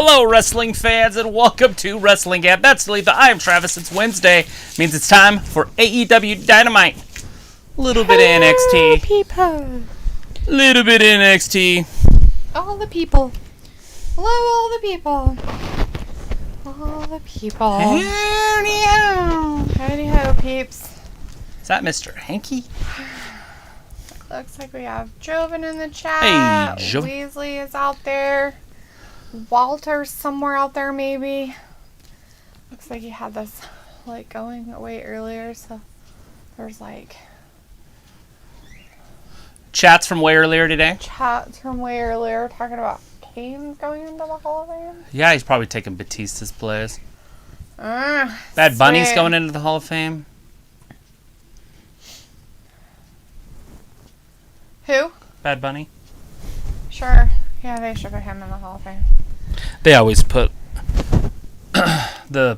Hello, wrestling fans, and welcome to Wrestling Gap. That's Letha. I am Travis. It's Wednesday. Means it's time for AEW Dynamite. A little bit of NXT. People. Little bit of NXT. All the people. Hello, all the people. All the people. Howdy ho. Howdy ho, peeps. Is that Mr. Hanky? Looks like we have Joven in the chat. Hey, Joven. Weasley is out there. Walter's somewhere out there, maybe. Looks like he had this, going away earlier, so there's, Chats from way earlier today? chats from way earlier talking about Kane's going into the Hall of Fame. Yeah, he's probably taking Batista's place. Bad Sweet. Bunny's going into the Hall of Fame. Who? Bad Bunny. Sure. Yeah, they should put him in the Hall of Fame. They always put the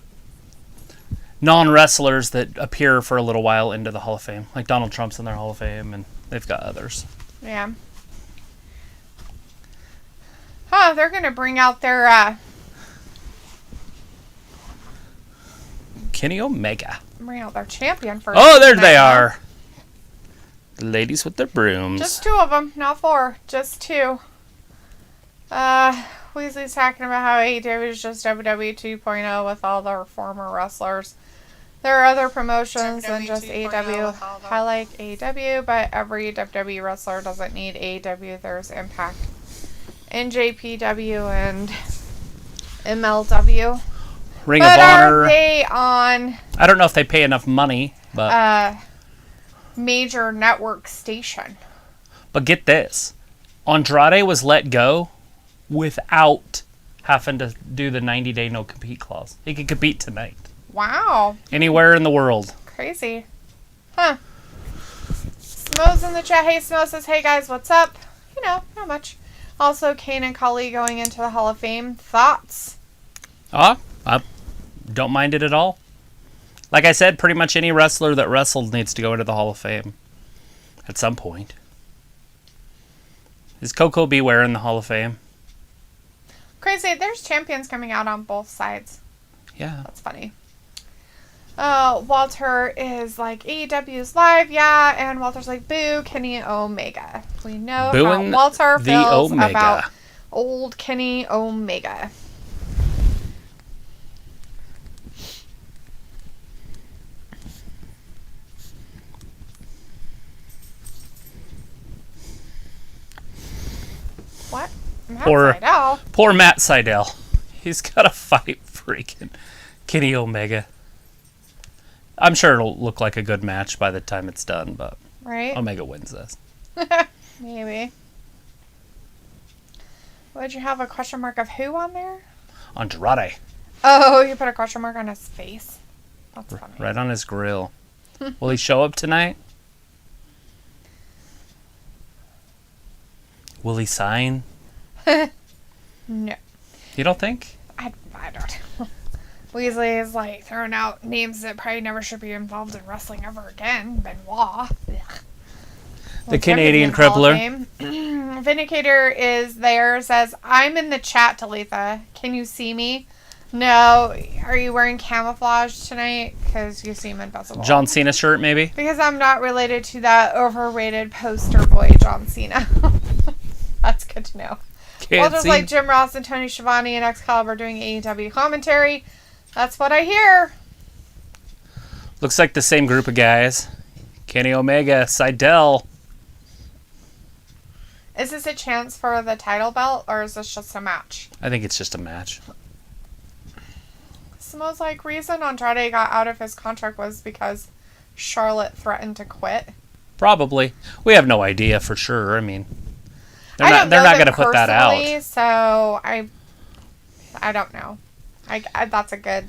non-wrestlers that appear for a little while into the Hall of Fame. Like Donald Trump's in their Hall of Fame, and they've got others. Yeah. Huh, they're going to bring out their, Kenny Omega. champion first. Oh, there they are. The ladies with their brooms. Just two of them, not four. Just two. Weasley's talking about how AEW is just WWE 2.0 with all their former wrestlers. There are other promotions than just AEW. I like AEW, but every WWE wrestler doesn't need AEW. There's Impact, NJPW, and MLW. Ring But of Honor. are they on I don't know if they pay enough money, but major network station? but get this. Andrade was let go without having to do the 90-day no-compete clause. He could compete tonight. Wow. Anywhere in the world. Crazy. Huh. Smo's in the chat. Hey, Smo says, hey guys, what's up? Not much. Also, Kane and Khali going into the Hall of Fame. Thoughts? I don't mind it at all. Like I said, pretty much any wrestler that wrestled needs to go into the Hall of Fame at some point. Is Coco Beware in the Hall of Fame? Crazy. There's champions coming out on both sides. Yeah. That's funny. Walter is like, AEW's live, yeah. And Walter's like, boo, Kenny Omega. We know Booing how Walter the feels Omega. about old Kenny Omega. What? Matt Sydal? Poor Matt Sydal. He's got to fight freaking Kenny Omega. I'm sure it'll look like a good match by the time it's done, but Right? Omega wins this. Maybe. Would you have a question mark of who on there? Andrade. Oh, you put a question mark on his face. That's funny. Right on his grill. Will he show up tonight? Will he sign? No. You don't think? I don't. Weasley is throwing out names that probably never should be involved in wrestling ever again. Benoit. The Canadian crippler. Vindicator is there, says, I'm in the chat, Talitha. Can you see me? No. Are you wearing camouflage tonight? Because you seem invisible. John Cena shirt, maybe? Because I'm not related to that overrated poster boy, John Cena. That's good to know. Can't Just see. like Jim Ross and Tony Schiavone and Excalibur doing AEW commentary. That's what I hear. Looks like the same group of guys. Kenny Omega, Sydal. Is this a chance for the title belt, or is this just a match? I think it's just a match. Smo's reason Andrade got out of his contract was because Charlotte threatened to quit. Probably. We have no idea for sure. I mean, they're I don't not know going to them put that out. personally, So I don't know. I that's a good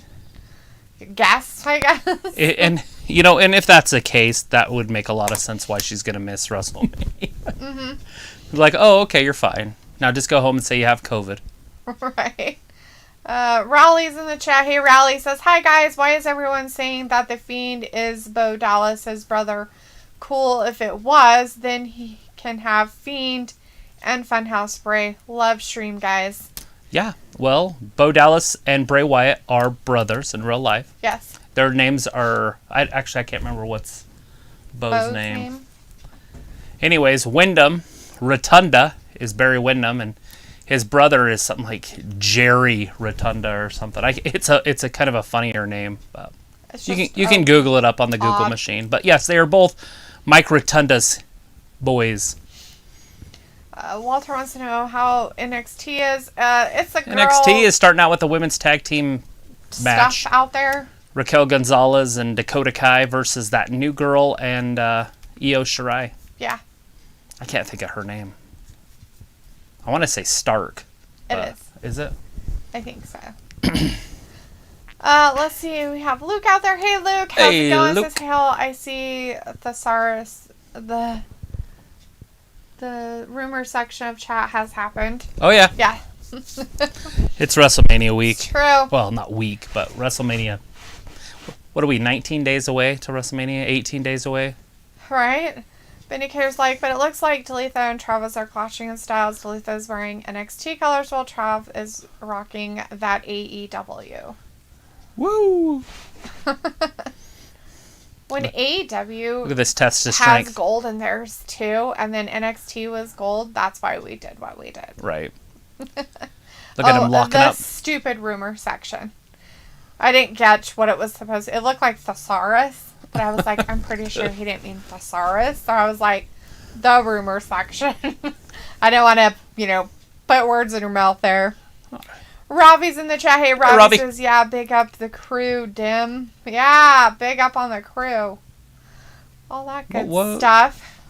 guess, I guess. And if that's the case, that would make a lot of sense why she's going to miss WrestleMania. Mm-hmm. Like, oh, okay, you're fine. Now just go home and say you have COVID. Right. Raleigh's in the chat. Hey, Raleigh says, hi guys, why is everyone saying that the Fiend is Bo Dallas's brother? Cool if it was, then he can have Fiend and Funhouse Bray. Love stream, guys. Yeah, Well, Bo Dallas and Bray Wyatt are brothers in real life. Yes. Their names are... I can't remember what's Bo's name. Anyways, Wyndham, Rotunda is Barry Windham, and his brother is something like Jerry Rotunda or something. It's a kind of a funnier name. But you can Google it up on the Google machine. But yes, they are both Mike Rotunda's boys. Walter wants to know how NXT is. It's a girl NXT is starting out with the women's tag team match stuff out there. Raquel Gonzalez and Dakota Kai versus that new girl and Io Shirai. Yeah. I can't think of her name. I want to say Stark. It is. Is it? I think so. Let's see. We have Luke out there. Hey, Luke. How's it going? Luke. Says Hale. I see Thesaurus. The rumor section of chat has happened. Oh, yeah. Yeah. It's WrestleMania week. It's true. Well, not week, but WrestleMania. What are we, 19 days away to WrestleMania? 18 days away? Right? Vindicator's like, but it looks like Talitha and Travis are clashing in styles. Talitha is wearing NXT colors while Trav is rocking that AEW. Woo! When AEW Look at this test of has strength. gold in theirs too, and then NXT was gold, that's why we did what we did. Right. Look at him locking up. The stupid rumor section. I didn't catch what it was supposed to. It looked like thesaurus, but I was like, I'm pretty sure he didn't mean thesaurus. So I was like, the rumor section. I don't want to, put words in your mouth there. Robbie's in the chat. Hey, Robbie says, yeah, big up the crew, Dim. Yeah, big up on the crew. All that good stuff.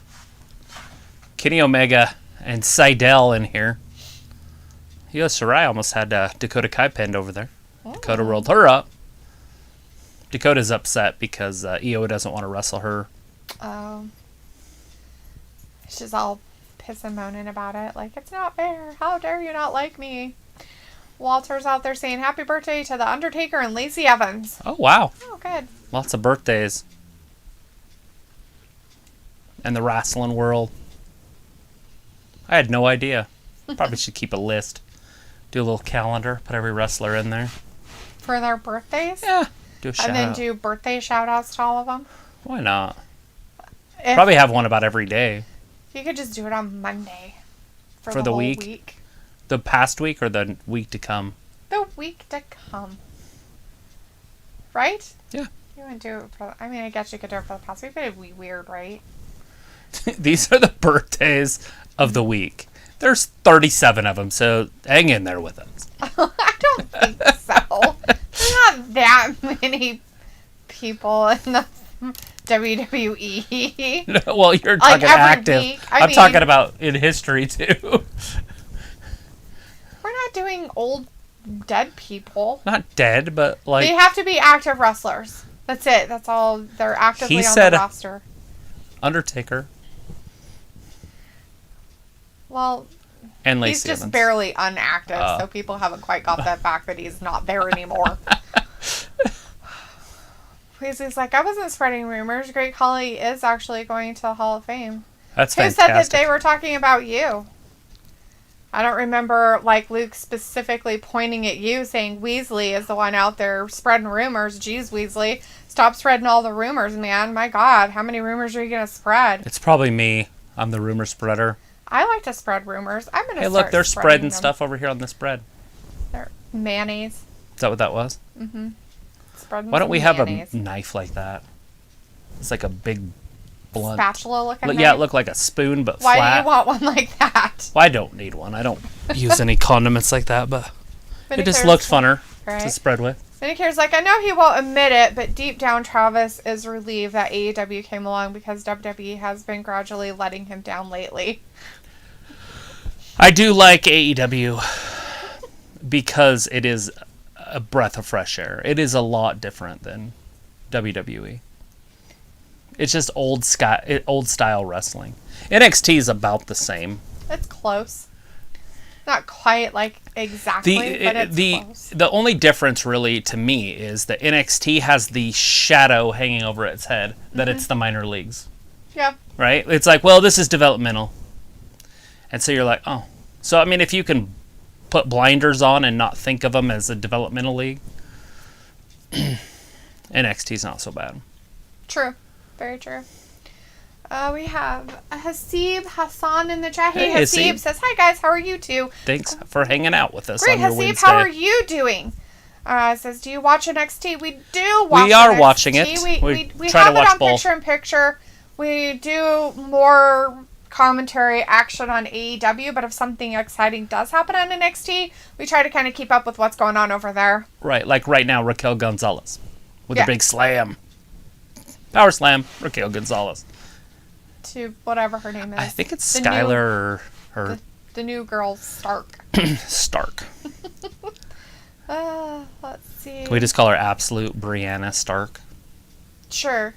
Kenny Omega and Seidel in here. Io Shirai almost had Dakota Kai pinned over there. Oh. Dakota rolled her up. Dakota's upset because Io doesn't want to wrestle her. Oh. She's all piss and moaning about it. Like, it's not fair. How dare you not like me? Walter's out there saying happy birthday to The Undertaker and Lacey Evans. Oh, wow. Oh, good. Lots of birthdays. And the wrestling world. I had no idea. Probably should keep a list. Do a little calendar. Put every wrestler in there. For their birthdays? Yeah. Do a shout out. And then do birthday shout outs to all of them? Why not? Probably have one about every day. You could just do it on Monday. For the whole week? week. The past week or the week to come? The week to come. Right? Yeah. You wouldn't do it for... I mean, I guess you could do it for the past week, but it'd be weird, right? These are the birthdays of the week. There's 37 of them, so hang in there with us. I don't think so. There's not that many people in the WWE. Well, you're talking active. Week. I'm talking about in history, too. We're not doing old dead people. Not dead, but like... They have to be active wrestlers. That's it. That's all. They're actively on the roster. Undertaker. Well, and Lacey he's just Evans. barely unactive, so people haven't quite got that fact that he's not there anymore. He's like, I wasn't spreading rumors. Great Khali is actually going to the Hall of Fame. That's Who fantastic. said that they were talking about you? I don't remember, Luke specifically pointing at you saying Weasley is the one out there spreading rumors. Jeez, Weasley. Stop spreading all the rumors, man. My God, how many rumors are you going to spread? It's probably me. I'm the rumor spreader. I like to spread rumors. I'm going to Hey, look, they're spreading stuff over here on this bread. They're mayonnaise. Is that what that was? Mm-hmm. Spreading Why don't we have mayonnaise. a knife like that? It's like a big blunt. Spatula looking knife? Yeah, it looked like a spoon, but Why flat. do you want one like that? Well, I don't need one. I don't use any condiments like that, but it just looked funner to spread with. Vindicator's like, I know he won't admit it, but deep down Travis is relieved that AEW came along because WWE has been gradually letting him down lately. I do like AEW because it is a breath of fresh air. It is a lot different than WWE. It's just old style wrestling. NXT is about the same. It's close. Not quite exactly, but it's close. The only difference really to me is that NXT has the shadow hanging over its head that it's the minor leagues. Yeah. Right? It's like, well, this is developmental. And so you're like, oh. So, I mean, if you can put blinders on and not think of them as a developmental league. NXT's not so bad. True. Very true. We have Hassan in the chat. Hey, Hasib says, hi guys, how are you two? Thanks for hanging out with us Great, on your Hasib, Wednesday. how are you doing? Says, do you watch NXT? We do watch NXT. We are watching it. We try have to watch it on both. picture-in-picture. We do more commentary action on AEW, but if something exciting does happen on NXT, we try to kind of keep up with what's going on over there. Right, like right now, Raquel Gonzalez with a big slam. Power slam, Raquel Gonzalez. To whatever her name is. I think it's Skylar or the new girl, Stark. Stark. Let's see. Can we just call her Absolute Brianna Stark? Sure.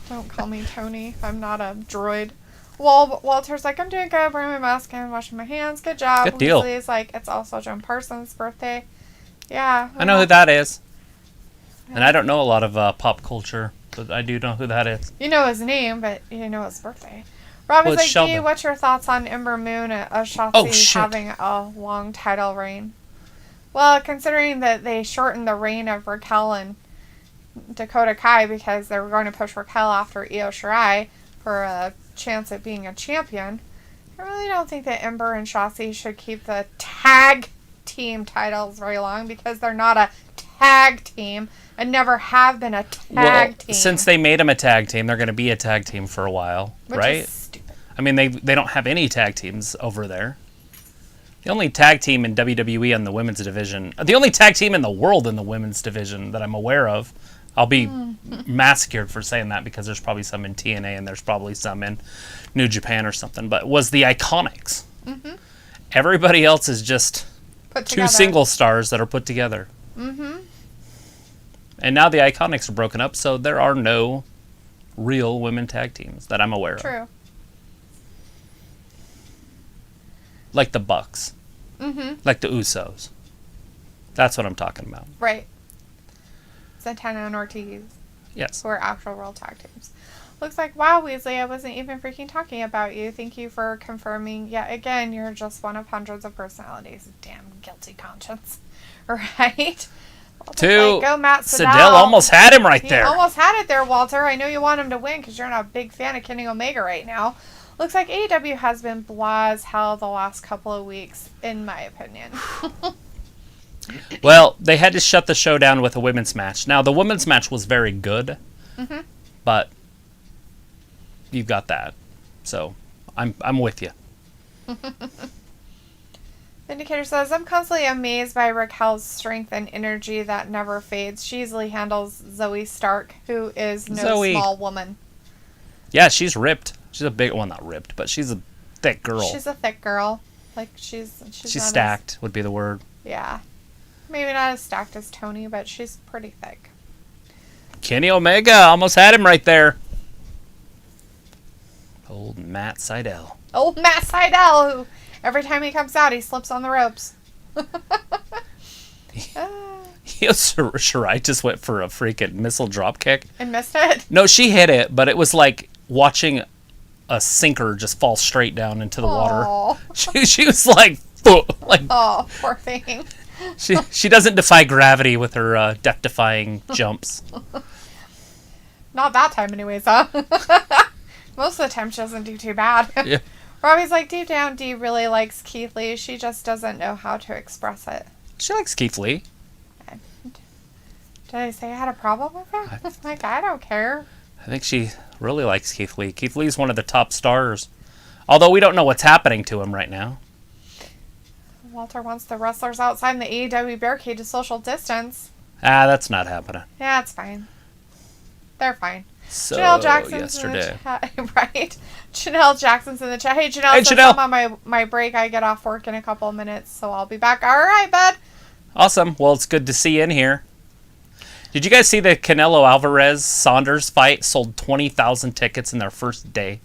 Don't call me Tony. I'm not a droid. Well, Walter's like, I'm doing good. Wearing my mask and washing my hands. Good job. Good deal. Weasley's like, it's also John Parsons' birthday. Yeah. I know who that is. And I don't know a lot of pop culture, but I do know who that is. You know his name, but you know his birthday. Robbie's like, Sheldon. What's your thoughts on Ember Moon and Shotzi having a long title reign? Well, considering that they shortened the reign of Raquel and Dakota Kai because they were going to push Raquel after Io Shirai for a chance at being a champion, I really don't think that Ember and Shotzi should keep the tag team titles very long because they're not a tag team and never have been a tag team. Since they made them a tag team, they're going to be a tag team for a while, Which right? Is stupid. I mean, they don't have any tag teams over there. The only tag team in WWE on the women's division, the only tag team in the world in the women's division that I'm aware of, I'll be massacred for saying that because there's probably some in TNA and there's probably some in New Japan or something, but was the Iconics. Mm-hmm. Everybody else is just two single stars that are put together. Mm-hmm. And now the Iconics are broken up, so there are no real women tag teams that I'm aware of. True. Like the Bucks. Mm-hmm. Like the Usos. That's what I'm talking about. Right. Santana and Ortiz. Yes. Who are actual world tag teams. Looks like, wow, Weasley, I wasn't even freaking talking about you. Thank you for confirming yet again you're just one of hundreds of personalities. Damn guilty conscience. Right? Two. Go Matt Sydal. Sydal almost had him right there. Almost had it there, Walter. I know you want him to win because you're not a big fan of Kenny Omega right now. Looks like AEW has been blah as hell the last couple of weeks, in my opinion. Well, they had to shut the show down with a women's match. Now, the women's match was very good, but you've got that. So, I'm with you. Vindicator says, I'm constantly amazed by Raquel's strength and energy that never fades. She easily handles Zoe Stark, who is no small woman. Yeah, she's ripped. She's a big, well, not ripped, but she's a thick girl. She's a thick girl. Like, she's stacked, would be the word. Yeah. Maybe not as stacked as Tony, but she's pretty thick. Kenny Omega almost had him right there. Old Matt Sydal. Old Matt Sydal, who every time he comes out, he slips on the ropes. Shirai just went for a freaking missile drop kick. And missed it? No, she hit it, but it was like watching a sinker just fall straight down into the water. She was like, oh, poor thing. She doesn't defy gravity with her death-defying jumps. Not that time anyways, huh? Most of the time she doesn't do too bad. Yeah. Robbie's like, deep down, Dee really likes Keith Lee. She just doesn't know how to express it. She likes Keith Lee. Did I say I had a problem with him? Like, I don't care. I think she really likes Keith Lee. Keith Lee's one of the top stars. Although we don't know what's happening to him right now. Walter wants the wrestlers outside in the AEW barricade to social distance. That's not happening. Yeah, it's fine. They're fine. So, Janelle Jackson's yesterday. in the chat. Right. Janelle Jackson's in the chat. Hey, Janelle, Janelle. I'm on my break. I get off work in a couple of minutes, so I'll be back. All right, bud. Awesome. Well, it's good to see you in here. Did you guys see the Canelo Alvarez-Saunders fight sold 20,000 tickets in their first day?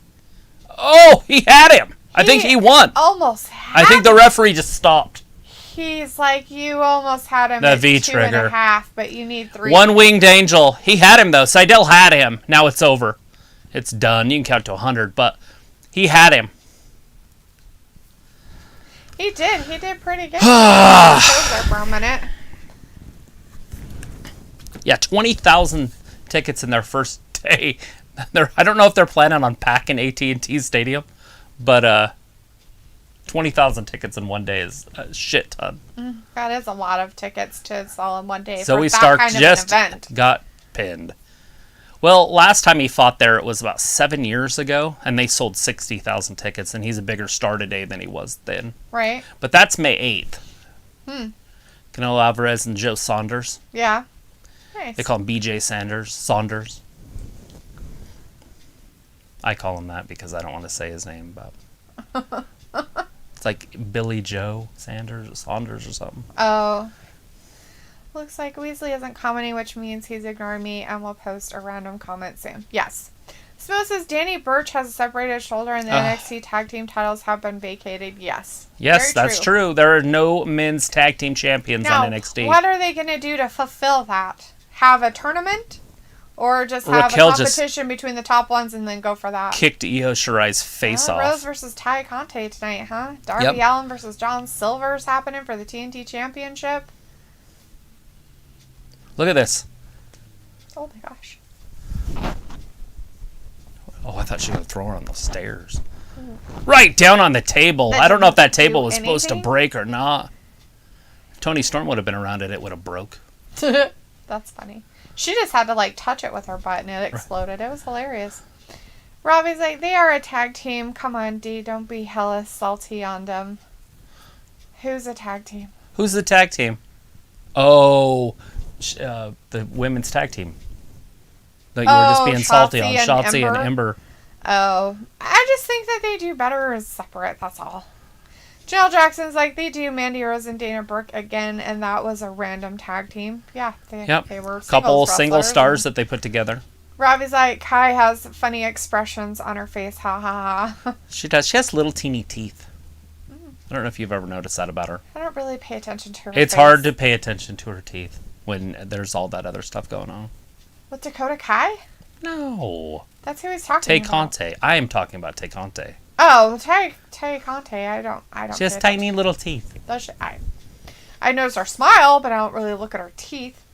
Oh, he had him. I think he won. Almost had I think the referee just stopped. He's like, you almost had him The at V 2.5, but you need 3. One-winged angel. He had him, though. Sydal had him. Now it's over. It's done. You can count to 100, but he had him. He did pretty good. There for a minute. Yeah, 20,000 tickets in their first day. I don't know if they're planning on packing AT&T Stadium, but 20,000 tickets in one day is a shit ton. That is a lot of tickets to sell in one day. Zoe for Stark that kind just of an event. got pinned. Well, last time he fought there, it was about 7 years ago, and they sold 60,000 tickets, and he's a bigger star today than he was then. Right. But that's May 8th. Canelo Alvarez and Joe Saunders. Yeah. Nice. They call him BJ Saunders. I call him that because I don't want to say his name, but it's like Billy Joe Saunders or something. Oh. Looks like Weasley isn't commenting, which means he's ignoring me and will post a random comment soon. Yes. Smo says Danny Burch has a separated shoulder and the NXT tag team titles have been vacated. Yes. Yes, that's true. There are no men's tag team champions on NXT. What are they going to do to fulfill that? Have a tournament? Or just have a competition between the top ones and then go for that? Kicked Io Shirai's face off. Rose versus Ty Conte tonight, huh? Darby Allin versus John Silver's happening for the TNT Championship. Look at this. Oh my gosh. Oh, I thought she was going to throw her on the stairs. Right, down on the table. I don't know if that table was supposed to break or not. If Tony Storm would have been around it would have broke. That's funny. She just had to, touch it with her butt and it exploded. It was hilarious. Robbie's like, they are a tag team. Come on, D. Don't be hella salty on them. Who's a tag team? Who's the tag team? Oh, the women's tag team. That you were just being salty on. Shotzi and Ember. Oh. I just think that they do better as separate. That's all. Janelle Jackson's like, they do Mandy Rose and Dana Brooke again, and that was a random tag team. Yeah, they were couple single stars that they put together. Robbie's like, Kai has funny expressions on her face. Ha ha ha. She does. She has little teeny teeth. I don't know if you've ever noticed that about her. I don't really pay attention to her It's hard to pay attention to her teeth when there's all that other stuff going on. With Dakota Kai? No. That's who he's talking about. Conte. I am talking about Tay Conte. Oh, Tay Conte. I don't. She has tiny little teeth. Does she? I notice her smile, but I don't really look at her teeth.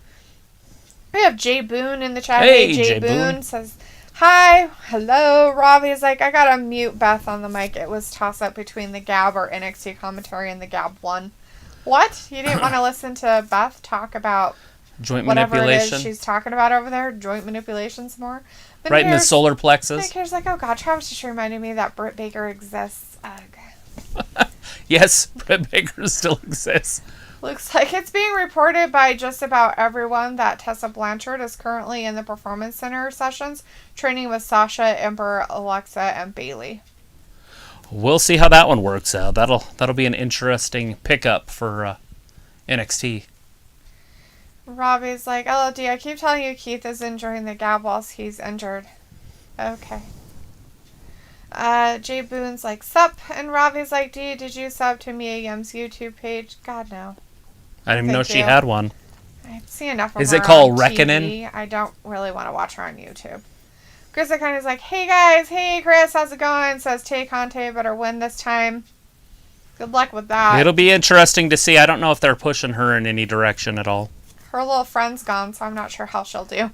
We have Jay Boone in the chat. Hey, Jay Boone says, hi, hello. Robbie is like, I gotta mute Beth on the mic. It was toss up between the Gab or NXT commentary and the Gab one. What? You didn't want to listen to Beth talk about joint whatever manipulation? It is she's talking about over there? Joint manipulation some more? But right in the solar plexus? Here's like, oh god, Travis just reminded me that Britt Baker exists. Yes, Britt Baker still exists. Looks like it's being reported by just about everyone that Tessa Blanchard is currently in the Performance Center sessions, training with Sasha, Ember, Alexa, and Bayley. We'll see how that one works out. That'll be an interesting pickup for NXT. Robbie's like, LOD, I keep telling you Keith is injuring the Gab whilst he's injured. Okay. Jay Boone's like, sup? And Robbie's like, D, did you sub to Mia Yim's YouTube page? God, no. I didn't even know she had one. I see enough of her. Is it called on Reckoning? TV. I don't really want to watch her on YouTube. Chris kind of is like, hey guys, hey Chris, how's it going? Says Tay Conte better win this time. Good luck with that. It'll be interesting to see. I don't know if they're pushing her in any direction at all. Her little friend's gone, so I'm not sure how she'll do.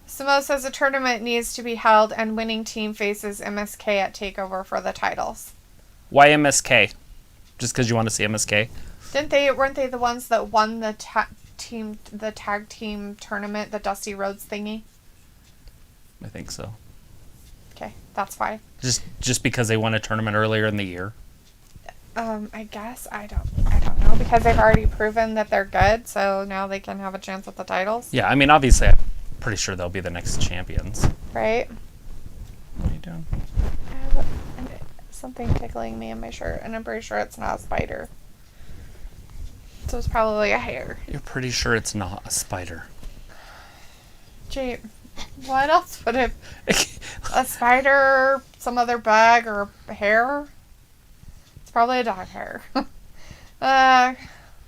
Samo says a tournament needs to be held and winning team faces MSK at TakeOver for the titles. Why MSK? Just because you want to see MSK? Weren't they the ones that won the tag team tournament, the Dusty Rhodes thingy? I think so. Okay, that's why. Just because they won a tournament earlier in the year? I guess I don't know, because they've already proven that they're good, so now they can have a chance at the titles. Yeah, I mean, obviously, I'm pretty sure they'll be the next champions. Right? What are you doing? I have something tickling me in my shirt, and I'm pretty sure it's not a spider. So it's probably a hair. You're pretty sure it's not a spider. Gee, what else would it? A spider, some other bug, or a hair? It's probably a dog hair.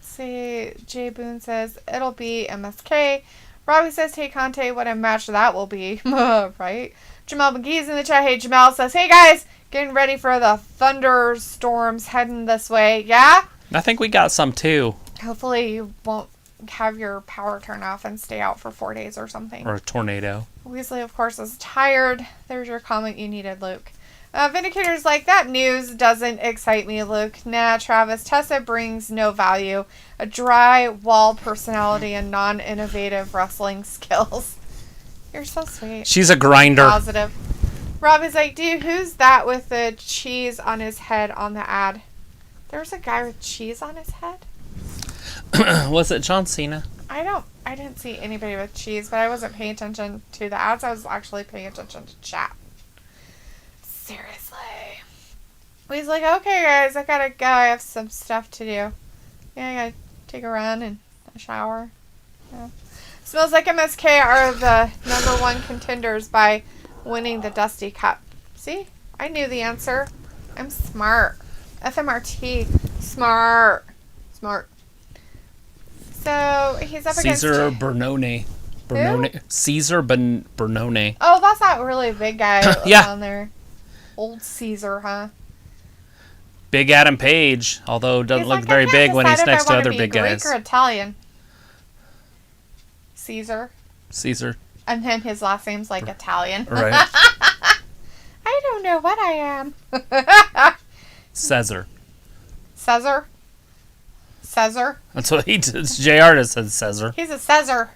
See, Jay Boone says, it'll be MSK. Robbie says, hey, Conte, what a match that will be. Right? Jamal McGee's in the chat. Hey, Jamal says, hey, guys, getting ready for the thunderstorms heading this way. Yeah? I think we got some, too. Hopefully you won't have your power turn off and stay out for 4 days or something. Or a tornado. Weasley, of course, is tired. There's your comment you needed, Luke. Vindicator's like, that news doesn't excite me, Luke. Nah, Travis, Tessa brings no value. A dry wall personality and non-innovative wrestling skills. You're so sweet. She's a grinder. Positive. Robbie's like, dude, who's that with the cheese on his head on the ad? There's a guy with cheese on his head? Was it John Cena? I didn't see anybody with cheese, but I wasn't paying attention to the ads. I was actually paying attention to chat. Seriously. He's like, okay, guys, I gotta go. I have some stuff to do. Yeah, I gotta take a run and a shower. Yeah. Smells like MSK are the #1 contenders by winning the Dusty Cup. See? I knew the answer. I'm smart. FMRT. Smart. So, he's up against... Caesar Bernone. Caesar Bernone. Oh, that's that really big guy yeah. down there. Old Caesar, huh? Big Adam Page, although doesn't look very big when he's next to other big guys. Greek or Italian? Caesar. And then his last name's like Italian. Right. I don't know what I am. Caesar. That's what he did. JR just said Caesar. He's a Caesar.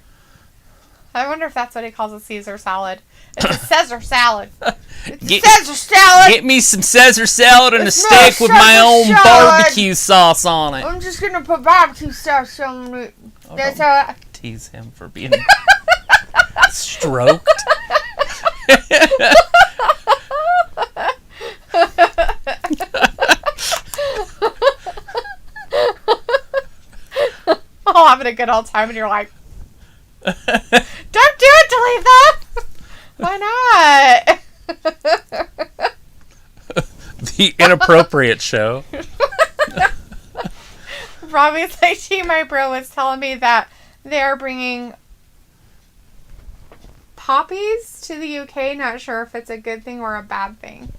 I wonder if that's what he calls a Caesar salad. It's a Caesar salad. Caesar salad. Get me some Caesar salad and a steak with my own barbecue sauce on it. I'm just gonna put barbecue sauce on it. That's how I tease him for being stroked. Oh, having a good old time, and you're like, don't do it, delete that. Why not? The inappropriate show. Robbie's like, my bro was telling me that they're bringing poppies to the UK. Not sure if it's a good thing or a bad thing.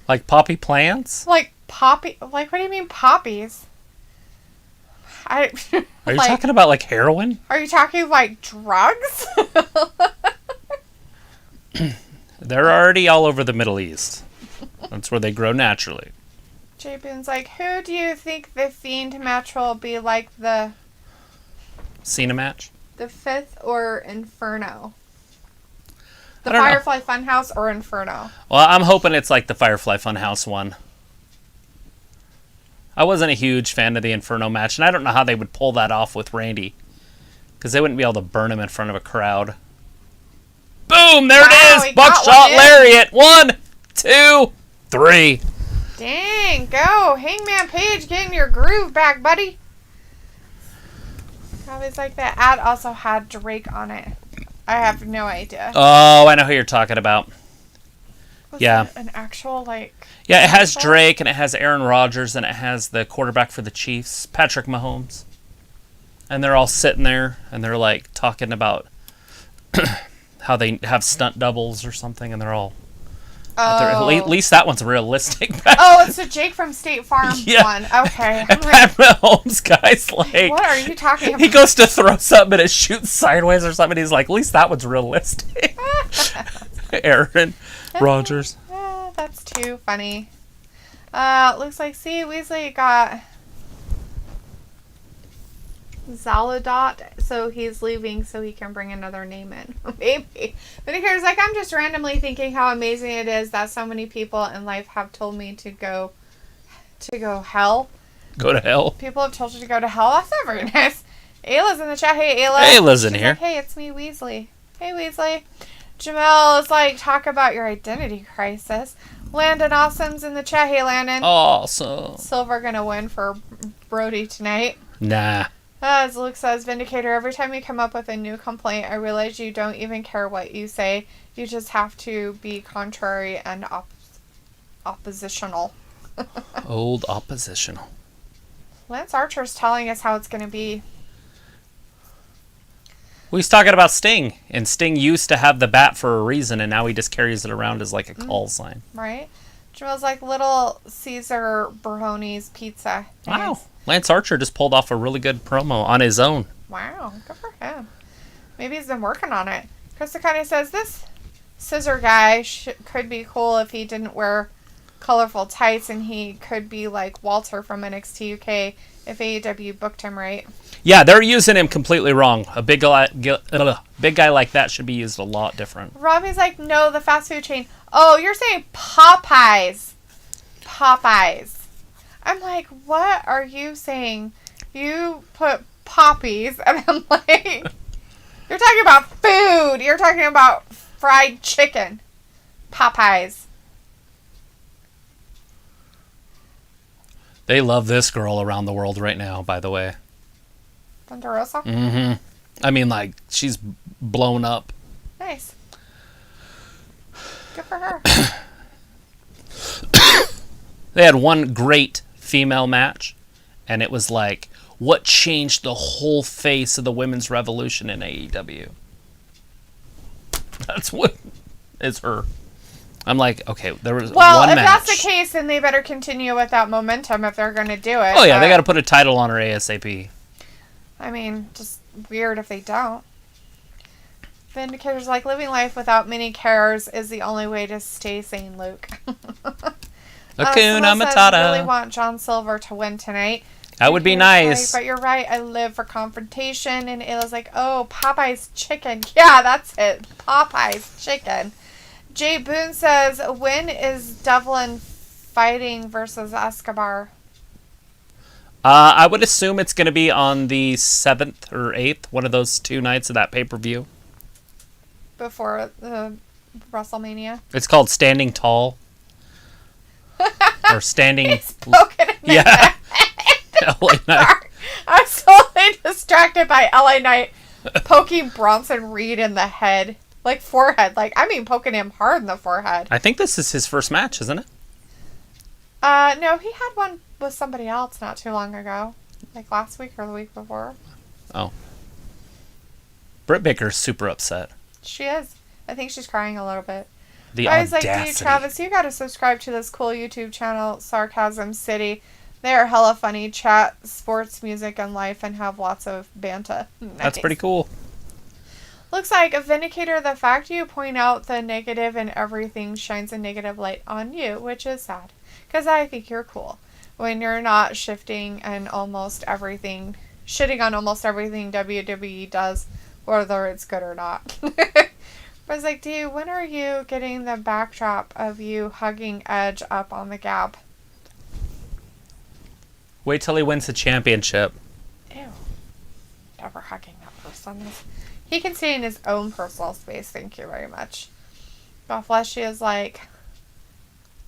Like poppy plants? Like poppy? Like, what do you mean poppies? Are you talking about like heroin? Are you talking like drugs? They're already all over the Middle East. That's where they grow naturally. Jay Boone's like, who do you think the Fiend match will be like the... Cena match? The 5th or Inferno? The Firefly Funhouse or Inferno? Well, I'm hoping it's like the Firefly Funhouse one. I wasn't a huge fan of the Inferno match, and I don't know how they would pull that off with Randy. Because they wouldn't be able to burn him in front of a crowd. Boom! There it is! Buckshot Lariat! 1, 2, 3. Dang, go! Hangman Page, getting your groove back, buddy. I was like, that ad also had Drake on it. I have no idea. Oh, I know who you're talking about. Was yeah. It an actual, like... Yeah, it has Drake, and it has Aaron Rodgers, and it has the quarterback for the Chiefs, Patrick Mahomes. And they're all sitting there, and they're, like, talking about how they have stunt doubles or something, and they're all... Oh. At least that one's realistic. Oh, it's the Jake from State Farm one. Okay. And Pat Mahomes guy's like... What are you talking about? He goes to throw something, and it shoots sideways or something. He's like, at least that one's realistic. Aaron Rodgers. That's too funny. Looks like, Weasley got Zaladot, so he's leaving so he can bring another name in. Maybe. But he cares, like, I'm just randomly thinking how amazing it is that so many people in life have told me to go hell. Go to hell? People have told you to go to hell. That's not very nice. Ayla's in the chat. Hey, Ayla. Ayla's in here. Like, hey, it's me, Weasley. Hey, Weasley. Jamel is like, talk about your identity crisis. Landon Awesome's in the chat. Hey, Landon. Awesome. Silver gonna win for Brody tonight. Nah. As Luke says, Vindicator, every time you come up with a new complaint, I realize you don't even care what you say. You just have to be contrary and oppositional. Old oppositional. Lance Archer's telling us how it's gonna be. Well, he's talking about Sting, and Sting used to have the bat for a reason, and now he just carries it around as like a call sign. Right? Smells like Little Caesar Brownie's pizza. Wow. Lance Archer just pulled off a really good promo on his own. Wow, good for him. Maybe he's been working on it. Krista kind of says this scissor guy could be cool if he didn't wear colorful tights, and he could be like Walter from NXT UK if AEW booked him right. Yeah, they're using him completely wrong. A big guy like that should be used a lot different. Robbie's like, no, the fast food chain. Oh, you're saying Popeyes. Popeyes. I'm like, what are you saying? You put poppies, and I'm like, you're talking about food. You're talking about fried chicken. Popeyes. They love this girl around the world right now, by the way. Thunder Rosa? Mm-hmm. I mean, like, she's blown up. Nice. Good for her. They had one great female match, and it was like what changed the whole face of the women's revolution in AEW. That's what is her. I'm like, okay, there was one match. Well, if that's the case, then they better continue with that momentum if they're going to do it. Oh, yeah, they got to put a title on her ASAP. I mean, just weird if they don't. Vindicator's like, living life without many cares is the only way to stay sane, Luke. Hakuna Matata. I really want John Silver to win tonight. That would be nice. Like, but you're right. I live for confrontation. And Ayla's like, oh, Popeye's chicken. Yeah, that's it. Popeye's chicken. Jay Boone says, when is Devlin fighting versus Escobar? I would assume it's going to be on the 7th or 8th, one of those 2 nights of that pay-per-view. Before the WrestleMania? It's called Standing Tall. Or Standing... Yeah. LA Knight. I was totally distracted by LA Knight poking Bronson Reed in the head. Like, forehead. Like, I mean, poking him hard in the forehead. I think this is his first match, isn't it? No, he had one with somebody else not too long ago. Like, last week or the week before. Oh. Britt Baker's super upset. She is. I think she's crying a little bit. The I was audacity. like, dude, Travis, you gotta subscribe to this cool YouTube channel, Sarcasm City. They are hella funny, chat, sports, music, and life, and have lots of banter. Nice. That's pretty cool. Looks like a Vindicator, the fact you point out the negative in everything shines a negative light on you, which is sad. Because I think you're cool. When you're not shifting and almost everything, shitting on almost everything WWE does, whether it's good or not. But it's like, dude, when are you getting the backdrop of you hugging Edge up on the Gap? Wait till he wins the championship. Ew. Never hugging that person. He can stay in his own personal space, thank you very much. But Fleshy is like,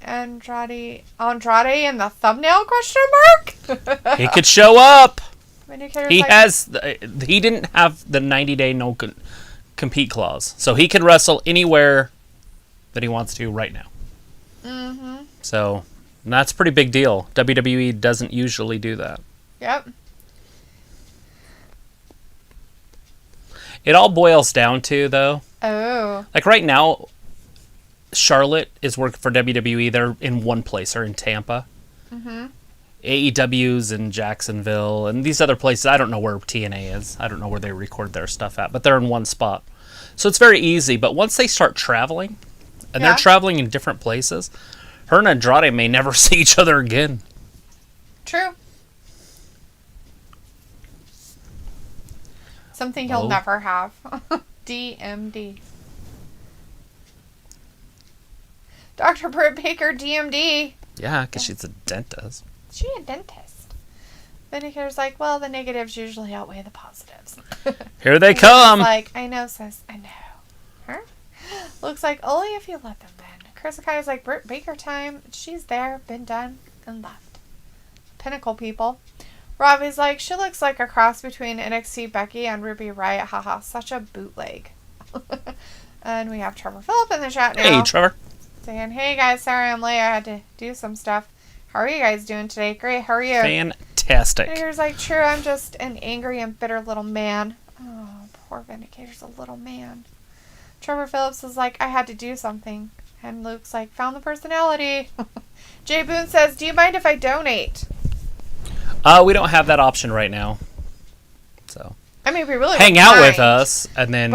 Andrade in the thumbnail, question mark? He could show up. He He didn't have the 90-day no compete clause, so he can wrestle anywhere that he wants to right now. Mm-hmm. So that's a pretty big deal. WWE doesn't usually do that. Yep. It all boils down to, though, like right now, Charlotte is working for WWE. They're in one place. They're in Tampa. Mm-hmm. AEW's in Jacksonville, and these other places, I don't know where TNA is. I don't know where they record their stuff at, but they're in one spot. So it's very easy, but once they start traveling, and they're traveling in different places, her and Andrade may never see each other again. True. Something he'll never have. DMD. Dr. Britt Baker, DMD. Yeah, because she's a dentist. She a dentist. Vindicator's like, well, the negatives usually outweigh the positives. Here they come. Like, I know, sis. I know. Huh? Looks like only if you let them in. Chris Akai's like, Britt Baker time. She's there, been done, and left. Pinnacle people. Robbie's like, she looks like a cross between NXT Becky and Ruby Riott. Haha, such a bootleg. And we have Trevor Phillip in the chat now. Hey, Trevor. Saying, hey guys, sorry I'm late. I had to do some stuff. How are you guys doing today? Great, how are you? Fantastic. And here's like, true, I'm just an angry and bitter little man. Oh, Poor Vindicator's a little man. Trevor Phillips is like, I had to do something. And Luke's like, found the personality. Jay Boone says, do you mind if I donate? We don't have that option right now. So I mean, we really hang out with us, and then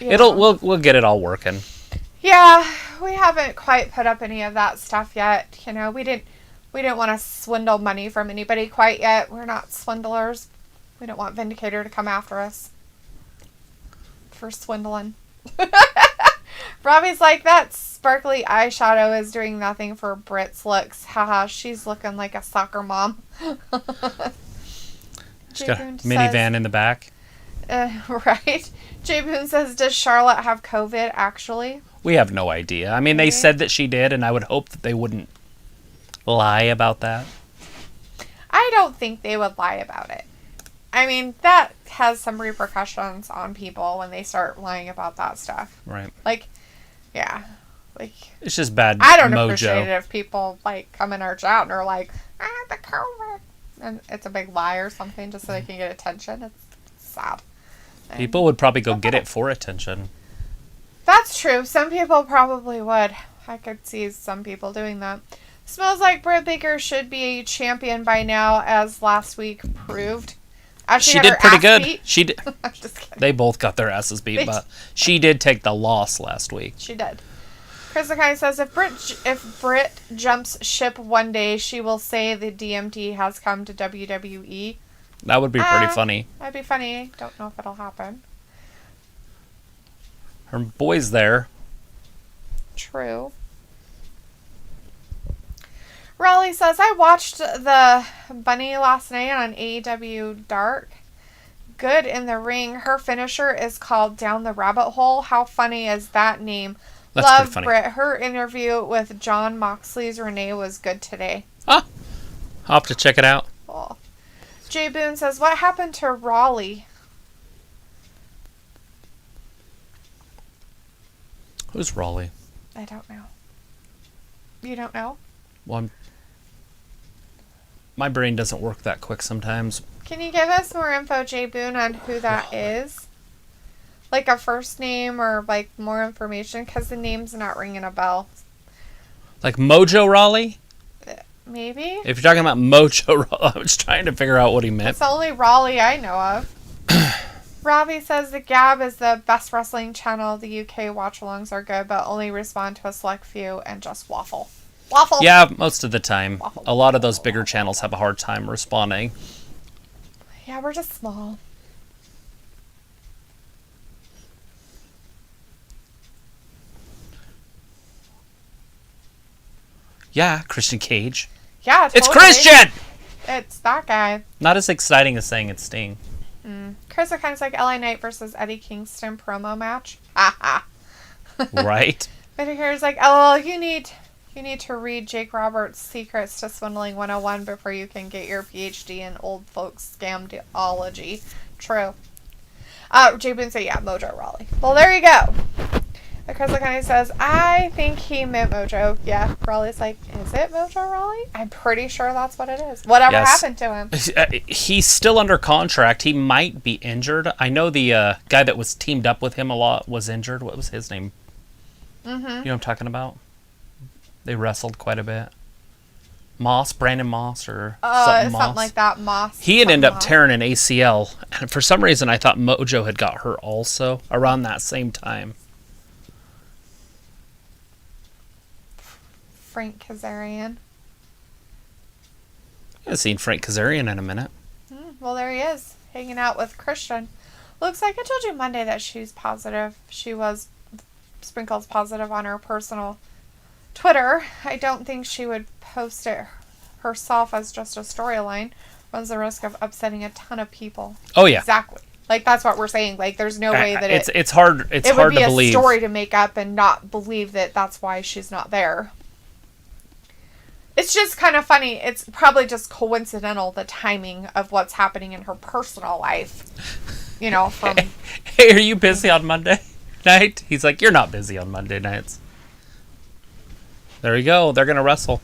we'll get it all working. Yeah, we haven't quite put up any of that stuff yet. You know, we didn't want to swindle money from anybody quite yet. We're not swindlers. We don't want Vindicator to come after us for swindling. Robbie's like, that sparkly eyeshadow is doing nothing for Britt's looks. Haha, she's looking like a soccer mom. She's got a minivan in the back. Right. Jay Boone says, does Charlotte have COVID actually? We have no idea. I mean, they said that she did, and I would hope that they wouldn't lie about that. I don't think they would lie about it. I mean, that has some repercussions on people when they start lying about that stuff. Right. Like, yeah. Like, it's just bad I don't mojo. appreciate it if people, like, come in our chat and are like, the COVID. And it's a big lie or something just so they can get attention. It's sad. And people would probably go get it for attention. That's true. Some people probably would. I could see some people doing that. Smells like Britt Baker should be a champion by now, as last week proved. She did pretty good. Beat. She did. I'm just kidding. They both got their asses beat, but she did take the loss last week. She did. Chris Akai says, if Britt jumps ship one day, she will say the DMT has come to WWE. That would be pretty funny. That'd be funny. Don't know if it'll happen. Her boy's there. True. Raleigh says, I watched the Bunny last night on AEW Dark. Good in the ring. Her finisher is called Down the Rabbit Hole. How funny is that name? That's Love pretty funny. Britt. Her interview with John Moxley's Renee was good today. I'll have to check it out. Cool. Jay Boone says, what happened to Raleigh? Who's Raleigh? I don't know. You don't know? Well, my brain doesn't work that quick sometimes. Can you give us more info, Jay Boone, on who that is? Like a first name or like more information? Because the name's not ringing a bell. Like Mojo Raleigh? Maybe? If you're talking about Mojo Raleigh, I was trying to figure out what he meant. It's the only Raleigh I know of. Robbie says the Gab is the best wrestling channel. The UK watch-alongs are good, but only respond to a select few and just waffle. Waffle! Yeah, most of the time. Waffle. A lot of those bigger channels have a hard time responding. Yeah, we're just small. Yeah, Christian Cage. Yeah, totally. It's Christian! It's that guy. Not as exciting as saying it's Sting. Chris are kind of like LA Knight versus Eddie Kingston promo match. Ha ha. Right? But here's like, oh, you need to read Jake Roberts' Secrets to Swindling 101 before you can get your PhD in old folks scamology. True. Jay Boone said, yeah, Mojo Raleigh. Well, there you go. Chris kind of says, I think he meant Mojo. Yeah, Raleigh's like, is it Mojo Raleigh? I'm pretty sure that's what it is. Whatever happened to him? He's still under contract. He might be injured. I know the guy that was teamed up with him a lot was injured. What was his name? Mm-hmm. You know what I'm talking about? They wrestled quite a bit. Brandon Moss, or something like that. Moss. He had ended up tearing an ACL, and for some reason I thought Mojo had got hurt also around that same time. Frank Kazarian. I haven't seen Frank Kazarian in a minute. Well, there he is, hanging out with Christian. Looks like I told you Monday that she's positive. She was sprinkled positive on her personal Twitter. I don't think she would post it herself as just a storyline. Runs the risk of upsetting a ton of people. Oh yeah, exactly. Like that's what we're saying. Like there's no way that it's hard. It's hard to believe. It would be a story to make up and not believe that that's why she's not there. It's just kind of funny. It's probably just coincidental, the timing of what's happening in her personal life. You know, from... Hey, are you busy on Monday night? He's like, you're not busy on Monday nights. There you go. They're going to wrestle.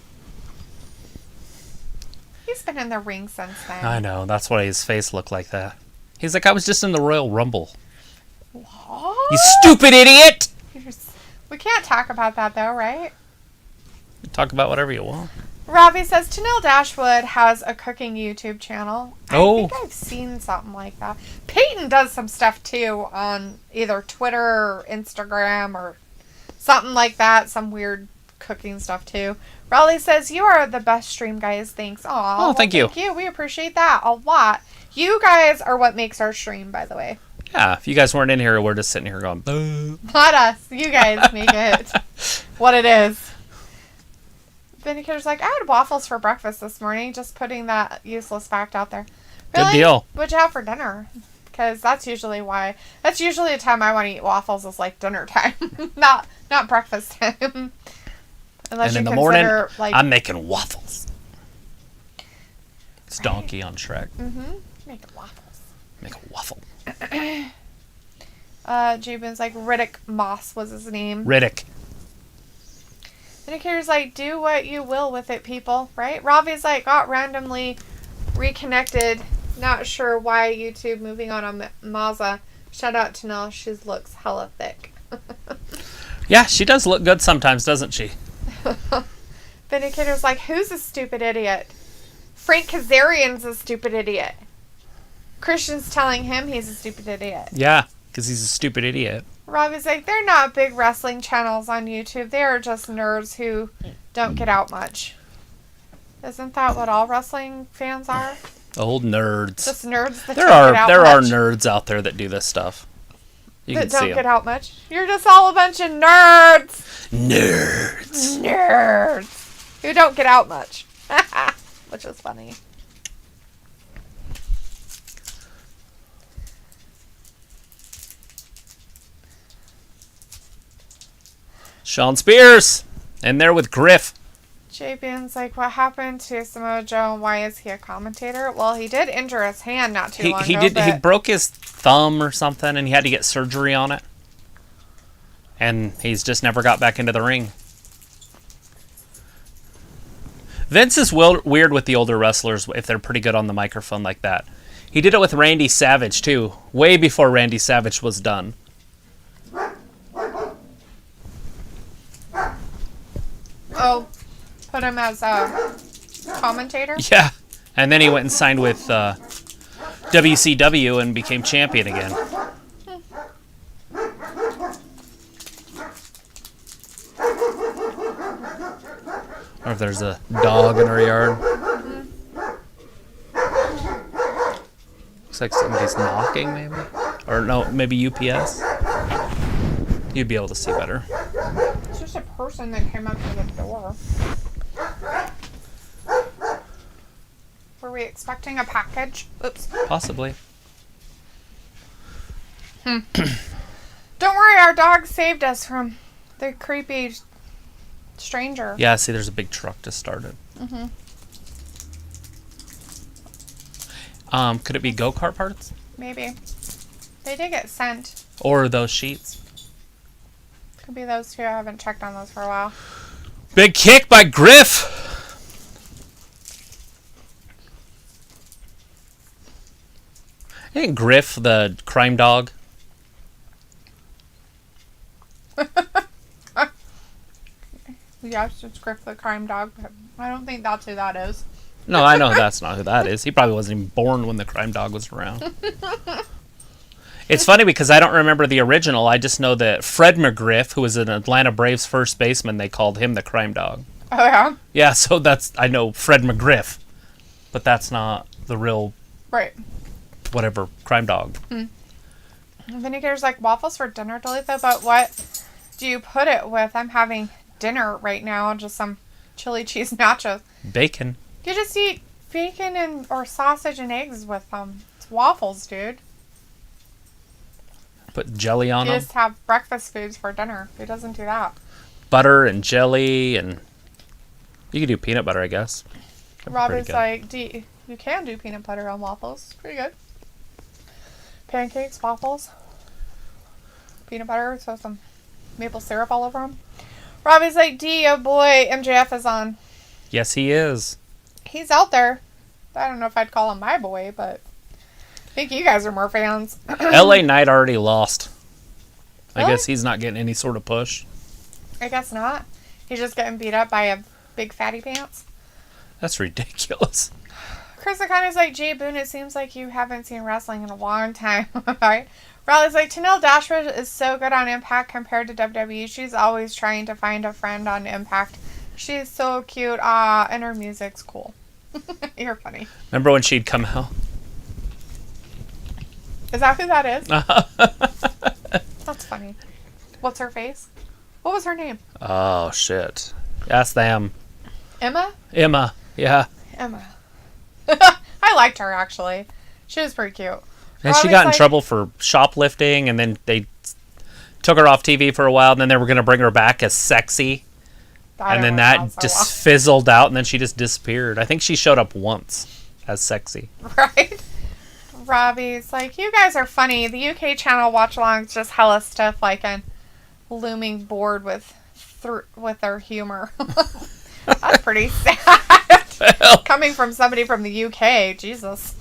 He's been in the ring since then. I know. That's why his face looked like that. He's like, I was just in the Royal Rumble. What? You stupid idiot! We can't talk about that, though, right? Talk about whatever you want. Robbie says, Tanil Dashwood has a cooking YouTube channel. Oh. I think I've seen something like that. Peyton does some stuff, too, on either Twitter or Instagram or something like that. Some weird cooking stuff, too. Raleigh says, you are the best stream, guys. Thanks. Aw, thank you. Thank you. We appreciate that a lot. You guys are what makes our stream, by the way. Yeah, if you guys weren't in here, we're just sitting here going, boo. Not us. You guys make it what it is. Vindicator's like, I had waffles for breakfast this morning. Just putting that useless fact out there. Really? Good deal. What'd you have for dinner? Because that's usually the time I want to eat waffles is like dinner time, not breakfast time. Unless and in you the morning, like, I'm making waffles. It's Donkey on Shrek. Mm-hmm. Making waffles. Make a waffle. Jabin's like, Riddick Moss was his name. Riddick. Vindicator's like, do what you will with it, people, right? Ravi's like, got randomly reconnected. Not sure why. YouTube moving on Mazza. Shout out to Nell. She looks hella thick. Yeah, she does look good sometimes, doesn't she? Vindicator's like, who's a stupid idiot? Frank Kazarian's a stupid idiot. Christian's telling him he's a stupid idiot. Yeah, because he's a stupid idiot. Robbie's like, they're not big wrestling channels on YouTube. They are just nerds who don't get out much. Isn't that what all wrestling fans are? Old nerds. Just nerds that there don't get out are much. nerds out there that do this stuff. You That can see don't 'em. get out much. You're just all a bunch of nerds. Nerds. Nerds. Who don't get out much. Which is funny. Sean Spears. And there with Griff. JBN's like, what happened to Samoa Joe and why is he a commentator? Well, he did injure his hand not too long ago. He broke his thumb or something and he had to get surgery on it. And he's just never got back into the ring. Vince is weird with the older wrestlers if they're pretty good on the microphone like that. He did it with Randy Savage too, way before Randy Savage was done. Oh, put him as a commentator? Yeah, and then he went and signed with WCW and became champion again. Or if there's a dog in our yard. Looks like somebody's knocking, maybe? Or no, maybe UPS? You'd be able to see better. It's just a person that came up to the door. Were we expecting a package? Oops. Possibly. Don't worry, our dog saved us from the creepy stranger. Yeah, see, there's a big truck just started. Mm-hmm. Could it be go-kart parts? Maybe. They did get sent. Or those sheets? Could be those two. I haven't checked on those for a while. Big kick by Griff! Ain't Griff the crime dog? Yes, it's Griff the crime dog, but I don't think that's who that is. No, I know that's not who that is. He probably wasn't even born when the crime dog was around. It's funny because I don't remember the original. I just know that Fred McGriff, who was an Atlanta Braves first baseman, they called him the crime dog. Oh, yeah? Yeah, so I know Fred McGriff. But that's not the real, Right. whatever, crime dog. Vinegar's like, waffles for dinner, Talitha, but what do you put it with? I'm having dinner right now, just some chili cheese nachos. Bacon. You just eat bacon or sausage and eggs with them. It's waffles, dude. Put jelly on You them. just have breakfast foods for dinner. Who doesn't do that? Butter and jelly, and you can do peanut butter, I guess. That'd be Rob pretty is good. like, you can do peanut butter on waffles. Pretty good. Pancakes, waffles, peanut butter, so some maple syrup all over them. Robbie's like, D, oh boy, MJF is on. Yes, he is. He's out there. I don't know if I'd call him my boy, but I think you guys are more fans. LA Knight already lost. Really? I guess he's not getting any sort of push. I guess not. He's just getting beat up by a big fatty pants. That's ridiculous. Chris O'Connor's like, Jay Boone, it seems like you haven't seen wrestling in a long time. Right? Riley's like, Tenille Dashwood is so good on Impact compared to WWE. She's always trying to find a friend on Impact. She's so cute. And her music's cool. You're funny. Remember when she'd come out? Is that who that is? That's funny. What's her face? What was her name? Oh, shit. Ask them. Emma? Emma, yeah. Emma. I liked her, actually. She was pretty cute. And she got in trouble for shoplifting, and then they took her off TV for a while, and then they were going to bring her back as sexy. And then that just fizzled out, and then she just disappeared. I think she showed up once as sexy. Right? Robbie's like, you guys are funny. The UK channel watch-alongs just hella stuff like a looming bored with their humor. That's pretty sad. Coming from somebody from the UK. Jesus.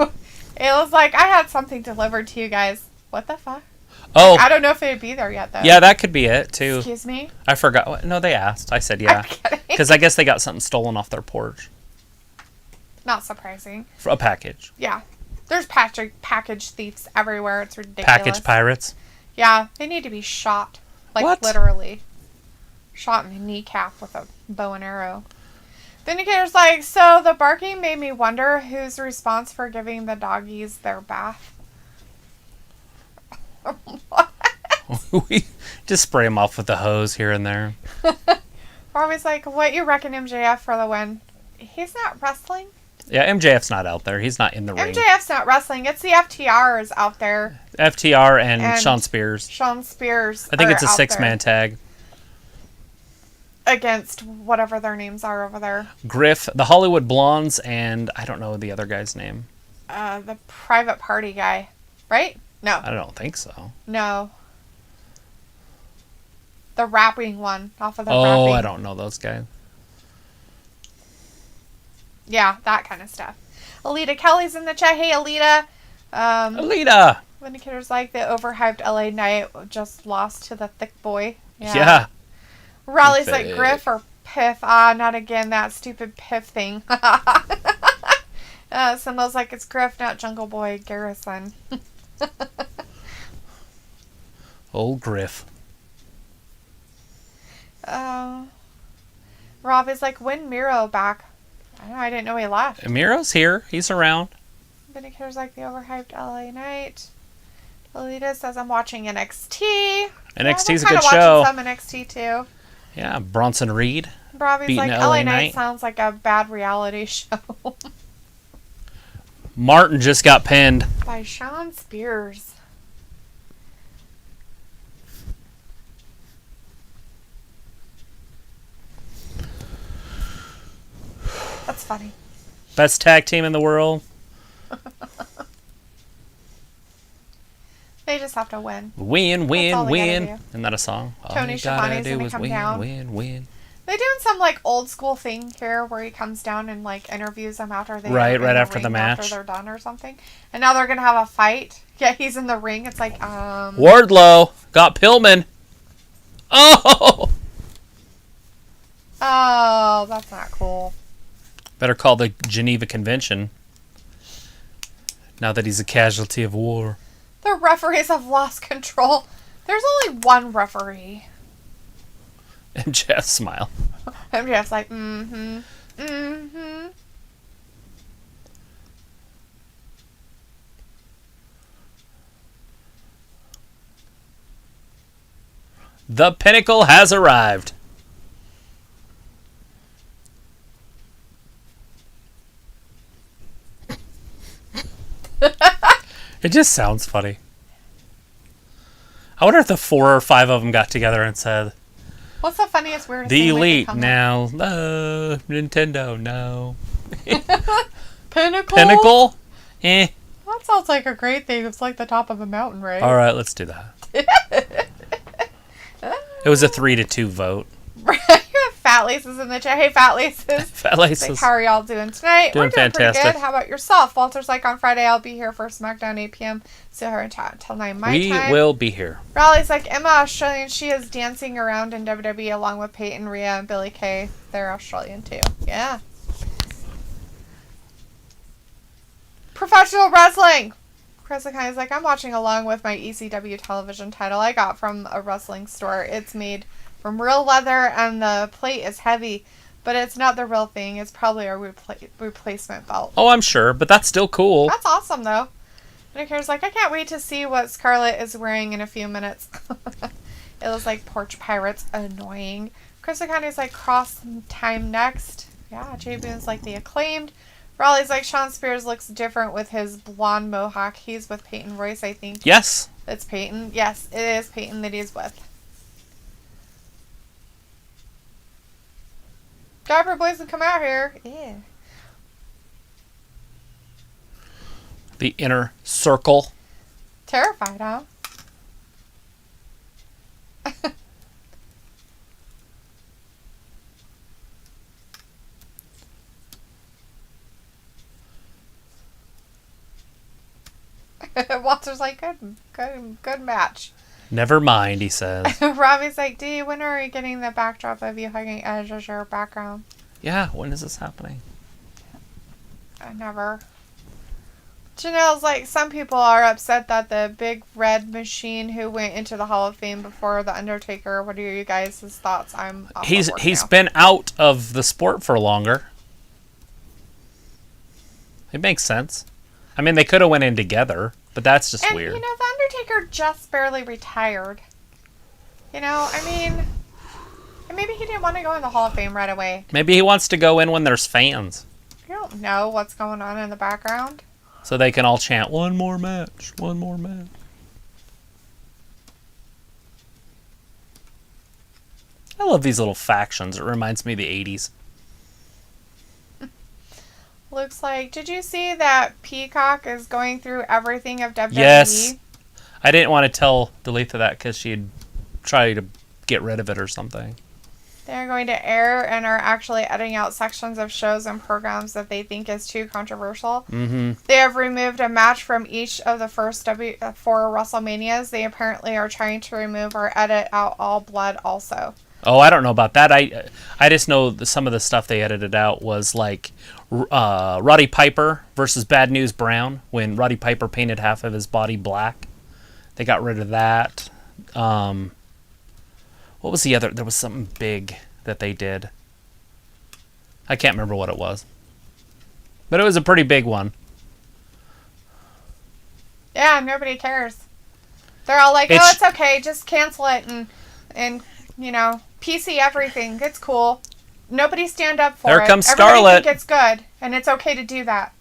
It was like, I had something delivered to you guys. What the fuck? Oh. Like, I don't know if it'd be there yet, though. Yeah, that could be it, too. Excuse me? I forgot. No, they asked. I said yeah. Because I guess they got something stolen off their porch. Not surprising. For a package. Yeah. There's package thieves everywhere. It's ridiculous. Package pirates? Yeah. They need to be shot. Like, what? Literally. Shot in the kneecap with a bow and arrow. Vindicator's like, so the barking made me wonder whose response for giving the doggies their bath. We just spray them off with the hose here and there. Robbie's like, what you reckon MJF for the win? He's not wrestling? Yeah, MJF's not out there. He's not in the ring. MJF's not wrestling. It's the FTRs out there. FTR and Sean Spears. Sean Spears. I think it's a 6-man tag. Against whatever their names are over there. Griff, the Hollywood Blondes, and I don't know the other guy's name. The private party guy. Right? No. I don't think so. No. The rapping one. Off of the rapping. rapping. I don't know those guys. Yeah, that kind of stuff. Alita Kelly's in the chat. Hey, Alita. Alita! Vindicator's like, the overhyped LA Knight just lost to the thick boy. Yeah. Raleigh's like, Griff or Piff? Not again, that stupid Piff thing. Symbol's like, it's Griff, not Jungle Boy Garrison. Old Griff. Rob is like, when Miro back? I didn't know he left. Miro's here. He's around. Vindicator's like, the overhyped LA Knight. Alita says, I'm watching NXT. NXT's a good show. I'm watching some NXT too. Yeah, Bronson Reed. Robbie's like, LA Knight sounds like a bad reality show. Martin just got pinned. By Sean Spears. That's funny. Best tag team in the world. They just have to win. Win. Isn't that a song? Tony Schiavone's gonna come down. Win. They're doing some like old school thing here where he comes down and like interviews them after they right after the match after they're done or something. And now they're gonna have a fight. Yeah, he's in the ring. It's like Wardlow got Pillman. Oh, that's not cool. Better call the Geneva Convention. Now that he's a casualty of war. The referees have lost control. There's only one referee. MJF smile. MJF's like, The Pinnacle has arrived. It just sounds funny. I wonder if the 4 or 5 of them got together and said, what's the funniest, weirdest the thing Elite now. Nintendo, no. Pinnacle? Eh. That sounds like a great thing. It's like the top of a mountain, right? All right, let's do that. It was a 3-2 vote. You're a Fat Laces in the chat. Hey, Fat Laces. Fat Laces. Like, how are y'all doing tonight? Doing We're doing fantastic. pretty good. How about yourself? Walter's like, on Friday, I'll be here for SmackDown 8 p.m. So her until 9 my time. We will be here. Riley's like, Emma Australian. She is dancing around in WWE along with Peyton, Rhea, and Billie Kay. They're Australian too. Yeah. Professional wrestling. Chris Akai's like, I'm watching along with my ECW television title I got from a wrestling store. It's made from real leather and the plate is heavy, but it's not the real thing. It's probably a replacement belt. Oh, I'm sure, but that's still cool. That's awesome, though. Medicaire's like, I can't wait to see what Scarlett is wearing in a few minutes. It looks like Porch Pirates. Annoying. Chris Akai's like, cross time next. Yeah, Jay Boone's like, the Acclaimed. Raleigh's like, Sean Spears looks different with his blonde mohawk. He's with Peyton Royce, I think. Yes. It's Peyton. Yes, it is Peyton that he's with. Dabber boys can come out here. Yeah. The inner circle. Terrified, huh? Walter's like, good match. Never mind, he says. Robbie's like, when are you getting the backdrop of you hugging Edge as your background? Yeah, when is this happening? Never. Janelle's like, some people are upset that the big red machine who went into the Hall of Fame before The Undertaker. What are you guys' thoughts? I'm off He's of work now. been out of the sport for longer. It makes sense. I mean, they could have went in together, but that's just weird. You know, The Undertaker just barely retired. You know, I mean, and maybe he didn't want to go in the Hall of Fame right away. Maybe he wants to go in when there's fans. You don't know what's going on in the background. So they can all chant, one more match, one more match. I love these little factions. It reminds me of the 80s. Looks like, did you see that Peacock is going through everything of WWE? Yes. I didn't want to tell Delitha that because she'd try to get rid of it or something. They're going to air and are actually editing out sections of shows and programs that they think is too controversial. Mm-hmm. They have removed a match from each of the first four WrestleManias. They apparently are trying to remove or edit out all blood also. Oh, I don't know about that. I just know some of the stuff they edited out was like Roddy Piper versus Bad News Brown, when Roddy Piper painted half of his body black. They got rid of that. What was the other? There was something big that they did. I can't remember what it was. But it was a pretty big one. Yeah, nobody cares. They're all like, oh, it's okay, just cancel it and you know, PC everything. It's cool. Nobody stand up for it. There comes Everybody Scarlett. think it's good, and it's okay to do that.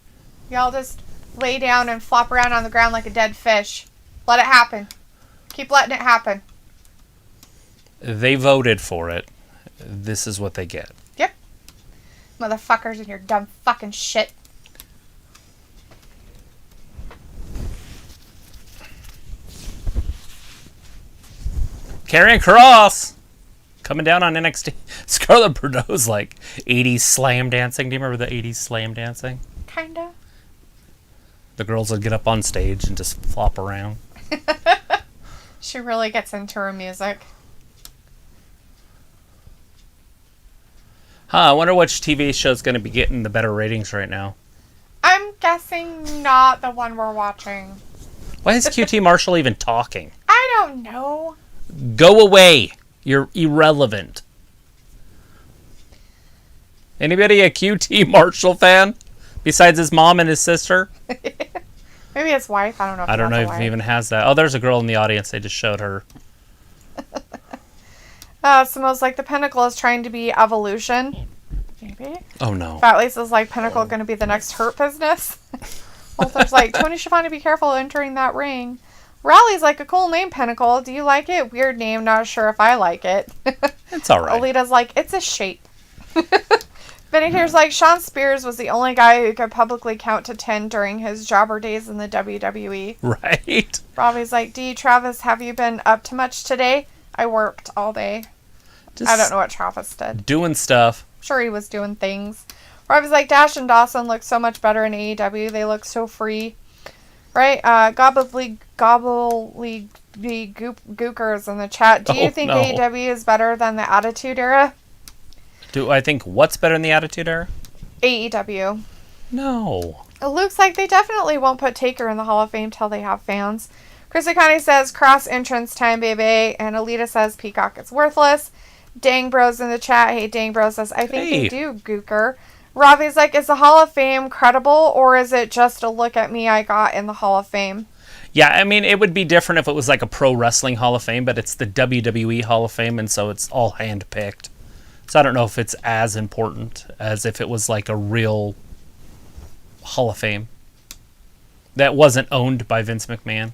Y'all just lay down and flop around on the ground like a dead fish. Let it happen. Keep letting it happen. They voted for it. This is what they get. Yep. Motherfuckers and your dumb fucking shit. Karrion Kross coming down on NXT. Scarlett Bordeaux's like 80s slam dancing. Do you remember the 80s slam dancing? Kinda. The girls would get up on stage and just flop around. She really gets into her music. I wonder which TV show's going to be getting the better ratings right now. I'm guessing not the one we're watching. Why is QT Marshall even talking? I don't know. Go away. You're irrelevant. Anybody a QT Marshall fan? Besides his mom and his sister? Maybe his wife. I don't know if I don't know if wife. he even has that. Oh, there's a girl in the audience. They just showed her. Simo's like, the Pinnacle is trying to be Evolution. Maybe. Oh, no. Fat Lisa's like, Pinnacle going to be the next Hurt Business. Walter's like, Tony Schiavone, be careful entering that ring. Rally's like, a cool name, Pinnacle. Do you like it? Weird name. Not sure if I like it. It's all right. Alita's like, it's a shape. Vindicator's like, Sean Spears was the only guy who could publicly count to 10 during his jobber days in the WWE. Right. Robbie's like, D. Travis, have you been up to much today? I worked all day. I don't know what Travis did. Doing stuff. I'm sure he was doing things. Robbie's like, Dash and Dawson look so much better in AEW. They look so free. Right? Gookers in the chat. Do you think AEW is better than the Attitude Era? Do I think what's better in the Attitude Era? AEW. No. It looks like they definitely won't put Taker in the Hall of Fame till they have fans. Chris Akane says, cross entrance time, baby. And Alita says, Peacock is worthless. Dang Bros in the chat. Hey, Dang Bros says, I think they do, Gooker. Robbie's like, is the Hall of Fame credible, or is it just a look at me I got in the Hall of Fame? Yeah, I mean, it would be different if it was like a pro wrestling Hall of Fame, but it's the WWE Hall of Fame, and so it's all hand-picked. So I don't know if it's as important as if it was like a real Hall of Fame that wasn't owned by Vince McMahon.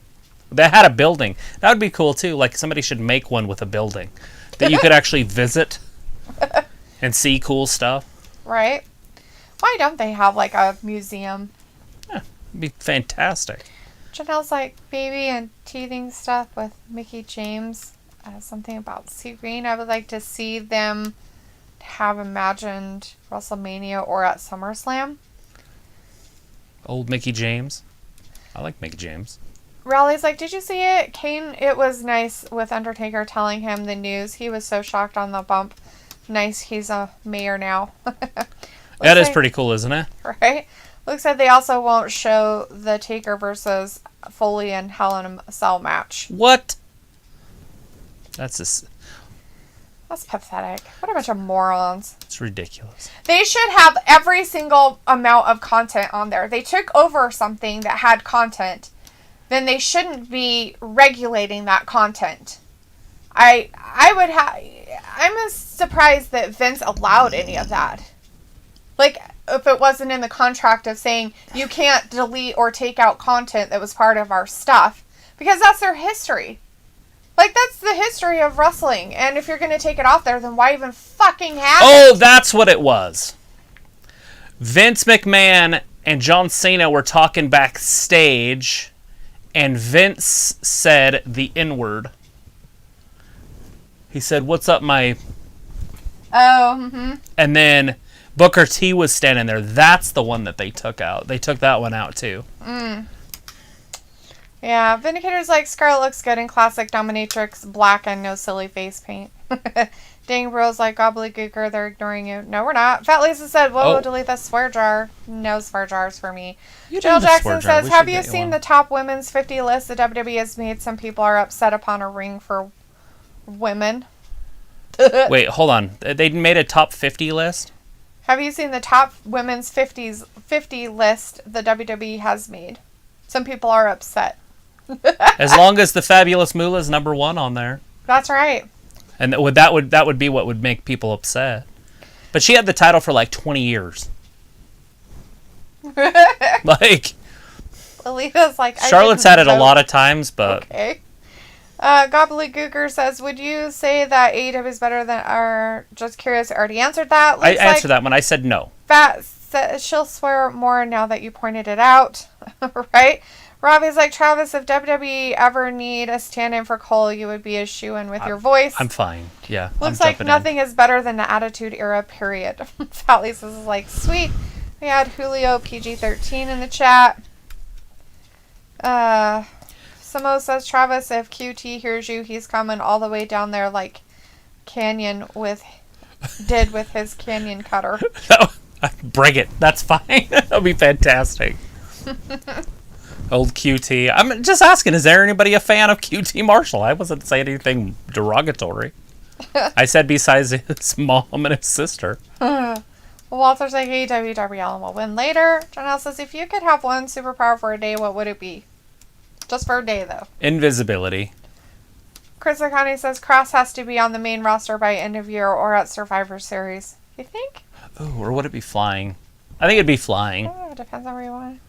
That had a building. That would be cool, too. Like, somebody should make one with a building that you could actually visit and see cool stuff. Right. Why don't they have, like, a museum? Yeah, it'd be fantastic. Janelle's like, baby and teething stuff with Mickie James. Something about Sea Green. I would like to see them have imagined WrestleMania or at SummerSlam. Old Mickie James. I like Mickie James. Raleigh's like, did you see it? Kane, it was nice with Undertaker telling him the news. He was so shocked on the bump. Nice, he's a mayor now. That is pretty cool, isn't it? Right? Looks like they also won't show the Taker versus Foley and Hell in a Cell match. What? That's pathetic. What a bunch of morons. It's ridiculous. They should have every single amount of content on there. They took over something that had content. Then they shouldn't be regulating that content. I'm surprised that Vince allowed any of that. Like, if it wasn't in the contract of saying you can't delete or take out content that was part of our stuff. Because that's their history. Like, that's the history of wrestling. And if you're going to take it off there, then why even fucking have it? Oh, that's what it was. Vince McMahon and John Cena were talking backstage, and Vince said the N-word. He said, what's up, my... Oh, mm-hmm. And then Booker T was standing there. That's the one that they took out. They took that one out, too. Yeah, Vindicator's like, Scarlett looks good in classic dominatrix, black and no silly face paint. Dang Bros like, gobbledygooker, they're ignoring you. No, we're not. Fat Lisa said, whoa, delete the swear jar. No swear jars for me. Jill Jackson says, have you seen the top women's 50 list the WWE has made? Some people are upset upon a ring for women. Wait, hold on. They made a top 50 list? Have you seen the top women's 50 list the WWE has made? Some people are upset. As long as the Fabulous Moolah is number one on there. That's right. And that would be what would make people upset. But she had the title for like 20 years. Like, Alita's like, Charlotte's had it a lot of times, but okay. Gobbledygooker says, would you say that AEW is better than our... Just curious, I already answered that. I answered that one. I said no. Fat says she'll swear more now that you pointed it out. Right? Robbie's like, Travis, if WWE ever need a stand-in for Cole, you would be a shoo-in with your voice. I'm fine. Yeah. Looks like nothing is better than the Attitude Era, period. Fat Lisa's like, sweet. We had Julio PG-13 in the chat. Samo says, Travis, if QT hears you, he's coming all the way down there like Canyon did with his Canyon cutter. Bring it. That's fine. That'll be fantastic. Old QT. I'm just asking, is there anybody a fan of QT Marshall? I wasn't saying anything derogatory. I said besides his mom and his sister. Walter's like, AEW Darby Allin will win later. Janelle says, if you could have one superpower for a day, what would it be? Just for a day, though. Invisibility. Chris Akane says, Cross has to be on the main roster by end of year or at Survivor Series. You think? Ooh, or would it be flying? I think it'd be flying. Oh, it depends on where you want.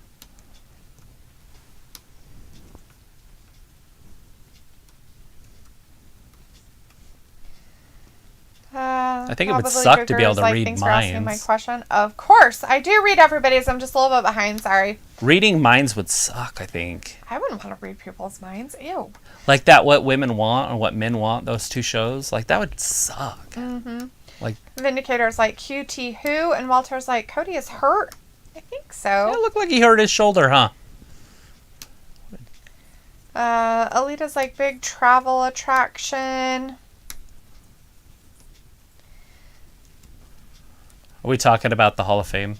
I think it would suck to be able to read thanks minds. For asking my question. Of course, I do read everybody's. I'm just a little bit behind. Sorry. Reading minds would suck, I think. I wouldn't want to read people's minds. Ew. Like that, What Women Want and What Men Want, those two shows, like that would suck. Mm-hmm. Like Vindicator's like, QT who? And Walter's like, Cody is hurt? I think so. It looked like he hurt his shoulder, huh? Alita's like, big travel attraction. Are we talking about the Hall of Fame?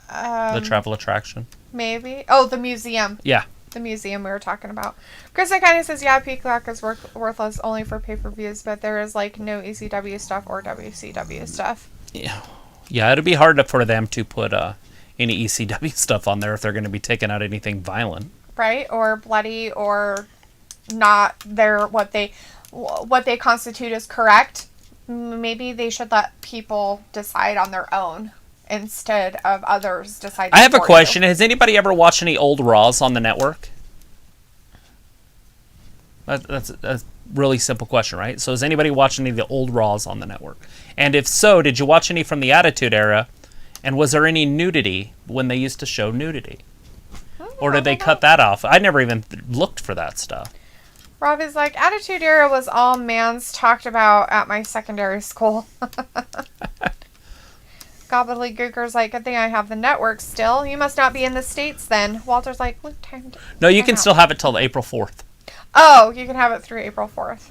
The travel attraction? Maybe. Oh, the museum. Yeah. The museum we were talking about. Chris kind of says, yeah, Peacock is worthless only for pay-per-views, but there is like no ECW stuff or WCW stuff. Yeah. Yeah, it'd be hard for them to put any ECW stuff on there if they're going to be taking out anything violent. Right? Or bloody or not what they constitute as correct. Maybe they should let people decide on their own instead of others deciding. I have a question. Has anybody ever watched any old Raws on the network? That's a really simple question, right? So has anybody watched any of the old Raws on the network? And if so, did you watch any from the Attitude Era? And was there any nudity when they used to show nudity? Or did they cut that off? I never even looked for that stuff. Robbie's like, Attitude Era was all mans talked about at my secondary school. Gobbledygooker's like, good thing I have the network still. You must not be in the States then. Walter's like, what time? No, you can still have it till April 4th. Oh, you can have it through April 4th.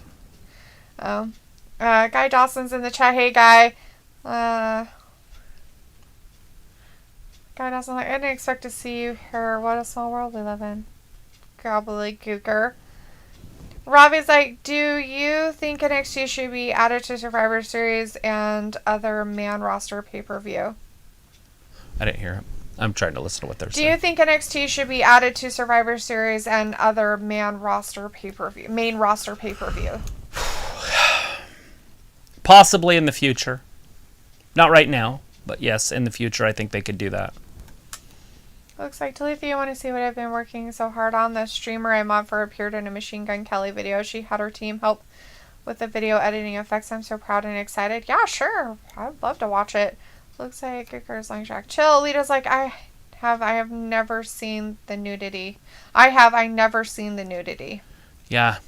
Oh. Guy Dawson's in the chat. Hey, Guy. Guy Dawson, like, I didn't expect to see you here. What a small world we live in. Gobbledygooker. Robbie's like, do you think NXT should be added to Survivor Series and other man roster pay-per-view? I didn't hear it. I'm trying to listen to what they're saying. Do you think NXT should be added to Survivor Series and other main roster pay-per-view? Possibly in the future. Not right now, but yes, in the future I think they could do that. Looks like Talitha, you want to see what I've been working so hard on? The streamer I mod for appeared in a Machine Gun Kelly video. She had her team help with the video editing effects. I'm so proud and excited. Yeah, sure. I'd love to watch it. Looks like Gooker's Lang Jack. Chill. Lita's like, I have never seen the nudity. I never seen the nudity. Yeah.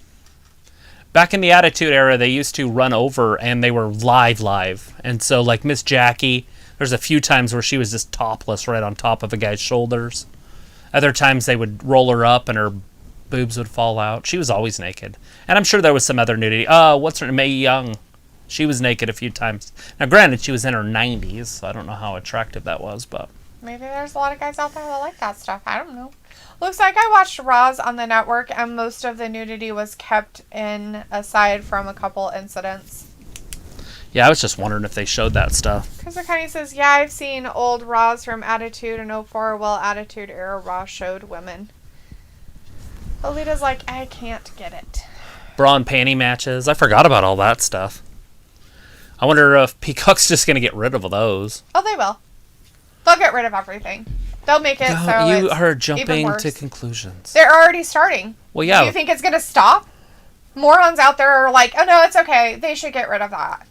Back in the Attitude Era, they used to run over and they were live. And so like Miss Jackie, there's a few times where she was just topless right on top of a guy's shoulders. Other times they would roll her up and her boobs would fall out. She was always naked. And I'm sure there was some other nudity. What's her name? Mae Young. She was naked a few times. Now, granted, she was in her 90s, so I don't know how attractive that was, but... Maybe there's a lot of guys out there that like that stuff. I don't know. Looks like I watched Raws on the network, and most of the nudity was kept in, aside from a couple incidents. Yeah, I was just wondering if they showed that stuff. Because it kind of says, yeah, I've seen old Raws from Attitude and 04. Well, Attitude Era Raw showed women. Alita's like, I can't get it. Bra and panty matches. I forgot about all that stuff. I wonder if Peacock's just going to get rid of those. Oh, they will. They'll get rid of everything. They'll make it so you it's are jumping even worse. to conclusions. They're already starting. Well, yeah. Do you think it's going to stop? Morons out there are like, oh, no, it's okay. They should get rid of that.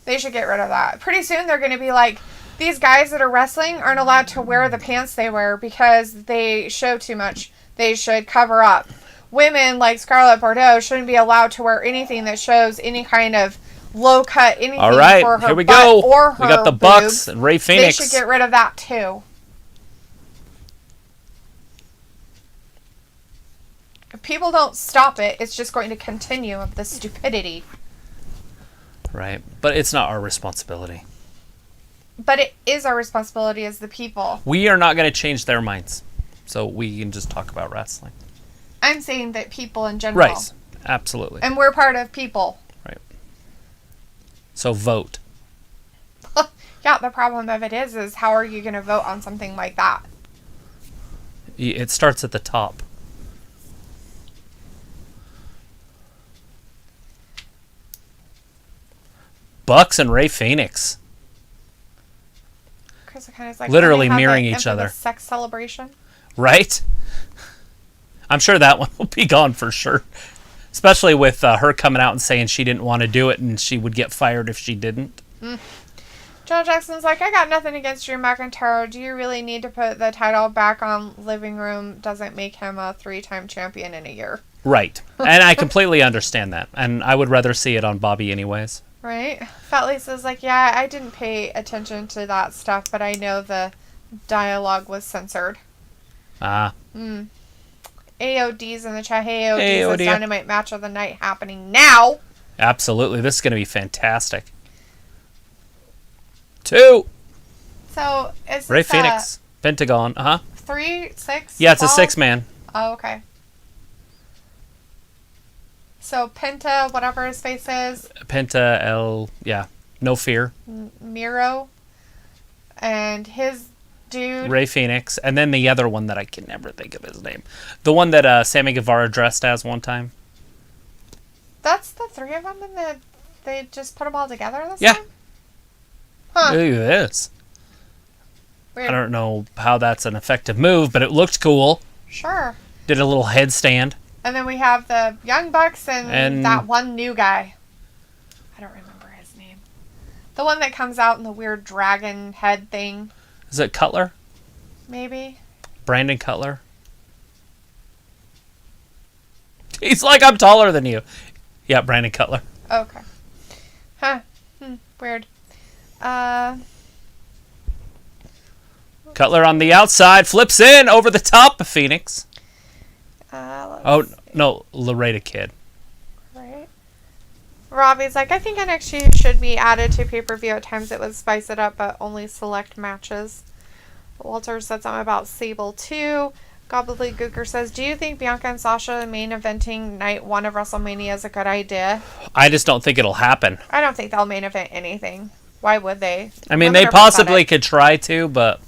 They should get rid of that. Pretty soon they're going to be like, these guys that are wrestling aren't allowed to wear the pants they wear because they show too much. They should cover up. Women like Scarlett Bordeaux shouldn't be allowed to wear anything that shows any kind of low cut, anything all right, for her here we butt go. Or her we got the Bucks and Ray Phoenix. They should get rid of that too. If people don't stop it, it's just going to continue of the stupidity. Right, but it's not our responsibility. But it is our responsibility as the people. We are not going to change their minds, so we can just talk about wrestling. I'm saying that people in general. Right, absolutely. And we're part of people. Right. So vote. Yeah, the problem of it is how are you going to vote on something like that? It starts at the top. Bucks and Ray Phoenix. Chris kind of like literally mirroring each other. Sex celebration. Right? I'm sure that one will be gone for sure. Especially with her coming out and saying she didn't want to do it and she would get fired if she didn't. Joe Jackson's like, I got nothing against Drew McIntyre. Do you really need to put the title back on Living Room? Doesn't make him a 3-time champion in a year. Right. And I completely understand that. And I would rather see it on Bobby anyways. Right. Fat Lisa's like, yeah, I didn't pay attention to that stuff, but I know the dialogue was censored. AOD's in the chat. Hey, AOD's Dynamite match of the night happening now. Absolutely. This is going to be fantastic. 2. So, is Ray Phoenix. Pentagon. 3, 6? Yeah, it's 12? A 6-man. Oh, okay. So, Penta, whatever his face is. Penta, No Fear. Miro. And his dude. Ray Phoenix. And then the other one that I can never think of his name. The one that Sammy Guevara dressed as one time. That's the 3 of them, and they just put them all together this time? Huh. Look at this. Weird. I don't know how that's an effective move, but it looked cool. Sure. Did a little headstand. And then we have the Young Bucks and that one new guy. I don't remember his name. The one that comes out in the weird dragon head thing. Is it Cutler? Maybe. Brandon Cutler? He's like, I'm taller than you. Yeah, Brandon Cutler. Okay. Huh. Weird. Cutler on the outside, flips in over the top of Phoenix. No, Laredo Kid. Right. Robbie's like, I think NXT should be added to pay-per-view. At times it would spice it up, but only select matches. Walter said something about Sable too. Gobbledygooker says, do you think Bianca and Sasha main eventing night 1 of WrestleMania is a good idea? I just don't think it'll happen. I don't think they'll main event anything. Why would they? I mean, they possibly could try to, but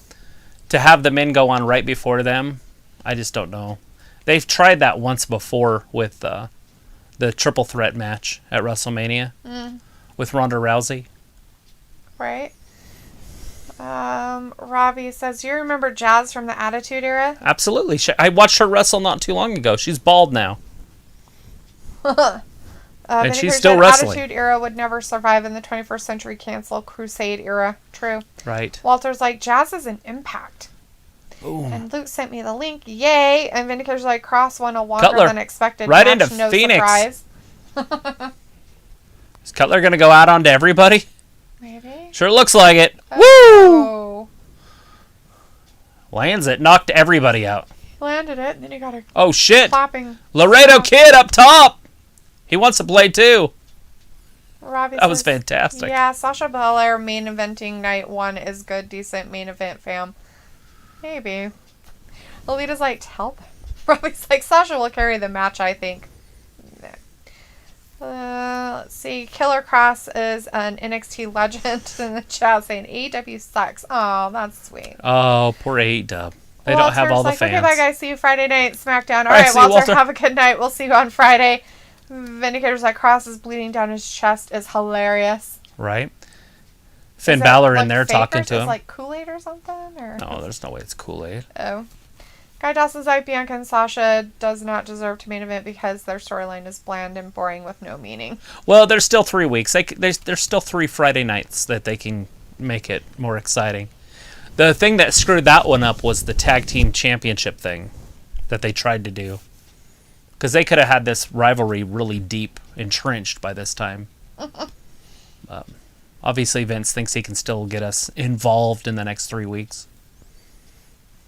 to have the men go on right before them, I just don't know. They've tried that once before with the triple threat match at WrestleMania with Ronda Rousey. Right. Robbie says, do you remember Jazz from the Attitude Era? Absolutely. I watched her wrestle not too long ago. She's bald now. And she's still wrestling. Attitude Era would never survive in the 21st century. Cancel Crusade Era. True. Right. Walter's like, Jazz is an Impact. Ooh. And Luke sent me the link. Yay! And Vindicator's like, Cross won a longer than expected right match. Into no Phoenix. Surprise. Is Cutler going to go out onto everybody? Maybe. Sure looks like it. Oh. Woo! Lands it. Knocked everybody out. He landed it, and then he got her. Oh, shit. Clapping. Laredo Kid up top. He wants to play, too. Robbie that was fantastic. Yeah, Sasha Belair main eventing night 1 is good, decent main event, fam. Maybe. Lolita's like, tell them. Robbie's like, Sasha will carry the match, I think. Let's see. Killer Cross is an NXT legend in the chat saying AEW sucks. Oh, that's sweet. Oh, poor AEW. They don't have all the fans. Okay, bye guys. See you Friday night SmackDown. All right, Walter, have a good night. We'll see you on Friday. Vindicator's like, Cross is bleeding down his chest is hilarious. Right. Finn Balor in there talking to him. Is like Kool-Aid or something? Or? No, there's no way it's Kool-Aid. Oh. Guy Dawson's like, Bianca and Sasha does not deserve to main event because their storyline is bland and boring with no meaning. Well, there's still 3 weeks. There's still 3 Friday nights that they can make it more exciting. The thing that screwed that one up was the tag team championship thing that they tried to do. Because they could have had this rivalry really deep, entrenched by this time. Obviously, Vince thinks he can still get us involved in the next 3 weeks.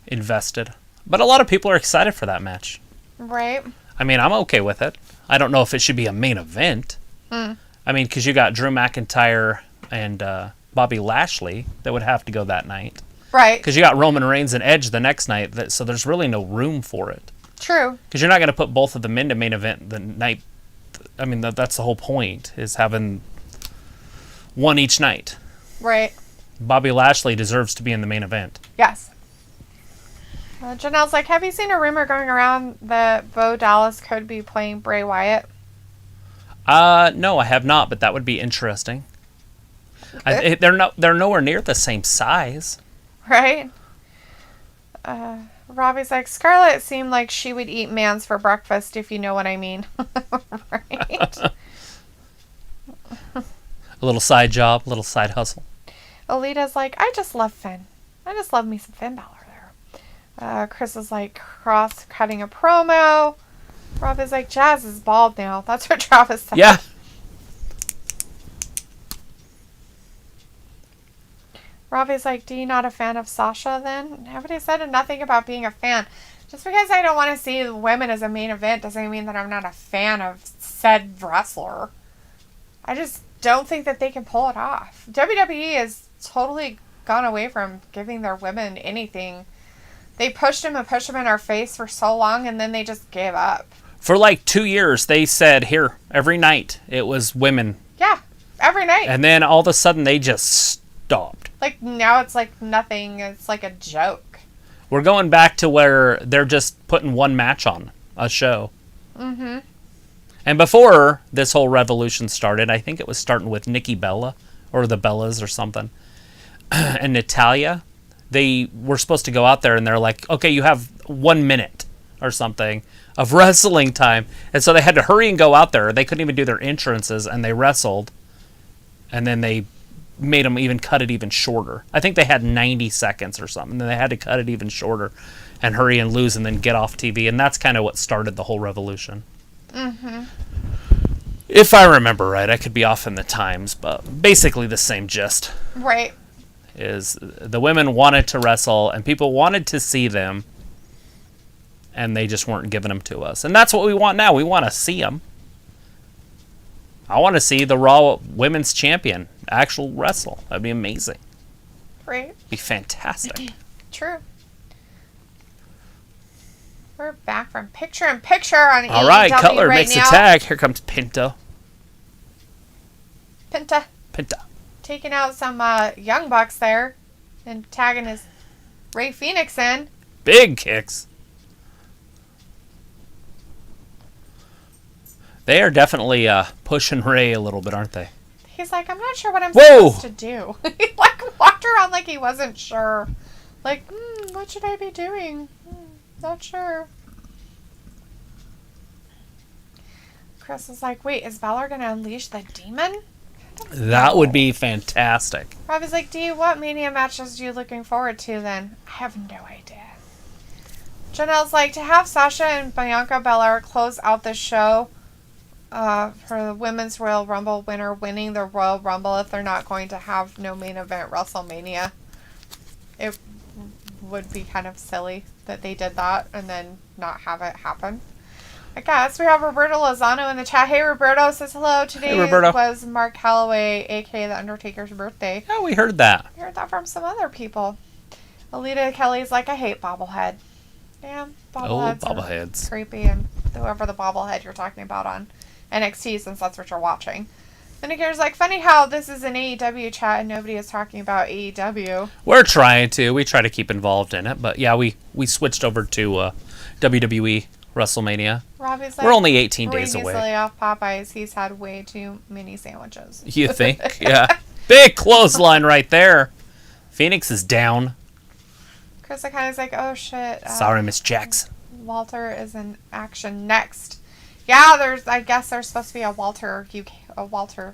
Invested. But a lot of people are excited for that match. Right. I mean, I'm okay with it. I don't know if it should be a main event. I mean, because you got Drew McIntyre and Bobby Lashley that would have to go that night. Right. Because you got Roman Reigns and Edge the next night, so there's really no room for it. True. Because you're not going to put both of them into main event the night. I mean, that's the whole point, is having one each night. Right. Bobby Lashley deserves to be in the main event. Yes. Janelle's like, have you seen a rumor going around that Bo Dallas could be playing Bray Wyatt? No, I have not, but that would be interesting. They're nowhere near the same size. Right? Robbie's like, Scarlett seemed like she would eat mans for breakfast, if you know what I mean. Right? A little side job, a little side hustle. Alita's like, I just love Finn. I just love me some Finn Balor there. Chris is like cross-cutting a promo. Rob is like, Jazz is bald now. That's what Travis said. Yeah. Robbie's like, do you not a fan of Sasha then? Nobody said nothing about being a fan. Just because I don't want to see women as a main event doesn't mean that I'm not a fan of said wrestler. I just don't think that they can pull it off. WWE has totally gone away from giving their women anything. They pushed them in our face for so long, and then they just gave up. For like 2 years, they said, here, every night, it was women. Yeah, every night. And then all of a sudden, they just stopped. Like, now it's like nothing. It's like a joke. We're going back to where they're just putting one match on a show. Mm-hmm. And before this whole revolution started, I think it was starting with Nikki Bella, or the Bellas or something, and Natalia. They were supposed to go out there, and they're like, okay, you have 1 minute or something of wrestling time. And so they had to hurry and go out there. They couldn't even do their entrances, and they wrestled. And then they made them even cut it even shorter. I think they had 90 seconds or something. Then they had to cut it even shorter and hurry and lose and then get off TV. And that's kind of what started the whole revolution. Mm-hmm. If I remember right. I could be off in the times, but basically the same gist. Right. Is the women wanted to wrestle and people wanted to see them, and they just weren't giving them to us. And that's what we want now. We want to see them. I want to see the Raw Women's Champion actual wrestle. That'd be amazing. Right. Be fantastic. True. We're back from picture in picture on AEW. All right, Cutler right makes now. a tag. Here comes Pinta. Pinta. Taking out some Young Bucks there and tagging his Ray Phoenix in. Big kicks. They are definitely pushing Ray a little bit, aren't they? He's like, I'm not sure what I'm supposed to do. He like walked around like he wasn't sure. Like, what should I be doing? Not sure. Chris is like, wait, is Balor going to unleash the demon? That would be fantastic. Rob is like, what Mania matches are you looking forward to then? I have no idea. Janelle's like, to have Sasha and Bianca Belair close out the show for the Women's Royal Rumble winner winning the Royal Rumble if they're not going to have no main event WrestleMania. It would be kind of silly that they did that and then not have it happen. I guess we have Roberto Lozano in the chat. Hey, Roberto says hello. Today was Mark Calloway, a.k.a. The Undertaker's birthday. Yeah, we heard that. We heard that from some other people. Alita Kelly's like, I hate bobblehead. Damn, bobbleheads. Creepy, and whoever the bobblehead you're talking about on NXT, since that's what you're watching. Vindicator's like, funny how this is an AEW chat and nobody is talking about AEW. We're trying to. We try to keep involved in it. But yeah, we switched over to WWE WrestleMania. Robbie's like, we're only 18 days away. Recently off Popeyes, he's had way too many sandwiches. You think? Yeah. Big clothesline right there. Phoenix is down. Chris kind of is like, oh shit. Sorry, Miss Jackson. Walter is in action next. Yeah, I guess there's supposed to be a Walter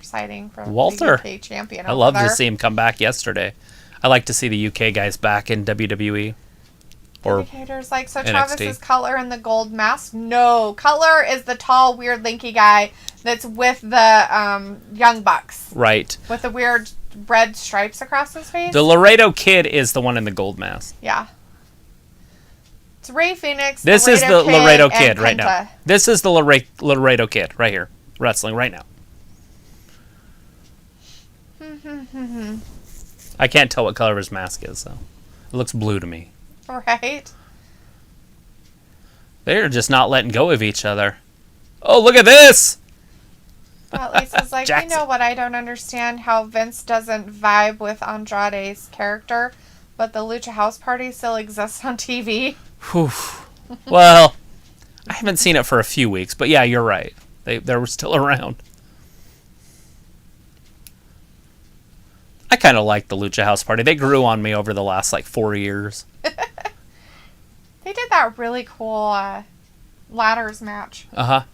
sighting for Walter. the UK champion. I love to see him come back yesterday. I like to see the UK guys back in WWE. Or Indicator's like, so NXT. Travis is Cutler in the gold mask? No, Cutler is the tall, weird, lanky guy that's with the Young Bucks. Right. With the weird red stripes across his face. The Laredo Kid is the one in the gold mask. Yeah. It's Ray Phoenix. This is the Laredo Kid right now. Penta. This is the Laredo Kid right here, wrestling right now. I can't tell what color his mask is, so it looks blue to me. Right. They're just not letting go of each other. Oh, look at this! Well, Lisa's like, you know what I don't understand? How Vince doesn't vibe with Andrade's character, but the Lucha House Party still exists on TV. Whew. Well, I haven't seen it for a few weeks, but yeah, you're right. They were still around. I kind of like the Lucha House Party. They grew on me over the last, 4 years. They did that really cool ladders match. Uh-huh.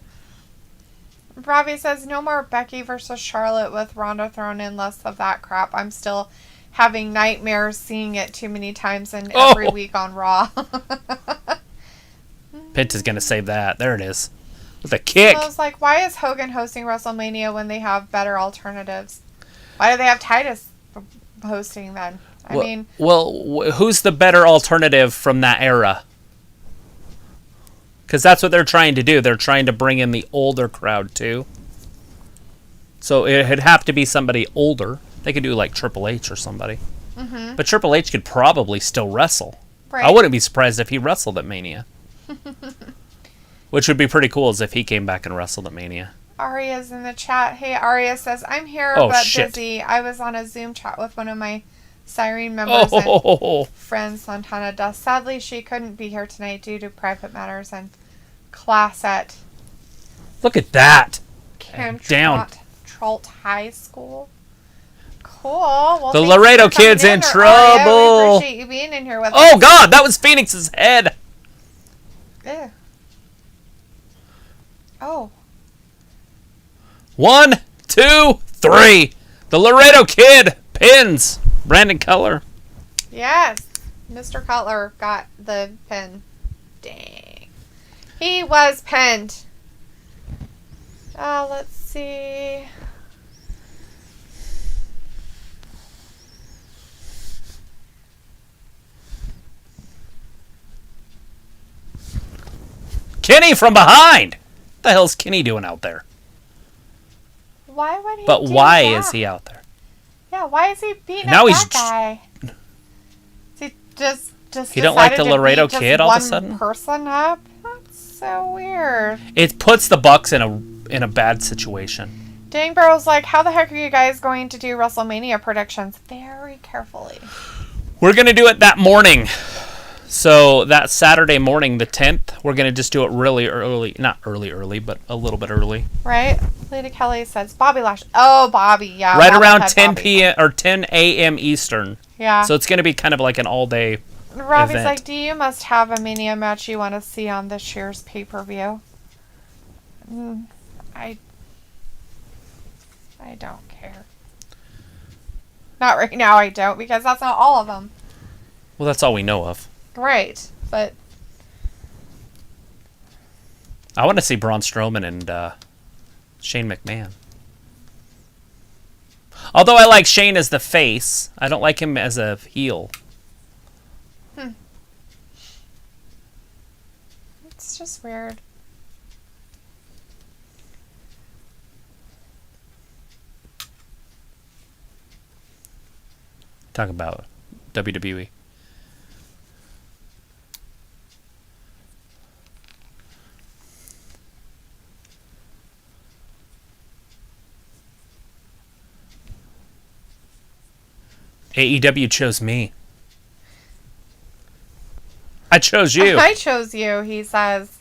Robbie says, no more Becky versus Charlotte with Ronda thrown in, less of that crap. I'm still having nightmares seeing it too many times and every week on Raw. Penta's going to save that. There it is. With a kick. I was like, why is Hogan hosting WrestleMania when they have better alternatives? Why do they have Titus hosting then? I mean... Well, who's the better alternative from that era? Because that's what they're trying to do. They're trying to bring in the older crowd, too. So it'd have to be somebody older. They could do, like, Triple H or somebody. Mm-hmm. But Triple H could probably still wrestle. Right. I wouldn't be surprised if he wrestled at Mania. Which would be pretty cool is if he came back and wrestled at Mania. Aria's in the chat. Hey, Aria says, I'm here busy. I was on a Zoom chat with one of my Siren members and friend, Santana Dust. Sadly, she couldn't be here tonight due to private matters and class at... Look at that. Tralt High School. Cool. Well, the Laredo kid's in trouble. We appreciate you being in here with us. Oh, God, that was Phoenix's head. Ew. Oh. 1, 2, 3. The Laredo Kid pins Brandon Cutler. Yes. Mr. Cutler got the pin. Dang. He was pinned. Let's see. Kenny from behind. What the hell's Kenny doing out there? Why would he? But why is he out there? Yeah, why is he beating up that guy? Is he just he don't like the Laredo Kid all of a sudden? One person up? That's so weird. It puts the Bucks in a bad situation. Dangbarrow's like, how the heck are you guys going to do WrestleMania predictions? Very carefully. We're gonna do it that morning. So that Saturday morning, the 10th, we're going to just do it really early. Not early, but a little bit early. Right? Lady Kelly says, Bobby Lash. Oh, Bobby, yeah. Right around 10 p.m. or 10 a.m. Eastern. Yeah. So it's going to be kind of like an all-day Robbie's event. like, do you must have a Mania match you want to see on this year's pay-per-view? I don't care. Not right now, I don't, because that's not all of them. Well, that's all we know of. Right, but... I want to see Braun Strowman and Shane McMahon. Although I like Shane as the face, I don't like him as a heel. It's just weird. Talk about WWE. AEW chose me. I chose you. I chose you, he says.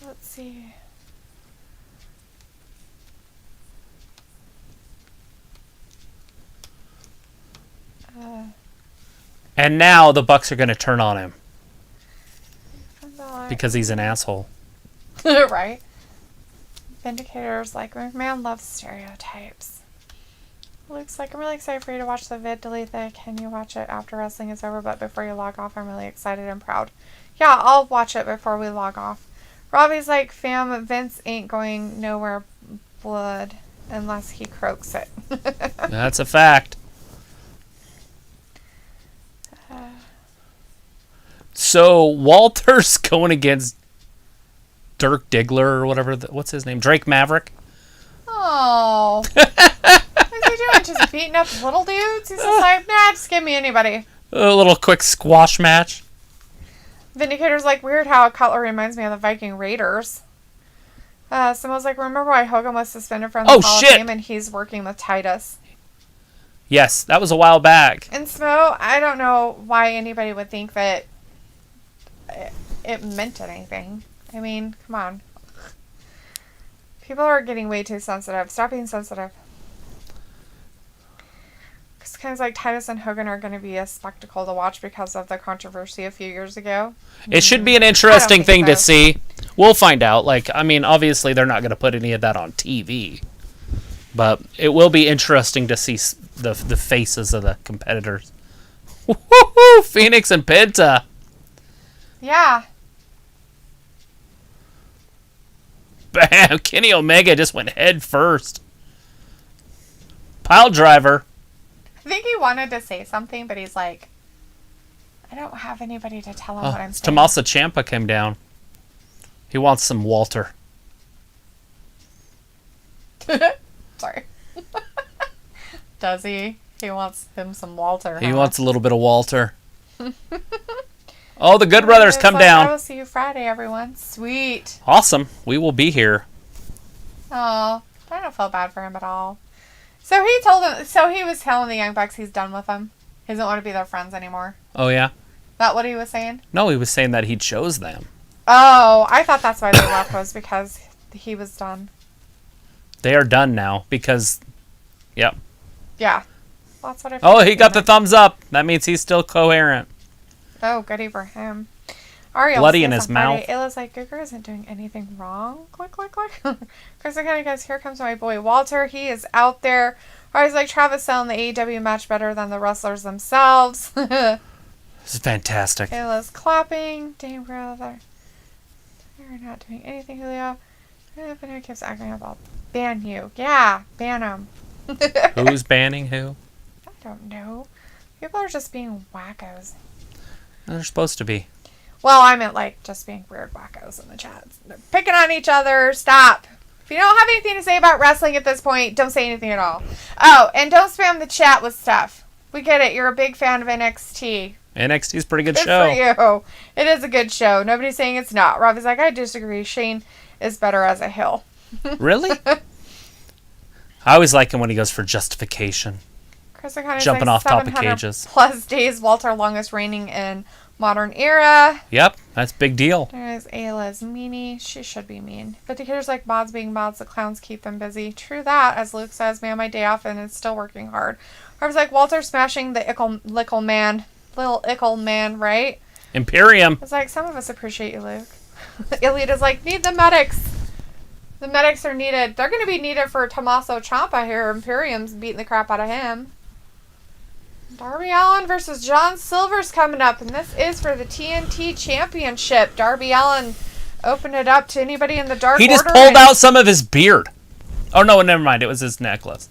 Let's see. And now the Bucks are going to turn on him. Because he's an asshole. Right? Vindicator's like, McMahon loves stereotypes. Luke's like, I'm really excited for you to watch the vid. Delete that. Can you watch it after wrestling is over? But before you log off, I'm really excited and proud. Yeah, I'll watch it before we log off. Robbie's like, fam, Vince ain't going nowhere blood unless he croaks it. That's a fact. So Walter's going against Dirk Diggler or whatever. What's his name? Drake Maverick. Oh. What's he doing? Just beating up little dudes? He's just like, nah, just give me anybody. A little quick squash match. Vindicator's like, weird how Cutler reminds me of the Viking Raiders. Someone's like, remember why Hogan was suspended from the Hall of Fame and he's working with Titus? Yes, that was a while back. And Smo, I don't know why anybody would think that it meant anything. I mean, come on. People are getting way too sensitive. Stop being sensitive. It's kind of like Titus and Hogan are going to be a spectacle to watch because of the controversy a few years ago. It should be an interesting thing to see. We'll find out. Obviously they're not going to put any of that on TV. But it will be interesting to see the faces of the competitors. Woo-hoo-hoo! Phoenix and Penta. Yeah. Bam! Kenny Omega just went head first. Pile driver. I think he wanted to say something, but he's like, I don't have anybody to tell him what I'm saying. Tommaso Ciampa came down. He wants some Walter. Sorry. Does he? He wants him some Walter. He wants a little bit of Walter. Oh, the Good Brothers come down. I will see you Friday, everyone. Sweet. Awesome. We will be here. Oh, I don't feel bad for him at all. So he was telling the Young Bucks he's done with them. He doesn't want to be their friends anymore. Oh, yeah? That what he was saying? No, he was saying that he chose them. Oh, I thought that's why they left, was because he was done. They are done now because, yep. Yeah. Well, that's what I Oh, he got the thumbs up. That means he's still coherent. Oh, goody for him. Ariel Bloody in his mouth. Ayla's like, Guger isn't doing anything wrong. Click, click, click. Chris kind of goes, here comes my boy Walter. He is out there. Ariel's like, Travis selling the AEW match better than the wrestlers themselves. This is fantastic. Ayla's clapping. Dang, brother. You're not doing anything, Julio. But he keeps acting about ban you. Yeah, ban him. Who's banning who? I don't know. People are just being wackos. They're supposed to be. Well, I meant just being weird wackos in the chat. They're picking on each other. Stop. If you don't have anything to say about wrestling at this point, don't say anything at all. Oh, and don't spam the chat with stuff. We get it. You're a big fan of NXT. NXT's a pretty good Good show. for you. It is a good show. Nobody's saying it's not. Robbie's like, I disagree. Shane is better as a heel. Really? I always like him when he goes for justification. Chris O'Connor's Jumping off top of cages. Plus days, Walter longest reigning in modern era. Yep, that's a big deal. There's Ayla's meanie. She should be mean. But the kiddos like mods being mods. The clowns keep them busy. True that, as Luke says, man, my day off and it's still working hard. I was like, Walter smashing the Ickle man. Little Ickle man, right? Imperium. It's like, some of us appreciate you, Luke. Elita's like, need the medics. The medics are needed. They're going to be needed for Tommaso Ciampa here. Imperium's beating the crap out of him. Darby Allin versus John Silver's coming up, and this is for the TNT Championship. Darby Allin opened it up to anybody in the Dark Order. He just pulled out some of his beard. Oh, no, never mind. It was his necklace.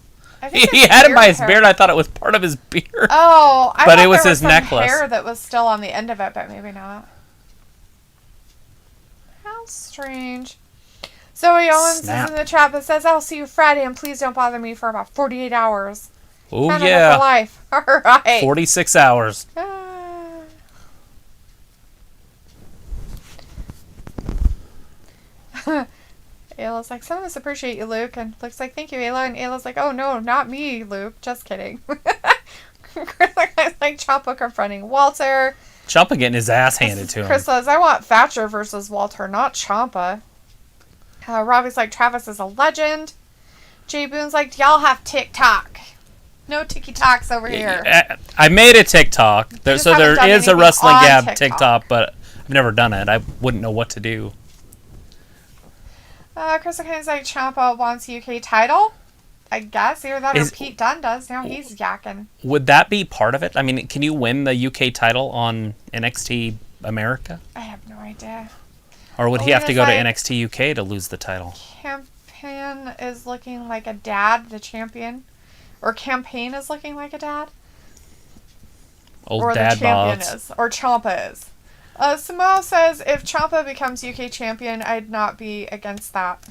He had it by his beard. I thought it was part of his beard. Oh, I but thought it was there his some necklace. Hair that was still on the end of it, but maybe not. How strange. Zoe Owens is in the chat that says, I'll see you Friday, and please don't bother me for about 48 hours. Oh, Canada yeah. For life. All right. 46 hours. Ayla's like, some of us appreciate you, Luke. And Luke's like, thank you, Ayla. And Ayla's like, oh, no, not me, Luke. Just kidding. Chris like, Ciampa confronting Walter. Ciampa getting his ass handed to him. Chris says, I want Thatcher versus Walter, not Ciampa. Robbie's like, Travis is a legend. Jay Boone's like, y'all have TikTok. No TikToks over here. I made a TikTok. There is a Wrestling Gab TikTok, but I've never done it. I wouldn't know what to do. Chris O'Kane's like, Ciampa wants UK title. I guess. Either that or Pete Dunne does. Now he's yakking. Would that be part of it? I mean, can you win the UK title on NXT America? I have no idea. Or would he have to go to NXT UK to lose the title? Campaign is looking like a dad, the champion. Or Campaign is looking like a dad. Old or dad the champion bods. is. Or Ciampa is. Samoa says, if Ciampa becomes UK champion, I'd not be against that.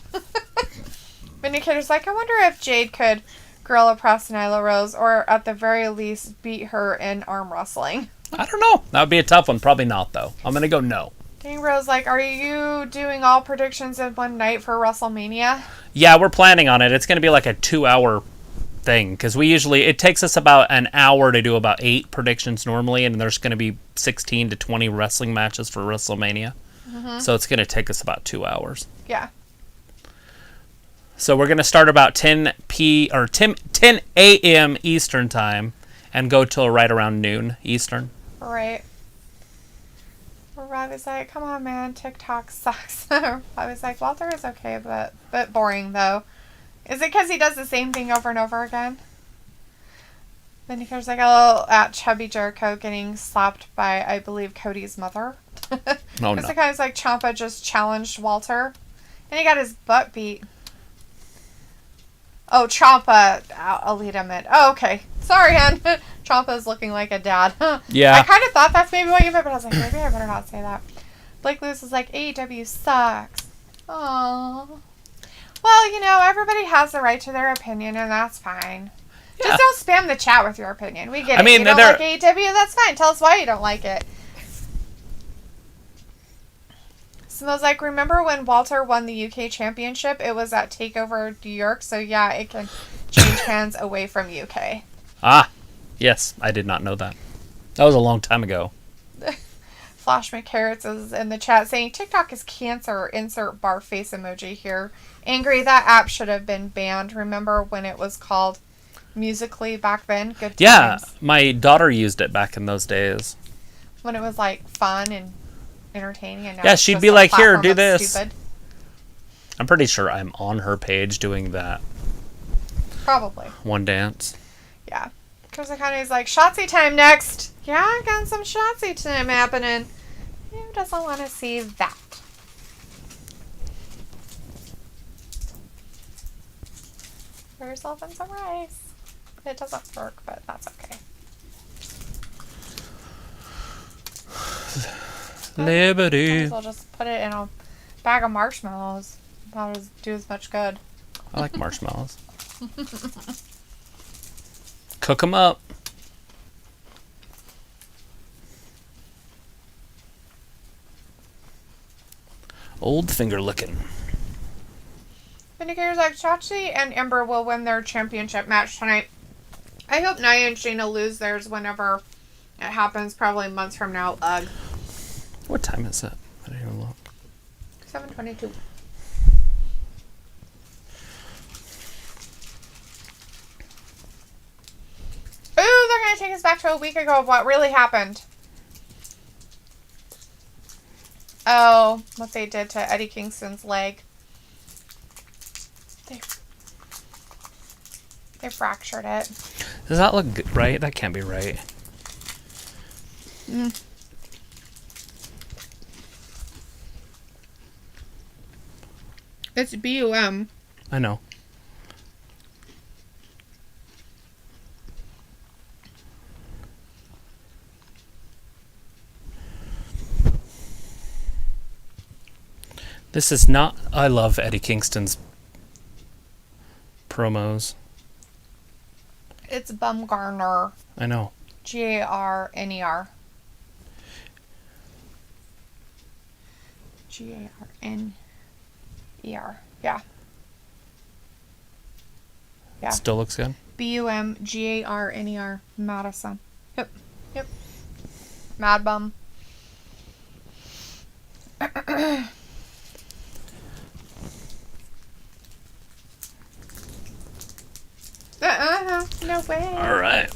Vindicator's like, I wonder if Jade could gorilla press Nyla Rose, or at the very least beat her in arm wrestling. I don't know. That would be a tough one. Probably not, though. I'm going to go no. Dang Rose, like, are you doing all predictions in one night for WrestleMania? Yeah, we're planning on it. It's going to be like a 2-hour thing, because it takes us about an hour to do about 8 predictions normally, and there's going to be 16 to 20 wrestling matches for WrestleMania. Mm-hmm. So it's going to take us about 2 hours. Yeah. So we're going to start about 10 a.m. Eastern time, and go till right around noon Eastern. Right. Rob is like, come on, man, TikTok sucks. I was like, Walter is okay, but boring, though. Is it because he does the same thing over and over again? Then there's like a little at Chubby Jericho getting slapped by, I believe, Cody's mother. Oh, no. It's kind of like Champa just challenged Walter, and he got his butt beat. Oh, Champa, I'll lead him in. Oh, okay. Sorry, hon. Champa's looking like a dad. Yeah. I kind of thought that's maybe what you meant, but I was like, maybe I better not say that. Blake Lewis is like, AEW sucks. Aww. Well, you know, everybody has the right to their opinion, and that's fine. Yeah. Just don't spam the chat with your opinion. We get it. I mean, you don't like AEW, that's fine. Tell us why you don't like it. Smells like, remember when Walter won the UK Championship? It was at TakeOver New York, so yeah, it can change hands away from UK. Ah, yes, I did not know that. That was a long time ago. Flash McCarrots is in the chat saying, TikTok is cancer, insert bar face emoji here. Angry, that app should have been banned. Remember when it was called Musically back then? Good times. Yeah, my daughter used it back in those days. When it was like fun and entertaining. And now Yeah, it's she'd just be a like, here, platform do that's this. stupid. I'm pretty sure I'm on her page doing that. Probably. One dance. Yeah. Because the kind of is like, Shotzi time next. Yeah, I got some Shotzi time happening. Who doesn't want to see that? Pour yourself in some rice. It doesn't work, but that's okay. Liberty. Might as well just put it in a bag of marshmallows. That'll do as much good. I like marshmallows. Cook them up. Old finger licking. Vindicator's like, Shotzi and Ember will win their championship match tonight. I hope Nia and Shayna lose theirs whenever it happens, probably months from now. Ugh. What time is it? I didn't even look. 7:22. Ooh, they're going to take us back to a week ago of what really happened. Oh, what they did to Eddie Kingston's leg. They fractured it. Does that look good, right? That can't be right. It's BUM. I know. This is not... I love Eddie Kingston's promos. It's Bumgarner. I know. Garner. Garner. Yeah. Yeah. Still looks good. Bumgarner. Madison. Yep. Mad Bum. No way. Alright.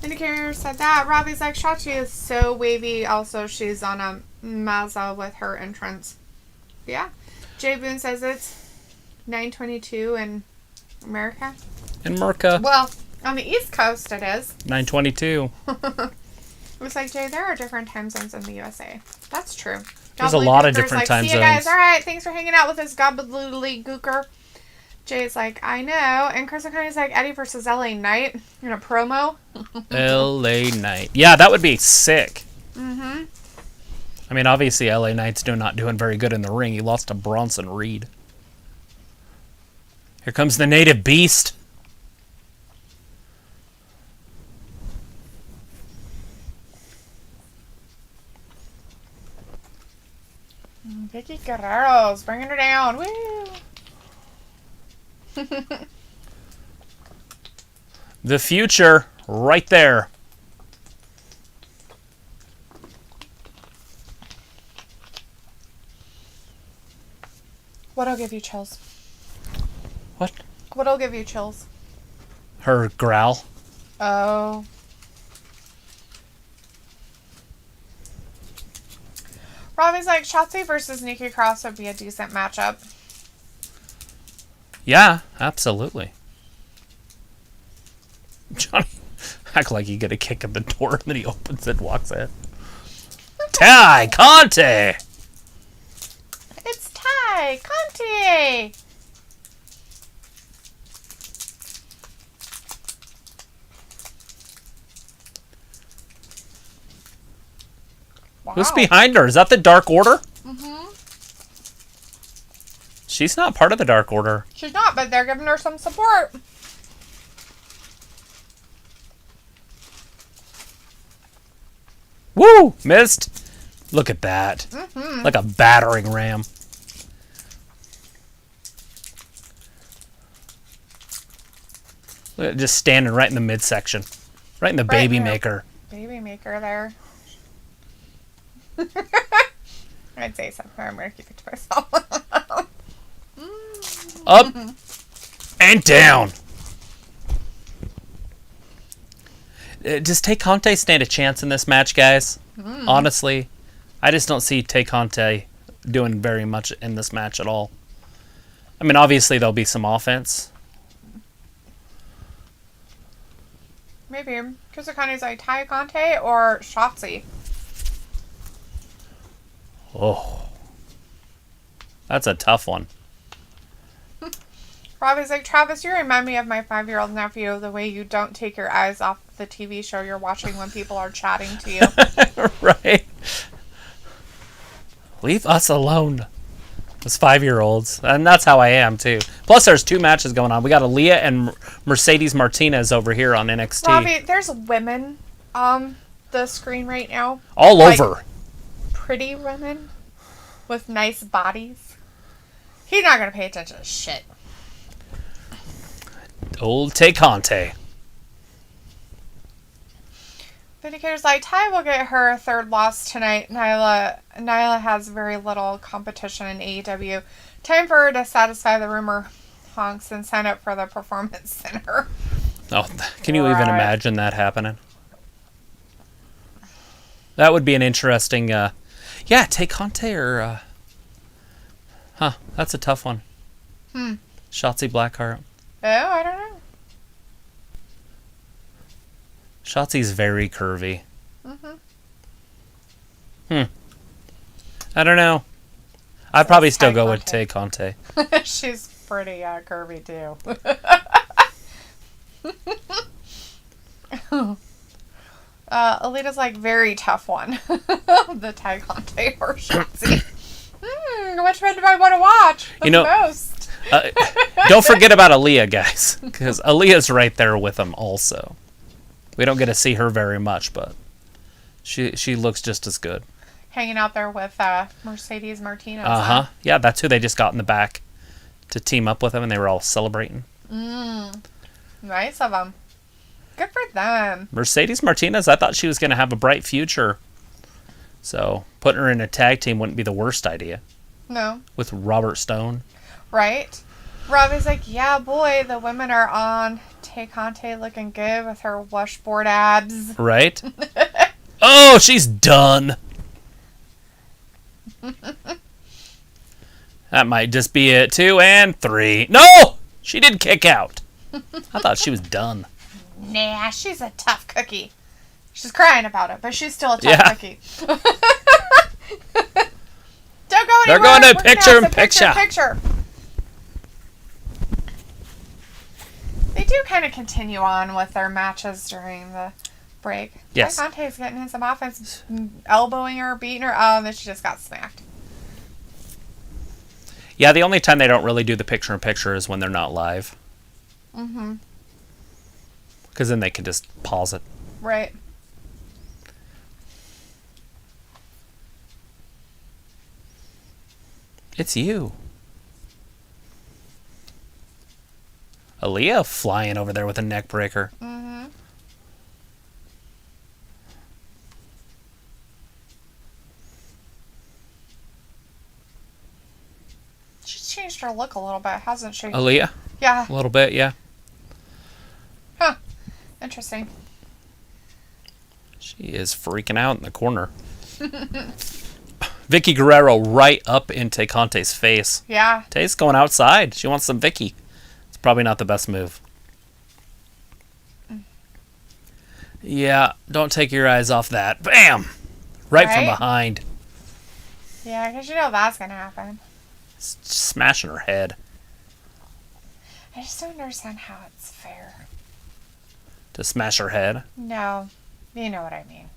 Indicator said that. Robbie's like, Shotzi is so wavy. Also, she's on a Mazza with her entrance. Yeah. Jay Boone says it's 9:22 in America. In Merca. Well, on the East Coast it is. 9:22. Looks like, Jay, there are different time zones in the USA. That's true. There's a lot of different time See you guys. zones. All right. Thanks for hanging out with us, Gobbledoodly Gooker. Jay's like, I know. And Chris O'Connor's like, Eddie versus LA Knight in a promo. LA Knight. Yeah, that would be sick. Mm-hmm. I mean, obviously, LA Knight's not doing very good in the ring. He lost to Bronson Reed. Here comes the native beast. Vicky Guerrero's bringing her down. Woo! The future, right there. What'll give you chills? What? What'll give you chills? Her growl. Oh. Robbie's like, Shotzi versus Nikki Cross would be a decent matchup. Yeah, absolutely. Johnny, act like you get a kick at the door and then he opens it and walks in. Ty Conte! It's Ty Conte! Wow. Who's behind her? Is that the Dark Order? Mm-hmm. She's not part of the Dark Order. She's not, but they're giving her some support. Woo! Missed. Look at that. Mm-hmm. Like a battering ram. Look at it, just standing right in the midsection. Right in the baby maker. Baby maker there. I'd say something. I'm going to keep it to myself. Up and down. Does Tay Conte stand a chance in this match, guys? Honestly, I just don't see Tay Conte doing very much in this match at all. I mean, obviously there'll be some offense. Maybe. Because it kind of is like Ty Conte or Shotzi. Oh. That's a tough one. Robbie's like, Travis, you remind me of my 5-year-old nephew, the way you don't take your eyes off the TV show you're watching when people are chatting to you. Right. Leave us alone. As 5-year-olds. And that's how I am, too. Plus, there's 2 matches going on. We got Aaliyah and Mercedes Martinez over here on NXT. Robbie, there's women on the screen right now. All like, over. Pretty women with nice bodies. He's not going to pay attention to shit. Old Tay Conte. Vindicator's like, Ty will get her 3rd loss tonight. Nyla has very little competition in AEW. Time for her to satisfy the rumor honks and sign up for the Performance Center. Oh, can you even imagine that happening? That would be an interesting... yeah, Tay Conte or... Huh, that's a tough one. Shotzi Blackheart. Oh, I don't know. Shotzi's very curvy. Mm-hmm. I don't know. I'd probably still go with Tay Conte. She's pretty curvy, too. Alita's like, very tough one. The Ty Conte or Shotzi. Which one do I want to watch the most? Don't forget about Aaliyah, guys. Because Aaliyah's right there with them also. We don't get to see her very much, but she looks just as good. Hanging out there with Mercedes Martinez. Uh-huh. Yeah, that's who they just got in the back to team up with them, and they were all celebrating. Nice of them. Good for them. Mercedes Martinez, I thought she was going to have a bright future. So putting her in a tag team wouldn't be the worst idea. No. With Robert Stone. Right. Robbie's like, yeah, boy, the women are on. Tay Conte looking good with her washboard abs. Right? Oh, she's done. That might just be it. 2 and 3. No! She did kick out. I thought she was done. Nah, she's a tough cookie. She's crying about it, but she's still a tough cookie. Don't go anywhere. They're going to picture. They do kind of continue on with their matches during the break. Yes. Tay Conte's getting in some offense, elbowing her, beating her. Oh, and then she just got smacked. Yeah, the only time they don't really do the picture-in-picture is when they're not live. Mm-hmm. Because then they can just pause it. Right. It's you. Aaliyah flying over there with a neck breaker. Mm-hmm. She's changed her look a little bit, hasn't she? Vicky Guerrero right up in Tay Conte's face. Yeah. Tay's going outside. She wants some Vicky. It's probably not the best move. Yeah, don't take your eyes off that. Bam! Right from behind. Yeah, because you know that's going to happen. Smashing her head. I just don't understand how it's fair. To smash her head? No. You know what I mean.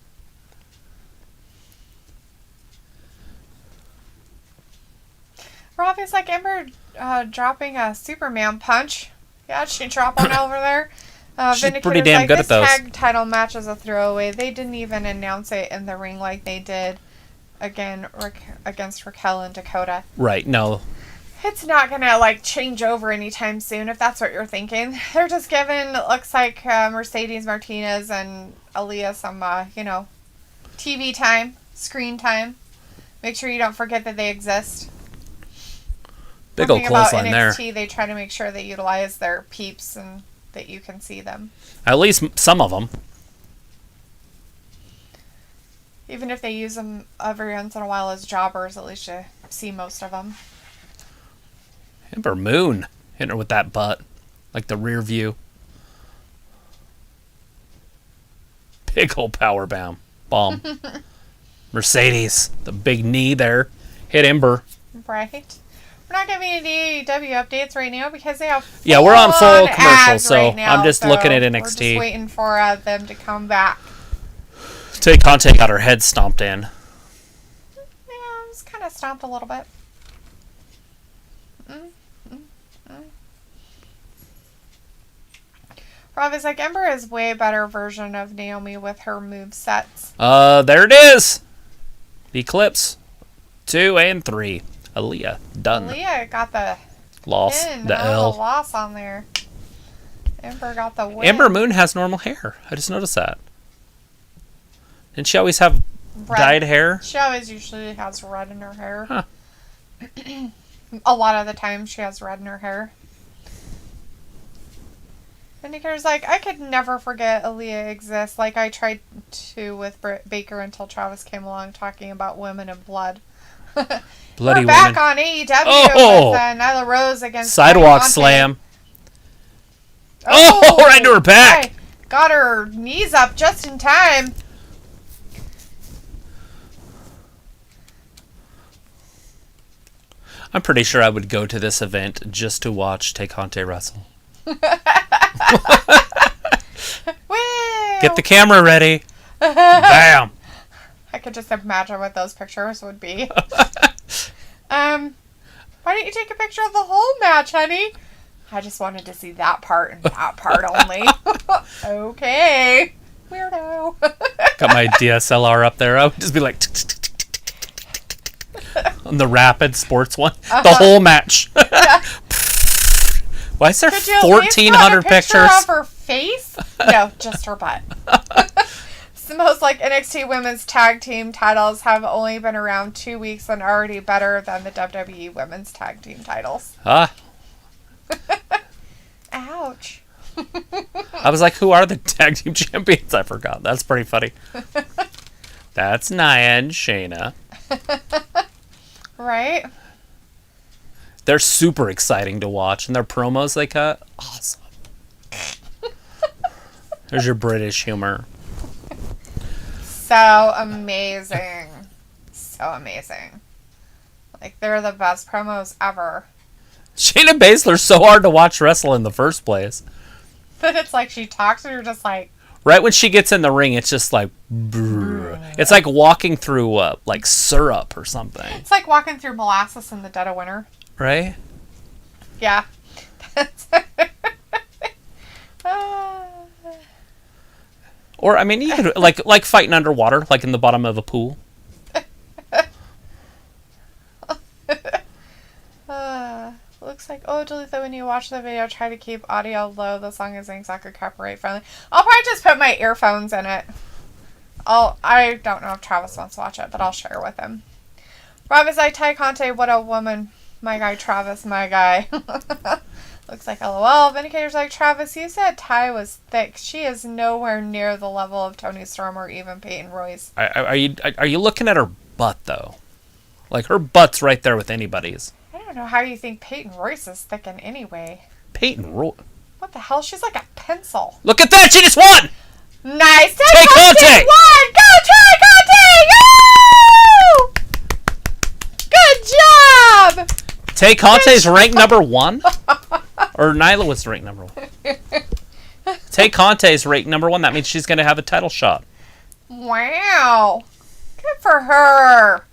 Rob is like Ember dropping a Superman punch. Yeah, she dropped one over there. She's pretty damn good at those. This tag title match is a throwaway. They didn't even announce it in the ring like they did against Raquel and Dakota. Right, no. It's not going to, change over anytime soon, if that's what you're thinking. They're just giving, it looks like, Mercedes Martinez and Aaliyah some, TV time, screen time. Make sure you don't forget that they exist. Big old clothesline there. NXT, they try to make sure they utilize their peeps and that you can see them. At least some of them. Even if they use them every once in a while as jobbers, at least you see most of them. Ember Moon hitting her with that butt. Like the rear view. Big old power bomb. Mercedes. The big knee there. Hit Ember. Right. We're not giving any AEW updates right now because they have we're on full commercial, so right now, I'm just looking at NXT. We're just waiting for them to come back. Tay Conte got her head stomped in. Yeah, it was kind of stomped a little bit. Rob is like, Ember is way better version of Naomi with her movesets. There it is. The Eclipse. 2 and 3. Aaliyah. Done. Aaliyah got the loss. pin. The L. The loss on there. Ember got the win. Ember Moon has normal hair. I just noticed that. Didn't she always have dyed hair? She always usually has red in her hair. Huh. A lot of the time she has red in her hair. Vindicator's like, I could never forget Aaliyah exists. Like I tried to with Britt Baker until Travis came along talking about women and blood. Bloody We're back women. on AEW with Nyla Rose against Sidewalk Slam. Oh, right into her back. Got her knees up just in time. I'm pretty sure I would go to this event just to watch Tay Conte wrestle. Get the camera ready. Bam. I could just imagine what those pictures would be. Why didn't you take a picture of the whole match, honey? I just wanted to see that part and that part only. Okay. Weirdo. Got my DSLR up there. I would just be like... on the rapid sports one. The whole match. Why is there 1,400 pictures? Of her face? No, just her butt. It's the most NXT women's tag team titles have only been around 2 weeks and already better than the WWE women's tag team titles. Ouch. I was like, who are the tag team champions? I forgot. That's pretty funny. That's Nia and Shayna. Right? They're super exciting to watch, and their promos they cut, awesome. There's your British humor. So amazing. So amazing. They're the best promos ever. Shayna Baszler's so hard to watch wrestle in the first place. But it's like she talks and you're just like... Right when she gets in the ring, it's just like... It's like walking through syrup or something. It's like walking through molasses in the dead of winter. Right? Yeah. Or, I mean, you could, like fighting underwater, like in the bottom of a pool. Looks like, Jalutha, when you watch the video, try to keep audio low. The song isn't exactly copyright friendly. I'll probably just put my earphones in it. I don't know if Travis wants to watch it, but I'll share with him. Rob is like, Tay Conte, what a woman. My guy, Travis, my guy. Looks like LOL. Vindicator's like, Travis, you said Ty was thick. She is nowhere near the level of Toni Storm or even Peyton Royce. Are you looking at her butt, though? Like, her butt's right there with anybody's. I don't know how you think Peyton Royce is thickened anyway. Peyton Royce? What the hell? She's like a pencil. Look at that! She just won! Nice! Tay Conte! Won! Go Tay Conte! Go! Good job! Tay Conte's ranked number 1? Or Nyla was ranked number 1. Tay Conte's ranked number 1. That means she's going to have a title shot. Wow. Good for her.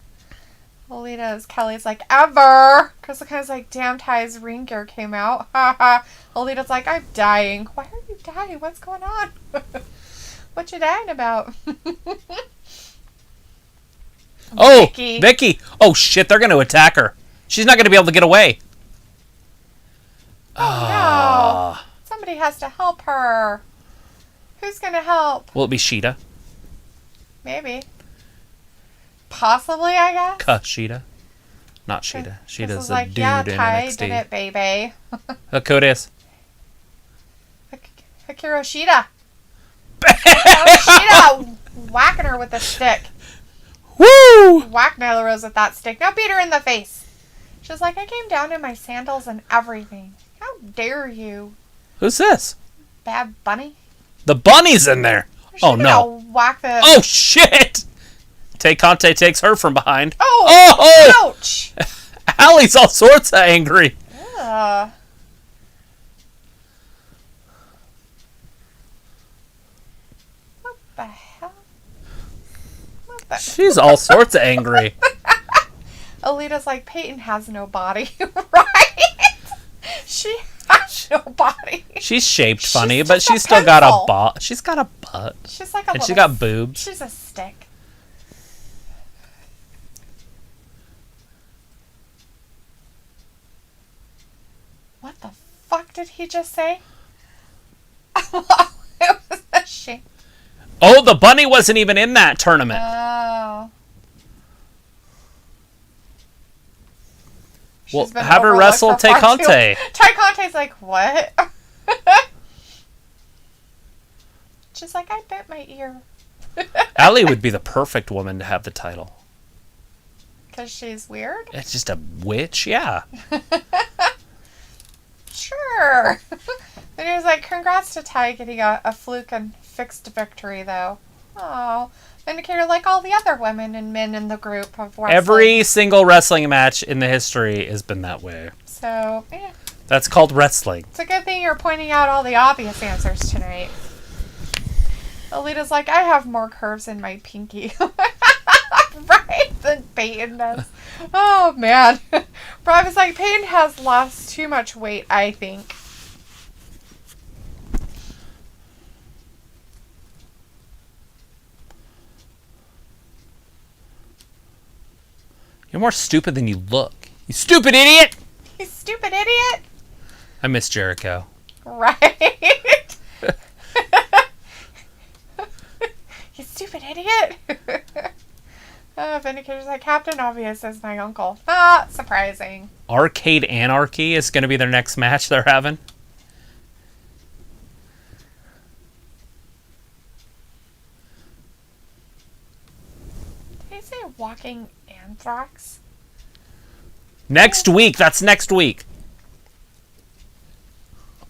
Kelly's like, ever. Crystal Kine's like, damn, Ty's ring gear came out. Alita's like, I'm dying. Why are you dying? What's going on? What you dying about? Oh, Vicky. Oh, shit, they're going to attack her. She's not going to be able to get away. Oh, no. Somebody has to help her. Who's going to help? Will it be Sheeta? Maybe. Possibly, I guess. Sheeta. Not Sheeta. Sheeta's a like, dude yeah, in Ty NXT. did it, baby. Hakudes. Hikaru Sheeta. Sheeta whacking her with a stick. Woo! Whack Nyla Rose with that stick. Now beat her in the face. She's like, I came down in my sandals and everything. How dare you? Who's this? Bad Bunny. The bunny's in there. Oh, no. Whack the... Oh, shit! Tay Conte takes her from behind. Oh! Ouch! Allie's all sorts of angry. Ugh. What the hell? She's all sorts of angry. Alita's like, Peyton has no body, right? She has no body. She's shaped funny, but she's still got a butt. She's got a butt. She's like a and she got boobs. She's a stick. What the fuck did he just say? It was a shame. Oh, the bunny wasn't even in that tournament. Oh. Well, have her wrestle Tay Conte. Tay Conte's like, what? She's like, I bit my ear. Allie would be the perfect woman to have the title. Because she's weird? It's just a witch, yeah. Sure. Then he was like, congrats to Ty getting a fluke and fixed victory, though. Oh. Indicator like all the other women and men in the group of wrestling. Every single wrestling match in the history has been that way. So, yeah. That's called wrestling. It's a good thing you're pointing out all the obvious answers tonight. Alita's like, I have more curves in my pinky. Right? Than Peyton does. Oh, man. Brian was like, Peyton has lost too much weight, I think. You're more stupid than you look. You stupid idiot! You stupid idiot! I miss Jericho. Right? You stupid idiot! Vindicator's like, Captain Obvious is my uncle. Ah, surprising. Arcade Anarchy is going to be their next match they're having. Did he say walking anthrax? Next week. That's next week.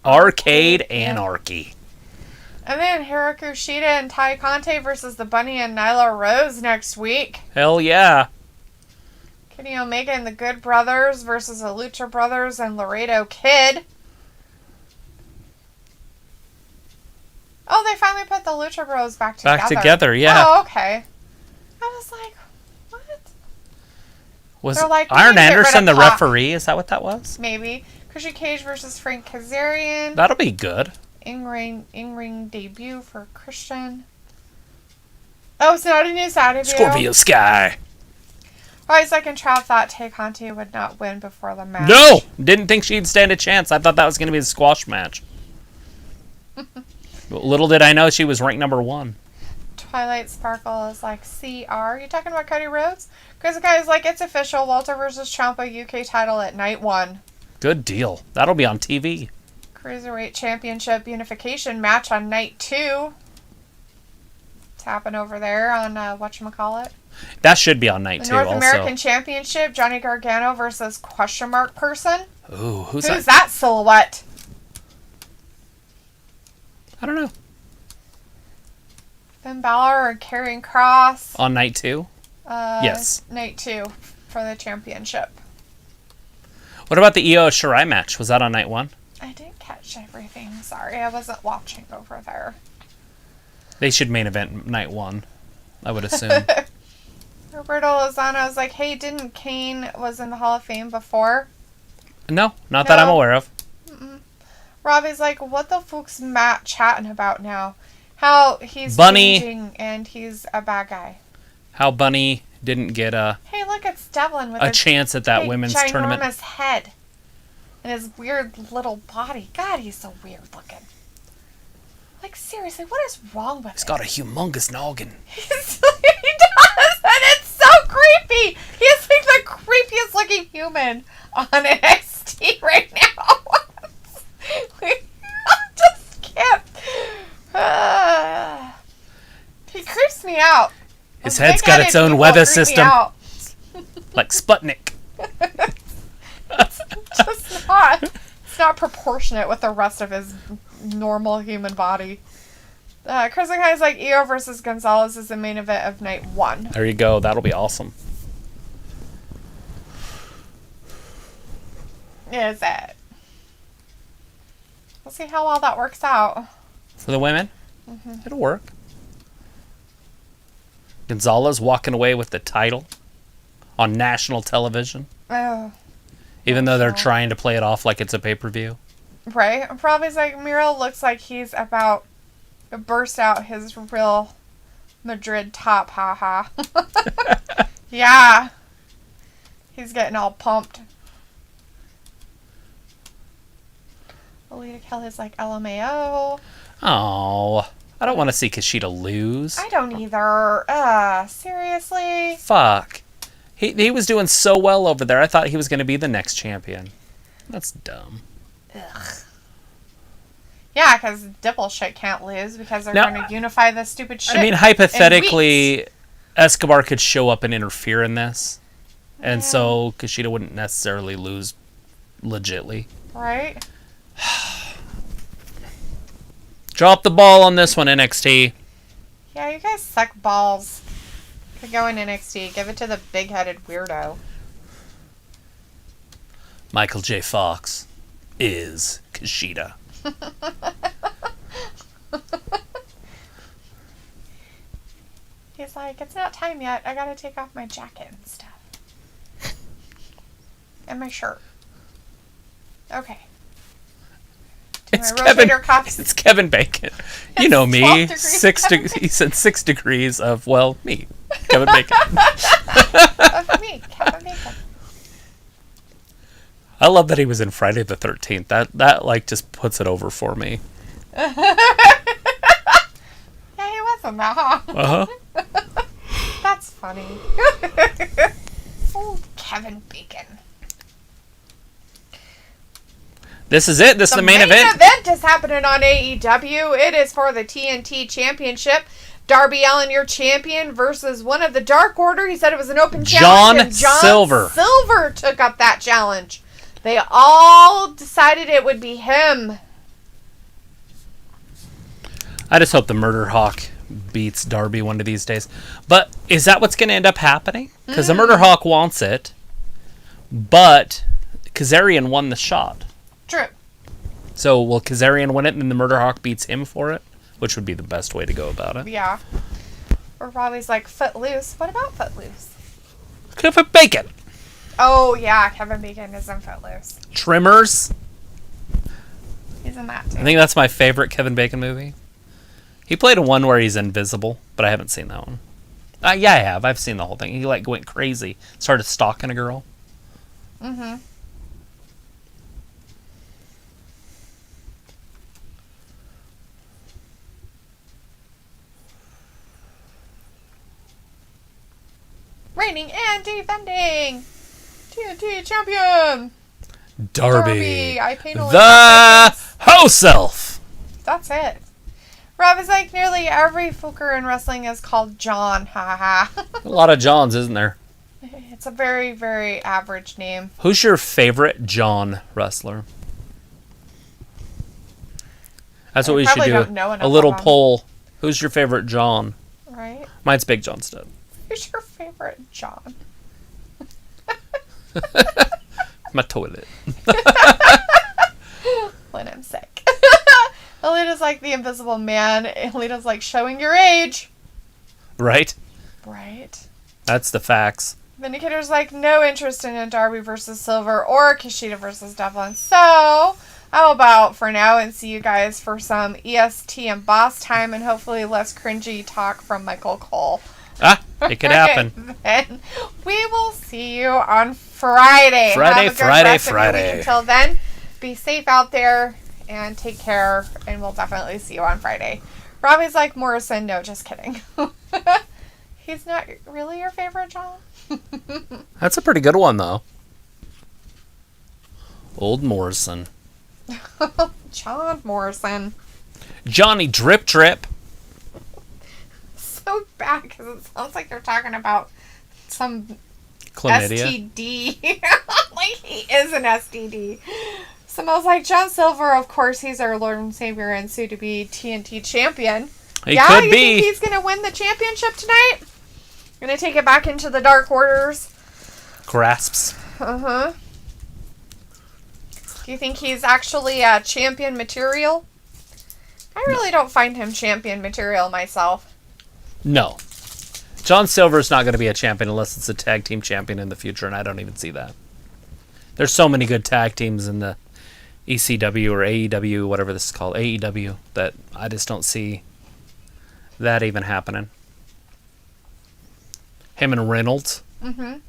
Arcade Anarchy. And then Hikaru Shida and Tay Conte versus the Bunny and Nyla Rose next week. Hell yeah. Kenny Omega and the Good Brothers versus the Lucha Brothers and Laredo Kid. Oh, they finally put the Lucha Bros back together. Back together, yeah. Oh, okay. I was like, what? Was like, Iron Anderson the referee? Is that what that was? Maybe. Christian Cage versus Frank Kazarian. That'll be good. In-ring debut for Christian. Oh, it's not a new Saturday. Scorpio Sky. Oh, second Trav thought Tay Conte would not win before the match. No! Didn't think she'd stand a chance. I thought that was going to be a squash match. Little did I know she was ranked number 1. Twilight Sparkle is like, CR? You talking about Cody Rhodes? Because the guy is like, it's official. Walter versus Champa UK title at night 1. Good deal. That'll be on TV. Cruiserweight Championship unification match on night 2. happen over there on whatchamacallit. That should be on night the 2 North also. American Championship, Johnny Gargano versus question mark person. Ooh, who's that silhouette? I don't know. Finn Balor or Karrion Kross. On night 2? Yes. Night 2 for the championship. What about the Io Shirai match? Was that on night 1? I didn't catch everything. Sorry, I wasn't watching over there. They should main event night 1, I would assume. Roberto Lozano was like, hey, didn't Kane was in the Hall of Fame before? No, not that I'm aware of. Mm-mm. Robbie's like, what the fuck's Matt chatting about now? How he's Bunny, changing and he's a bad guy. How Bunny didn't get hey, look, it's Devlin with a chance at that big, women's ginormous tournament. head and his weird little body. God, he's so weird looking. Like, seriously, what is wrong with him? He's got a humongous noggin. He does, and it's so creepy. He's like the creepiest looking human on NXT right now. I just can't. He creeps me out. His head's got its own weather system. Like Sputnik. It's just not. It's not proportionate with the rest of his normal human body. Chris McKay's like, Io versus Gonzalez is the main event of night 1. There you go. That'll be awesome. Is it? We'll see how well that works out. For the women? It'll work. Gonzalez walking away with the title on national television. Oh. Even though they're trying to play it off like it's a pay-per-view. Right? Probably's like, Miro looks like he's about to burst out his real Madrid top, haha. Yeah. He's getting all pumped. Alita Kelly's like, LMAO. Oh, I don't want to see Kushida lose. I don't either. Seriously? Fuck. He was doing so well over there. I thought he was going to be the next champion. That's dumb. Ugh. Yeah, because Dipple shit can't lose because they're going to unify this stupid shit. I mean, hypothetically, Escobar could show up and interfere in this. And so Kushida wouldn't necessarily lose legitly. Right? Drop the ball on this one, NXT. Yeah, you guys suck balls. Could go in NXT. Give it to the big-headed weirdo. Michael J. Fox is Kushida. He's like, it's not time yet. I gotta take off my jacket and stuff. And my shirt. Okay. It's Kevin Bacon. You know me. 6 he said 6 degrees of, well, me. Kevin Bacon. Of me, Kevin Bacon. I love that he was in Friday the 13th. That like just puts it over for me. Yeah, he was in that, huh? Uh-huh. That's funny. Oh, Kevin Bacon. This is it. This is the main event. The main event is happening on AEW. It is for the TNT Championship. Darby Allin, your champion, versus one of the Dark Order. He said it was an open challenge. John Silver took up that challenge. They all decided it would be him. I just hope the Murder Hawk beats Darby one of these days. But is that what's going to end up happening? Because the Murder Hawk wants it, but Kazarian won the shot. True. So will Kazarian win it and then the Murder Hawk beats him for it? Which would be the best way to go about it. Yeah. Or Robbie's like, Footloose. What about Footloose? Kevin Bacon. Oh, yeah. Kevin Bacon is in Footloose. Trimmers. He's in that, too. I think that's my favorite Kevin Bacon movie. He played a one where he's invisible, but I haven't seen that one. Yeah, I have. I've seen the whole thing. He like went crazy. Started stalking a girl. Mm-hmm. Reigning and defending TNT champion Darby. I painted the whole self. That's it. Rob is like, nearly every fucker in wrestling is called John. Ha ha. A lot of Johns, isn't there? It's a very, very average name. Who's your favorite John wrestler? That's what we should do. A little poll. Who's your favorite John? Right. Mine's Big John Studd. Who's your favorite John? My toilet. When I'm sick. Alita's like the Invisible Man. Alita's like showing your age. Right? Right. That's the facts. Vindicator's like no interest in a Darby versus Silver or Kushida versus Devlin. So, how about for now and see you guys for some EST and boss time and hopefully less cringy talk from Michael Cole. It could happen. Then we will see you on Friday. Friday. Until then, be safe out there and take care, and we'll definitely see you on Friday. Robbie's like, Morrison, no, just kidding. He's not really your favorite, John? That's a pretty good one, though. Old Morrison. John Morrison. Johnny Drip Drip. So bad, because it sounds like they're talking about some Chlamydia. STD. Like he is an STD. Someone's like, John Silver, of course, he's our Lord and Savior and soon-to-be TNT champion. He could be. Think he's going to win the championship tonight? Going to take it back into the Dark Orders? Grasps. Uh-huh. Do you think he's actually champion material? I really don't find him champion material myself. No. John Silver's not going to be a champion unless it's a tag team champion in the future, and I don't even see that. There's so many good tag teams in the ECW or AEW, whatever this is called, AEW, that I just don't see that even happening. Him and Reynolds. Mm-hmm.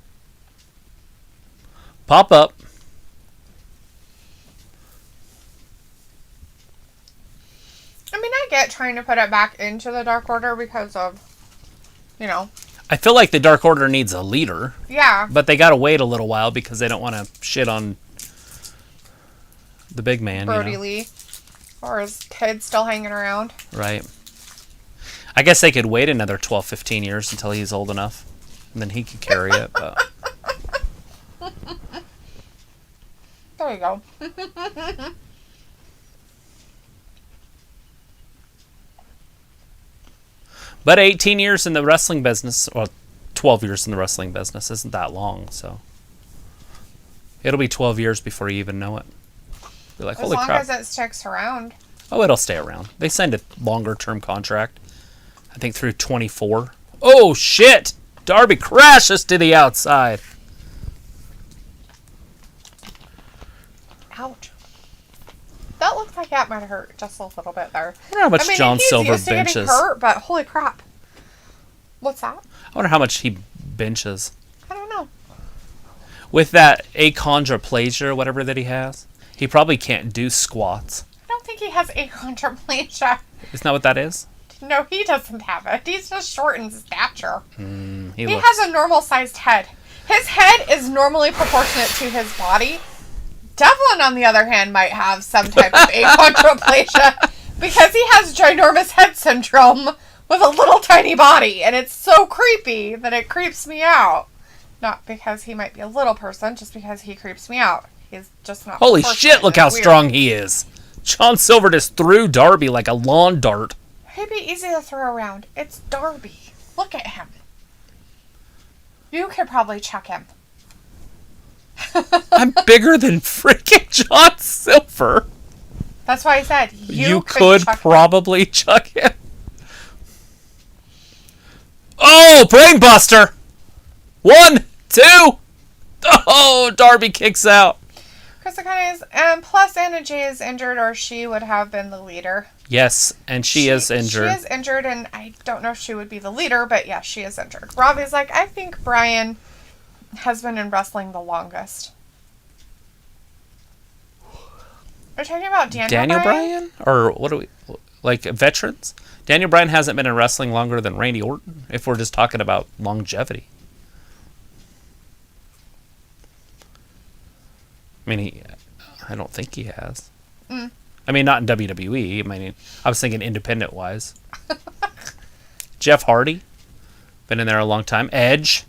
Pop up. I mean, I get trying to put it back into the Dark Order because of, you know. I feel like the Dark Order needs a leader. Yeah. But they got to wait a little while because they don't want to shit on the big man. Brody Lee. Or his kid still hanging around. Right. I guess they could wait another 12, 15 years until he's old enough. And then he could carry it. But there you go. But 18 years in the wrestling business, or 12 years in the wrestling business, isn't that long, so. It'll be 12 years before you even know it. Be like, holy crap. As long as it sticks around. Oh, it'll stay around. They signed a longer term contract. I think through 24. Oh, shit! Darby crashes to the outside. Ouch. That looked like that might have hurt just a little bit there. I wonder how much John Silver used to benches. getting hurt, but holy crap. What's that? I wonder how much he benches. I don't know. With that achondroplasia or whatever that he has, he probably can't do squats. I don't think he has achondroplasia. Isn't that what that is? No, he doesn't have it. He's just short in stature. He has a normal-sized head. His head is normally proportionate to his body. Devlin, on the other hand, might have some type of achondroplasia because he has ginormous head syndrome with a little tiny body, and it's so creepy that it creeps me out. Not because he might be a little person, just because he creeps me out. He's just not. Holy shit, look how strong he is. John Silver just threw Darby like a lawn dart. He'd be easy to throw around. It's Darby. Look at him. You could probably chuck him. I'm bigger than freaking John Silver. That's why I said you could probably chuck him. Oh, brainbuster! 1, 2. Oh, Darby kicks out. Chris O'Connor and plus Anna Jay is injured, or she would have been the leader. Yes, and she is injured. She is injured, and I don't know if she would be the leader, but yeah, she is injured. Robbie's like, I think Brian has been in wrestling the longest. Are you talking about Daniel Bryan? Or what do we, like veterans? Daniel Bryan hasn't been in wrestling longer than Randy Orton, if we're just talking about longevity. I mean, I don't think he has. I mean, not in WWE. I mean, I was thinking independent-wise. Jeff Hardy. Been in there a long time. Edge.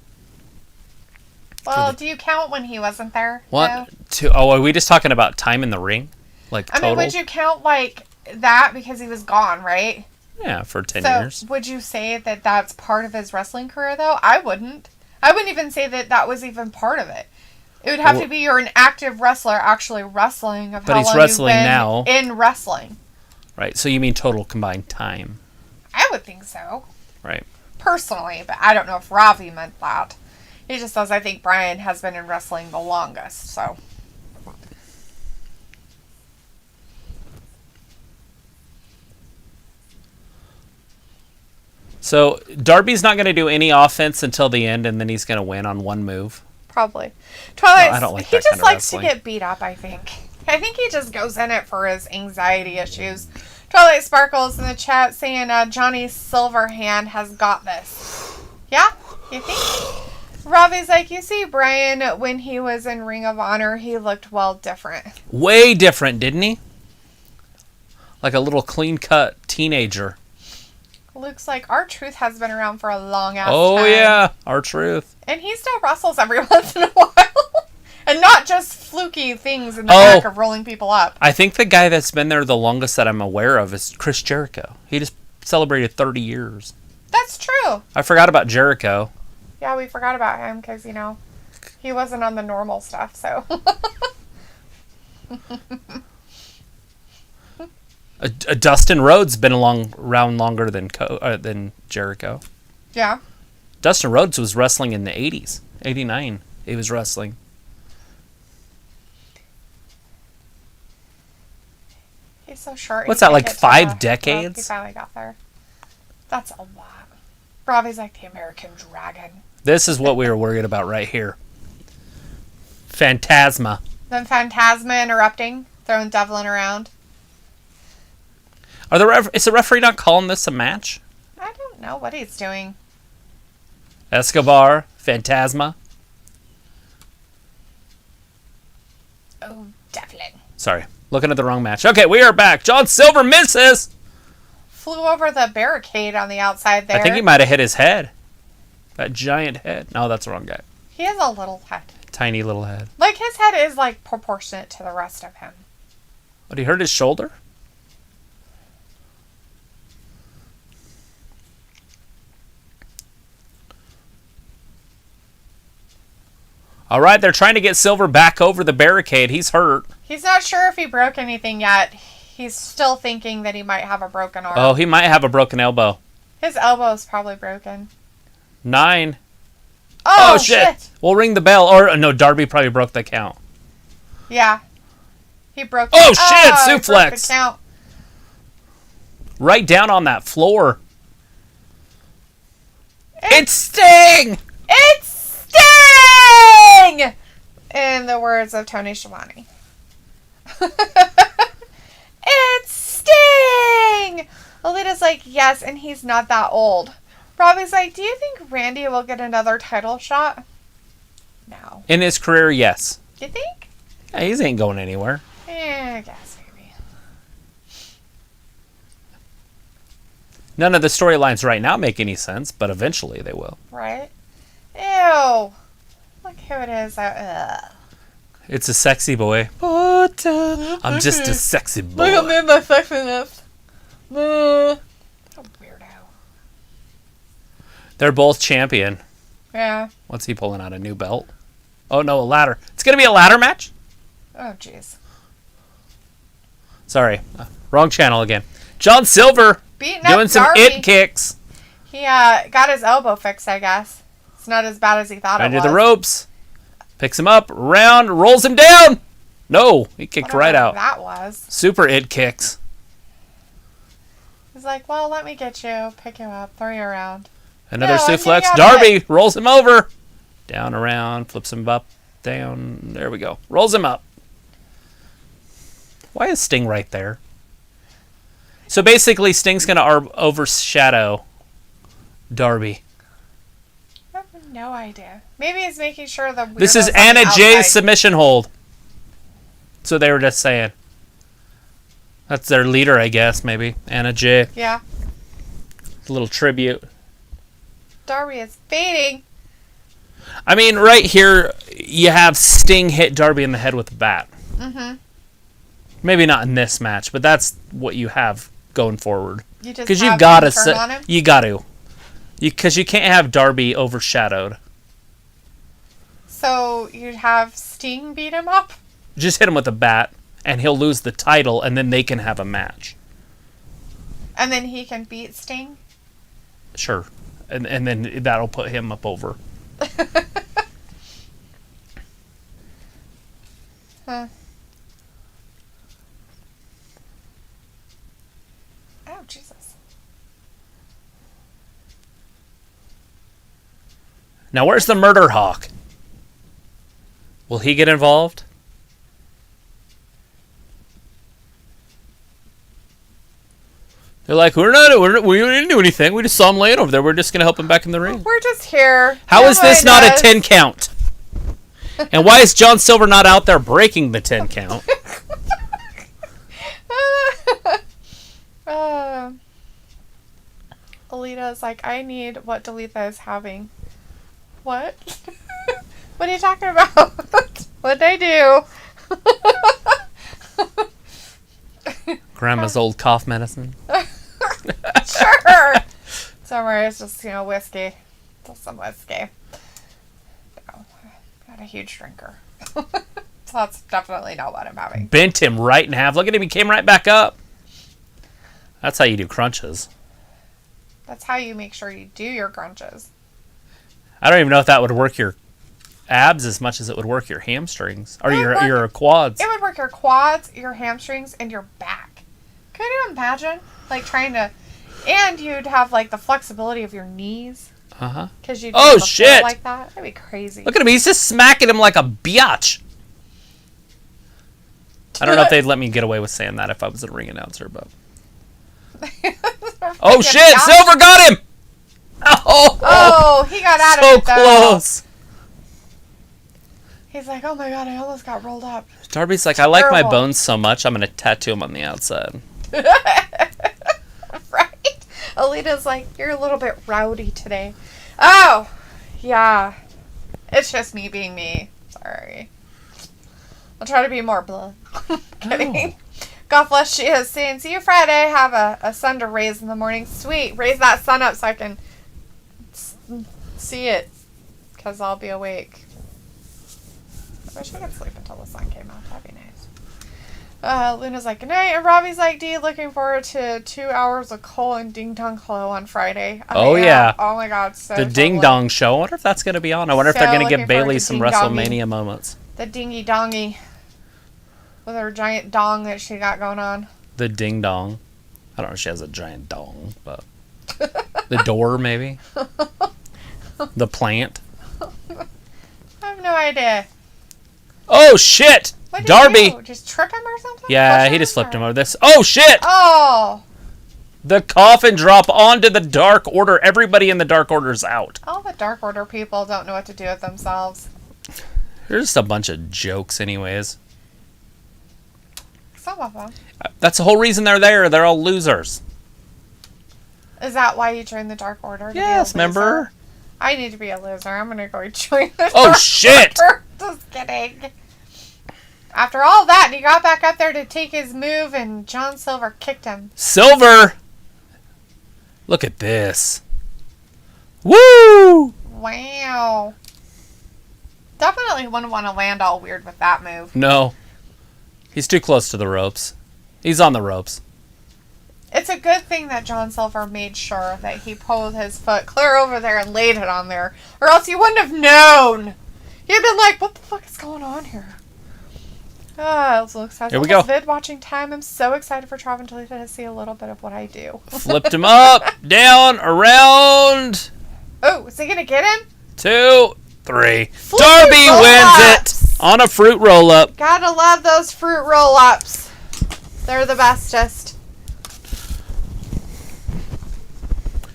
Well, do you count when he wasn't there? One, two. Oh, are we just talking about time in the ring? Like, total? I mean, would you count, like, that because he was gone, right? Yeah, for 10 years. So, would you say that that's part of his wrestling career, though? I wouldn't. I wouldn't even say that that was even part of it. It would have to be you're an active wrestler actually wrestling. But he's wrestling now. In wrestling. Right, so you mean total combined time. I would think so. Right. Personally, but I don't know if Ravi meant that. He just says, I think Brian has been in wrestling the longest, so. So, Darby's not going to do any offense until the end, and then he's going to win on one move. Probably. Twilight, no, I don't like he that just kind of likes wrestling. to get beat up, I think. I think he just goes in it for his anxiety issues. Twilight Sparkles in the chat saying Johnny Silverhand has got this. Yeah? You think? Ravi's like, you see, Brian, when he was in Ring of Honor, he looked different. Way different, didn't he? Like a little clean-cut teenager. Luke's like, R-Truth has been around for a long ass time. Oh, yeah. R-Truth. And he still wrestles every once in a while. And not just fluky things in the back of rolling people up. I think the guy that's been there the longest that I'm aware of is Chris Jericho. He just celebrated 30 years. That's true. I forgot about Jericho. Yeah, we forgot about him because, he wasn't on the normal stuff, so. Dustin Rhodes been around longer than Jericho. Yeah. Dustin Rhodes was wrestling in the 80s. 89. He was wrestling. He's so short. What's that, like 5 decades? He finally got there. That's a lot. Ravi's like the American Dragon. This is what we were worried about right here. Phantasma. Then Phantasma interrupting, throwing Devlin around. Is the referee not calling this a match? I don't know what he's doing. Escobar, Phantasma. Oh, Devlin. Sorry, looking at the wrong match. Okay, we are back. John Silver misses. Flew over the barricade on the outside there. I think he might have hit his head. That giant head. No, that's the wrong guy. He has a little head. Tiny little head. Like, his head is, proportionate to the rest of him. But he hurt his shoulder? All right, they're trying to get Silver back over the barricade. He's hurt. He's not sure if he broke anything yet. He's still thinking that he might have a broken arm. Oh, he might have a broken elbow. His elbow's probably broken. 9. Oh, shit. We'll ring the bell. Or, no, Darby probably broke the count. Yeah. He broke the count. Oh, shit, suplex. He broke the count. Right down on that floor. It's Sting! It's Sting! In the words of Tony Schiavone. It's Sting! Alita's like, yes, and he's not that old. Robbie's like, do you think Randy will get another title shot? No. In his career, yes. You think? Yeah, he ain't going anywhere. I guess maybe. None of the storylines right now make any sense, but eventually they will. Right? Ew. Look who it is. It's a sexy boy. I'm just a sexy boy. Look at me and my sexiness. A weirdo. They're both champion. Yeah. What's he pulling out? A new belt? Oh, no, a ladder. It's going to be a ladder match? Oh, jeez. Sorry. Wrong channel again. John Silver doing some it kicks. He got his elbow fixed, I guess. It's not as bad as he thought it was. Under the ropes. Picks him up, round, rolls him down. No, he kicked right out. That was. Super it kicks. He's like, well, let me get you, pick you up, throw you around. Another suplex. Darby rolls him over. Down, around, flips him up, down. There we go. Rolls him up. Why is Sting right there? So basically, Sting's going to overshadow Darby. I have no idea. Maybe he's making sure the This is Anna Jay's submission hold. So they were just saying. That's their leader, I guess, maybe. Anna Jay. Yeah. A little tribute. Darby is fading. I mean, right here, you have Sting hit Darby in the head with a bat. Mm-hmm. Maybe not in this match, but that's what you have going forward. Because you gotta turn on him? You got to. Because you can't have Darby overshadowed. So you'd have Sting beat him up? Just hit him with a bat, and he'll lose the title, and then they can have a match. And then he can beat Sting? Sure. And then that'll put him up over. Huh. Oh, Jesus. Now, where's the Murder Hawk? Will he get involved? They're like, we didn't do anything. We just saw him laying over there. We're just going to help him back in the ring. We're just here. How is this not a 10 count? And why is John Silver not out there breaking the 10 count? Alita's like, I need what Delita is having. What? What are you talking about? What'd I do? Grandma's old cough medicine. Sure. Somewhere it's just, whiskey. Just some whiskey. No, not a huge drinker. So that's definitely not what I'm having. Bent him right in half. Look at him. He came right back up. That's how you do crunches. That's how you make sure you do your crunches. I don't even know if that would work your abs as much as it would work your hamstrings. Or your quads. It would work your quads, your hamstrings, and your back. Could you imagine? Like trying to... And you'd have like the flexibility of your knees. Uh-huh. Because you'd oh, shit! like that. That'd be crazy. Look at him. He's just smacking him like a biatch. I don't know if they'd let me get away with saying that if I was a ring announcer, but... Oh, shit! Silver got him! Oh, he got out of it, though. So close. He's like, oh my god, I almost got rolled up. Darby's like, I like my bones so much, I'm going to tattoo them on the outside. Right? Alita's like, you're a little bit rowdy today. Oh, yeah. It's just me being me. Sorry. I'll try to be more blah. Kidding. God bless she is saying, see you Friday. Have a sun to raise in the morning. Sweet. Raise that sun up so I can see it. Because I'll be awake. I wish I could sleep until the sun came out. That'd be nice. Luna's like, good night. And Robbie's like, D, looking forward to 2 hours of Cole and Ding Dong Hello on Friday. Oh, yeah. Oh, my God. So the Ding Dong show. I wonder if that's going to be on. I wonder if they're going to give Bailey some WrestleMania moments. The Dingy Dongy. With her giant dong that she got going on. The Ding Dong. I don't know if she has a giant dong, but... The door, maybe? The plant? I have no idea. Oh, shit! What did Darby! you do? Just trip him or something? Yeah, he just flipped him over this. Oh, shit! Oh! The coffin drop onto the Dark Order. Everybody in the Dark Order's out. All the Dark Order people don't know what to do with themselves. They're just a bunch of jokes anyways. Some of them. That's the whole reason they're there. They're all losers. Is that why you joined the Dark Order? Yes, remember? I need to be a loser. I'm going to go join the Oh, Dark shit! Order. Just kidding. After all that, he got back up there to take his move, and John Silver kicked him. Silver! Look at this. Woo! Wow. Definitely wouldn't want to land all weird with that move. No. He's too close to the ropes. He's on the ropes. It's a good thing that John Silver made sure that he pulled his foot clear over there and laid it on there. Or else you wouldn't have known. You'd been like, what the fuck is going on here? It looks like here we go. Vid watching time. I'm so excited for Trav and Talita to see a little bit of what I do. Flipped him up, down, around. Oh, is he going to get him? 2, 3. Flip Darby wins it on a fruit roll-up. Gotta love those fruit roll-ups. They're the bestest.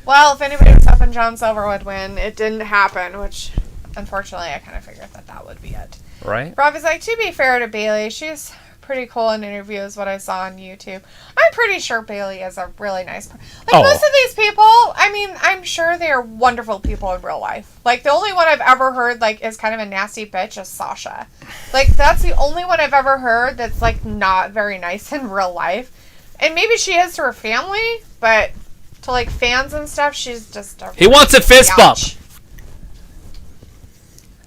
Well, if anybody was hoping John Silver would win, it didn't happen, which, unfortunately, I kind of figured that would be it. Right? Rob is like, to be fair to Bailey, she's pretty cool in interviews, what I saw on YouTube. I'm pretty sure Bailey is a really nice person. Like, most of these people, I mean, I'm sure they are wonderful people in real life. Like, the only one I've ever heard, like, is kind of a nasty bitch is Sasha. Like, that's the only one I've ever heard that's, like, not very nice in real life. And maybe she is to her family, but to, like, fans and stuff, she's just a... He wants a fist bump.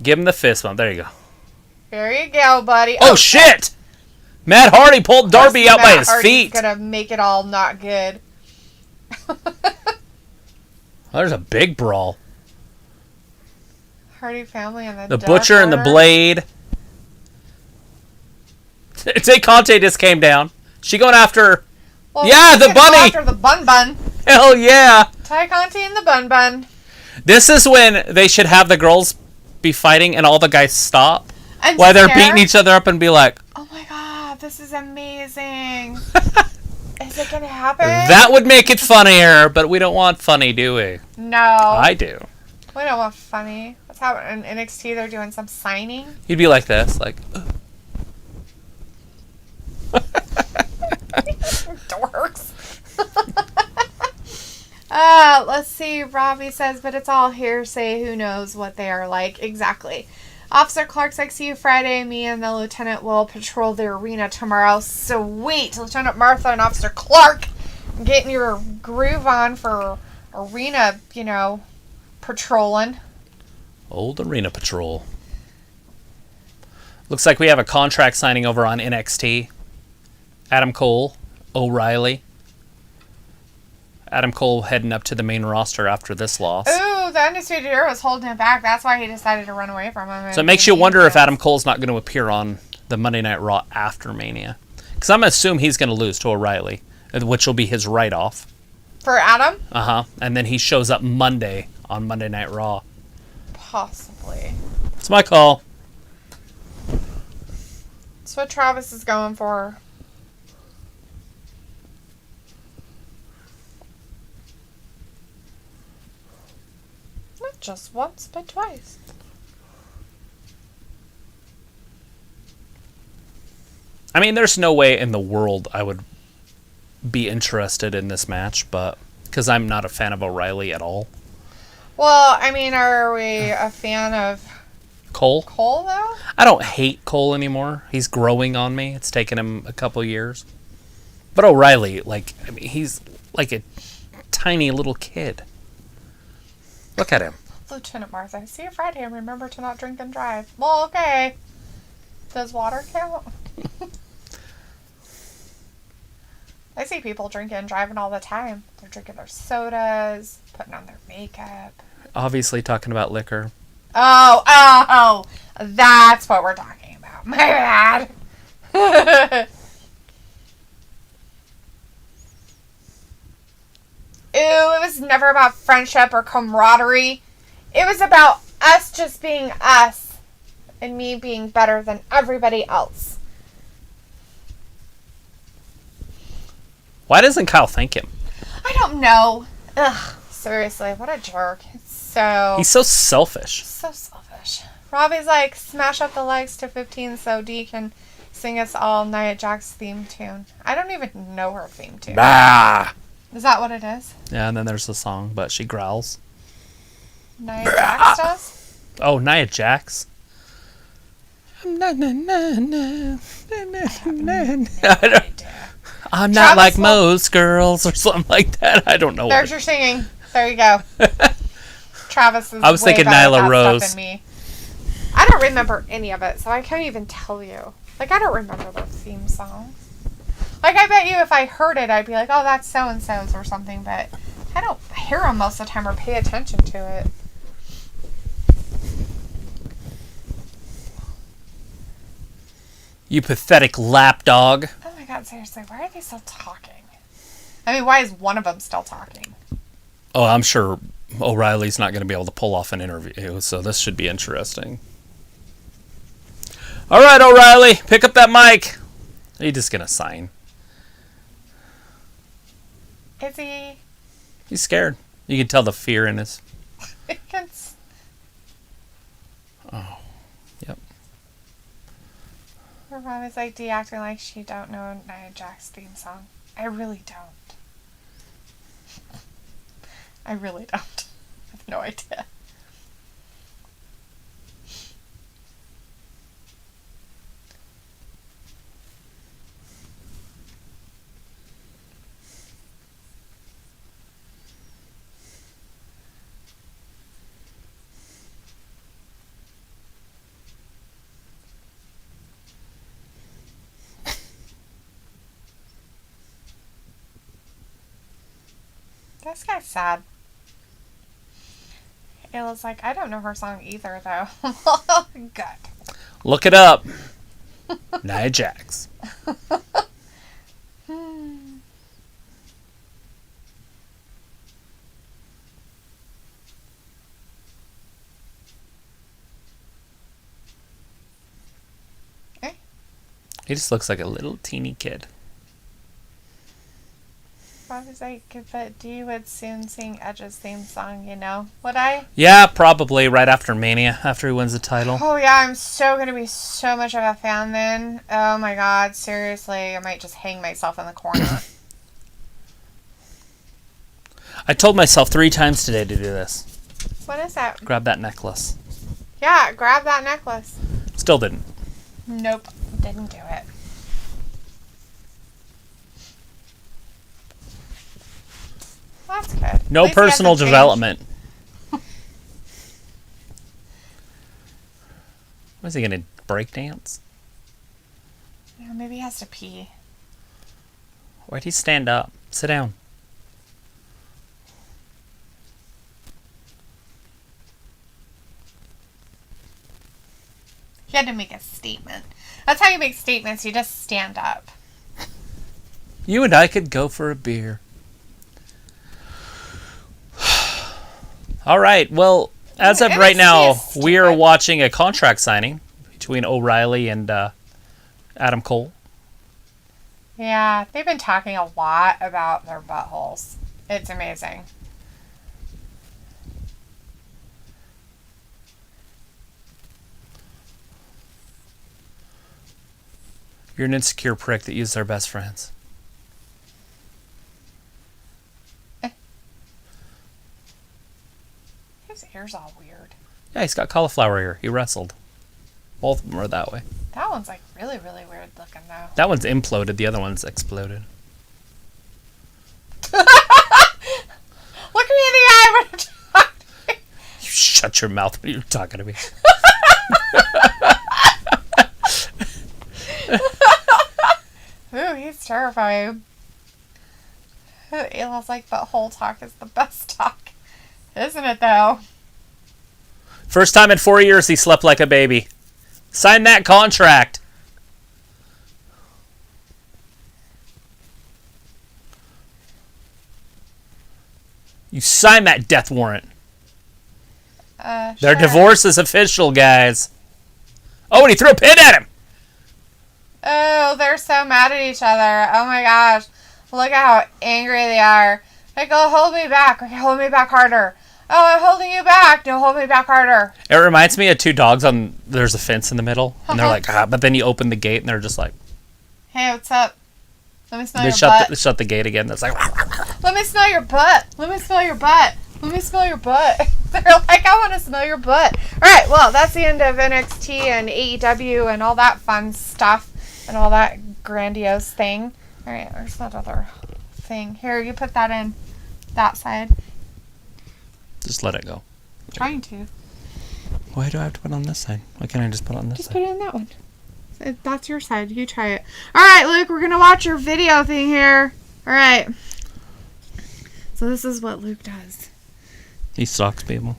Give him the fist bump. There you go. There you go, buddy. Oh, shit! Matt Hardy pulled Darby out by his feet. Gonna make it all not good. There's a big brawl. Hardy family and the Butcher and the Blade. Tay Conte just came down. She going after... Well, yeah, the bunny! After the Bun Bun. Hell yeah! Tay Conte and the Bun Bun. This is when they should have the girls be fighting and all the guys stop. While they're beating each other up and be like... Oh my god, this is amazing. Is it gonna happen? That would make it funnier, but we don't want funny, do we? No. I do. We don't want funny. What's happening in NXT? They're doing some signing? You'd be like this, like... Dorks. Let's see. Robbie says, but it's all hearsay. Who knows what they are like? Exactly. Officer Clark's like, see you Friday. Me and the lieutenant will patrol the arena tomorrow. Sweet. Lieutenant Martha and Officer Clark getting your groove on for arena, patrolling. Old arena patrol. Looks like we have a contract signing over on NXT. Adam Cole, O'Reilly. Adam Cole heading up to the main roster after this loss. Ooh, the Undisputed Era was holding him back. That's why he decided to run away from him. So it makes you wonder if Adam Cole's not going to appear on the Monday Night Raw after Mania. Because I'm going to assume he's going to lose to O'Reilly, which will be his write-off. For Adam? Uh-huh. And then he shows up Monday on Monday Night Raw. Possibly. It's my call. That's what Travis is going for. Not just once, but twice. I mean, there's no way in the world I would be interested in this match, but because I'm not a fan of O'Reilly at all. Well, I mean, are we a fan of Cole? Cole, though? I don't hate Cole anymore. He's growing on me. It's taken him a couple years. But O'Reilly, he's like a tiny little kid. Look at him. Lieutenant Martha, see you Friday and remember to not drink and drive. Well, okay. Does water count? I see people drinking and driving all the time. They're drinking their sodas, putting on their makeup. Obviously talking about liquor. Oh, that's what we're talking about. My bad. Ooh, it was never about friendship or camaraderie. It was about us just being us and me being better than everybody else. Why doesn't Kyle thank him? I don't know. Ugh, seriously, what a jerk. He's so selfish. So selfish. Robbie's like, smash up the legs to 15 so Dee can sing us all Nia Jax's theme tune. I don't even know her theme tune. Bah! Is that what it is? Yeah, and then there's the song, but she growls. Nia Jax does? Oh, Nia Jax? I'm not like most girls or something like that. I don't know. There's your singing. There you go. Travis is I was way thinking better Nyla at that Rose. stuff than me. I don't remember any of it, so I can't even tell you. Like, I don't remember their theme songs. Like, I bet you if I heard it, I'd be like, oh, that's so-and-so's or something, but I don't hear them most of the time or pay attention to it. You pathetic lapdog. Oh my god, seriously, why are they still talking? I mean, why is one of them still talking? Oh, I'm sure O'Reilly's not going to be able to pull off an interview, so this should be interesting. All right, O'Reilly, pick up that mic. Are you just going to sign? Is he? He's scared. You can tell the fear in his... Oh, yep. mom is like, D acting like she don't know Nia Jax's theme song. I really don't. I really don't. I have no idea. This guy's sad. Ayla's like, I don't know her song either, though. Good. Look it up. Nia Jax. Okay. He just looks like a little teeny kid. I was like, but D would soon sing Edge's theme song, you know? Would I? Yeah, probably right after Mania, after he wins the title. Oh, yeah, I'm so going to be so much of a fan then. Oh, my God, seriously, I might just hang myself in the corner. I told myself 3 times today to do this. What is that? Grab that necklace. Yeah, grab that necklace. Still didn't. Nope, didn't do it. That's good. No personal development. Was he going to break dance? Yeah, maybe he has to pee. Why'd he stand up? Sit down. He had to make a statement. That's how you make statements. You just stand up. You and I could go for a beer. All right. Well, as of right now, we are watching a contract signing between O'Reilly and Adam Cole. Yeah, they've been talking a lot about their buttholes. It's amazing. You're an insecure prick that uses our best friends. His hair's all weird. Yeah, he's got cauliflower ear. He wrestled. Both of them are that way. That one's like really, really weird looking though. That one's imploded. The other one's exploded. Look me in the eye when I'm talking. You shut your mouth when you're talking to me. Ooh, he's terrifying. Ayla's like, butthole talk is the best talk. Isn't it, though? First time in 4 years he slept like a baby. Sign that contract. You sign that death warrant. Their sure. divorce is official, guys. Oh, and he threw a pin at him. Oh, they're so mad at each other. Oh my gosh. Look at how angry they are. Like, oh, hold me back. Okay, hold me back harder. Oh, I'm holding you back. No, hold me back harder. It reminds me of 2 dogs on, there's a fence in the middle. And they're like, but then you open the gate and they're just like. Hey, what's up? Let me smell your butt. They shut the gate again. That's like. Let me smell your butt. Let me smell your butt. Let me smell your butt. They're like, I want to smell your butt. All right, well, that's the end of NXT and AEW and all that fun stuff and all that grandiose thing. All right, where's that other thing? Here, you put that in that side. Just let it go. I'm trying to. Why do I have to put it on this side? Why can't I just put it on this Just side? put it in that one. That's your side. You try it. All right, Luke, we're going to watch your video thing here. All right. So this is what Luke does. He stalks people.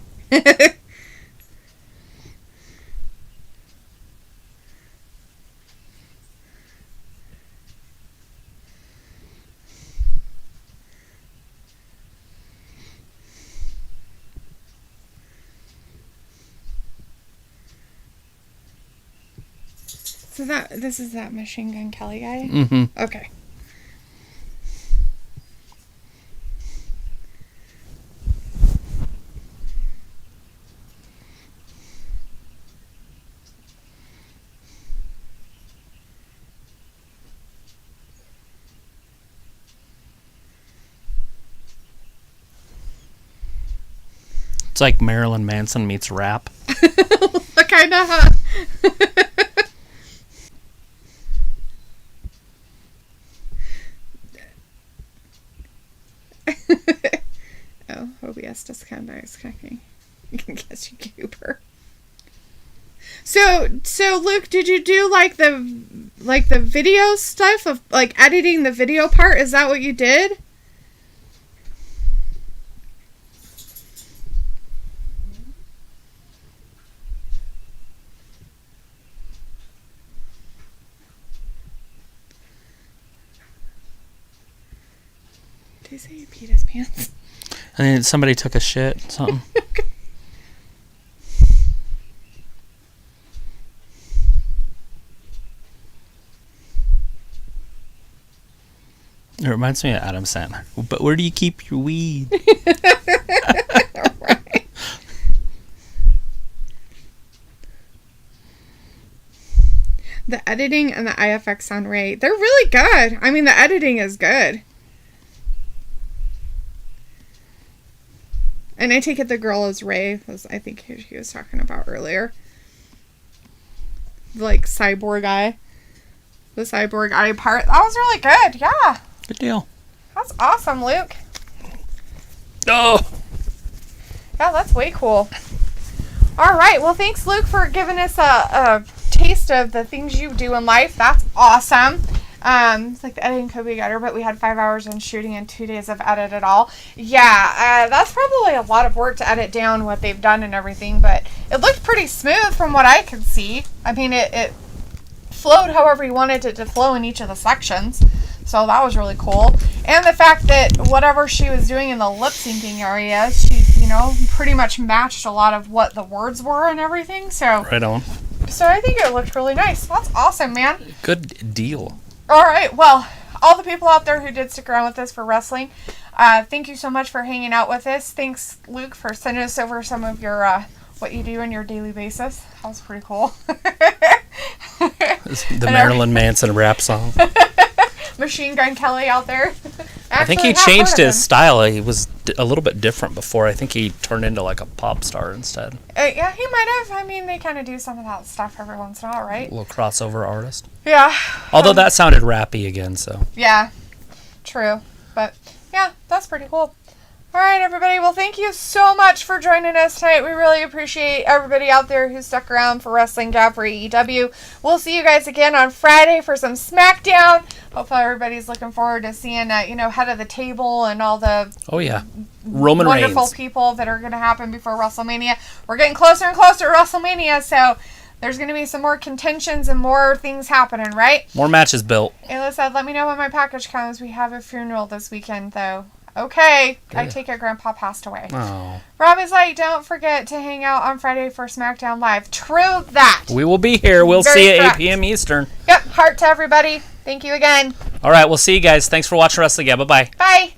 So this is that Machine Gun Kelly guy? Mm-hmm. Okay. It's like Marilyn Manson meets rap. Kind of, huh? Oh, OBS discount is cooking. You can guess you goober. So Luke, did you do like the video stuff of like editing the video part? Is that what you did? Did he say he peed his pants? I mean, somebody took a shit, something. It reminds me of Adam Sandler. But where do you keep your weed? Right. The editing and the IFX sound right. They're really good. I mean, the editing is good. And I take it the girl is Ray, as I think he was talking about earlier. The, like, cyborg eye. The cyborg eye part. That was really good, yeah. Good deal. That's awesome, Luke. Oh! Yeah, that's way cool. All right, well, thanks, Luke, for giving us a taste of the things you do in life. That's awesome. It's like the editing could be better, but we had 5 hours in shooting and 2 days of edit at all. Yeah, that's probably a lot of work to edit down what they've done and everything, but it looked pretty smooth from what I could see. I mean, it flowed however you wanted it to flow in each of the sections, so that was really cool. And the fact that whatever she was doing in the lip syncing area, she, pretty much matched a lot of what the words were and everything, so. Right on. So I think it looked really nice. That's awesome, man. Good deal. All right, well, all the people out there who did stick around with us for wrestling, thank you so much for hanging out with us. Thanks, Luke, for sending us over some of your what you do on your daily basis. That was pretty cool. The Marilyn Manson rap song. Machine Gun Kelly out there. I think he changed his style. He was a little bit different before. I think he turned into like a pop star instead. Yeah, he might have. I mean, they kind of do some of that stuff every once in a while, right? A little crossover artist. Yeah. Although that sounded rappy again, so. Yeah, true. But, yeah, that's pretty cool. All right, everybody. Well, thank you so much for joining us tonight. We really appreciate everybody out there who stuck around for Wrestling Gab for AEW. We'll see you guys again on Friday for some SmackDown. Hopefully everybody's looking forward to seeing, head of the table and all the Roman wonderful Reigns. People that are going to happen before WrestleMania. We're getting closer and closer to WrestleMania, so there's going to be some more contentions and more things happening, right? More matches built. Ayla said, let me know when my package comes. We have a funeral this weekend, though. Okay, yeah. I take it Grandpa passed away. Oh. Rob is like, don't forget to hang out on Friday for SmackDown Live. True that. We will be here. We'll Very see you at correct. 8 p.m. Eastern. Yep, heart to everybody. Thank you again. All right, we'll see you guys. Thanks for watching Wrestling Gab. Bye-bye. Bye.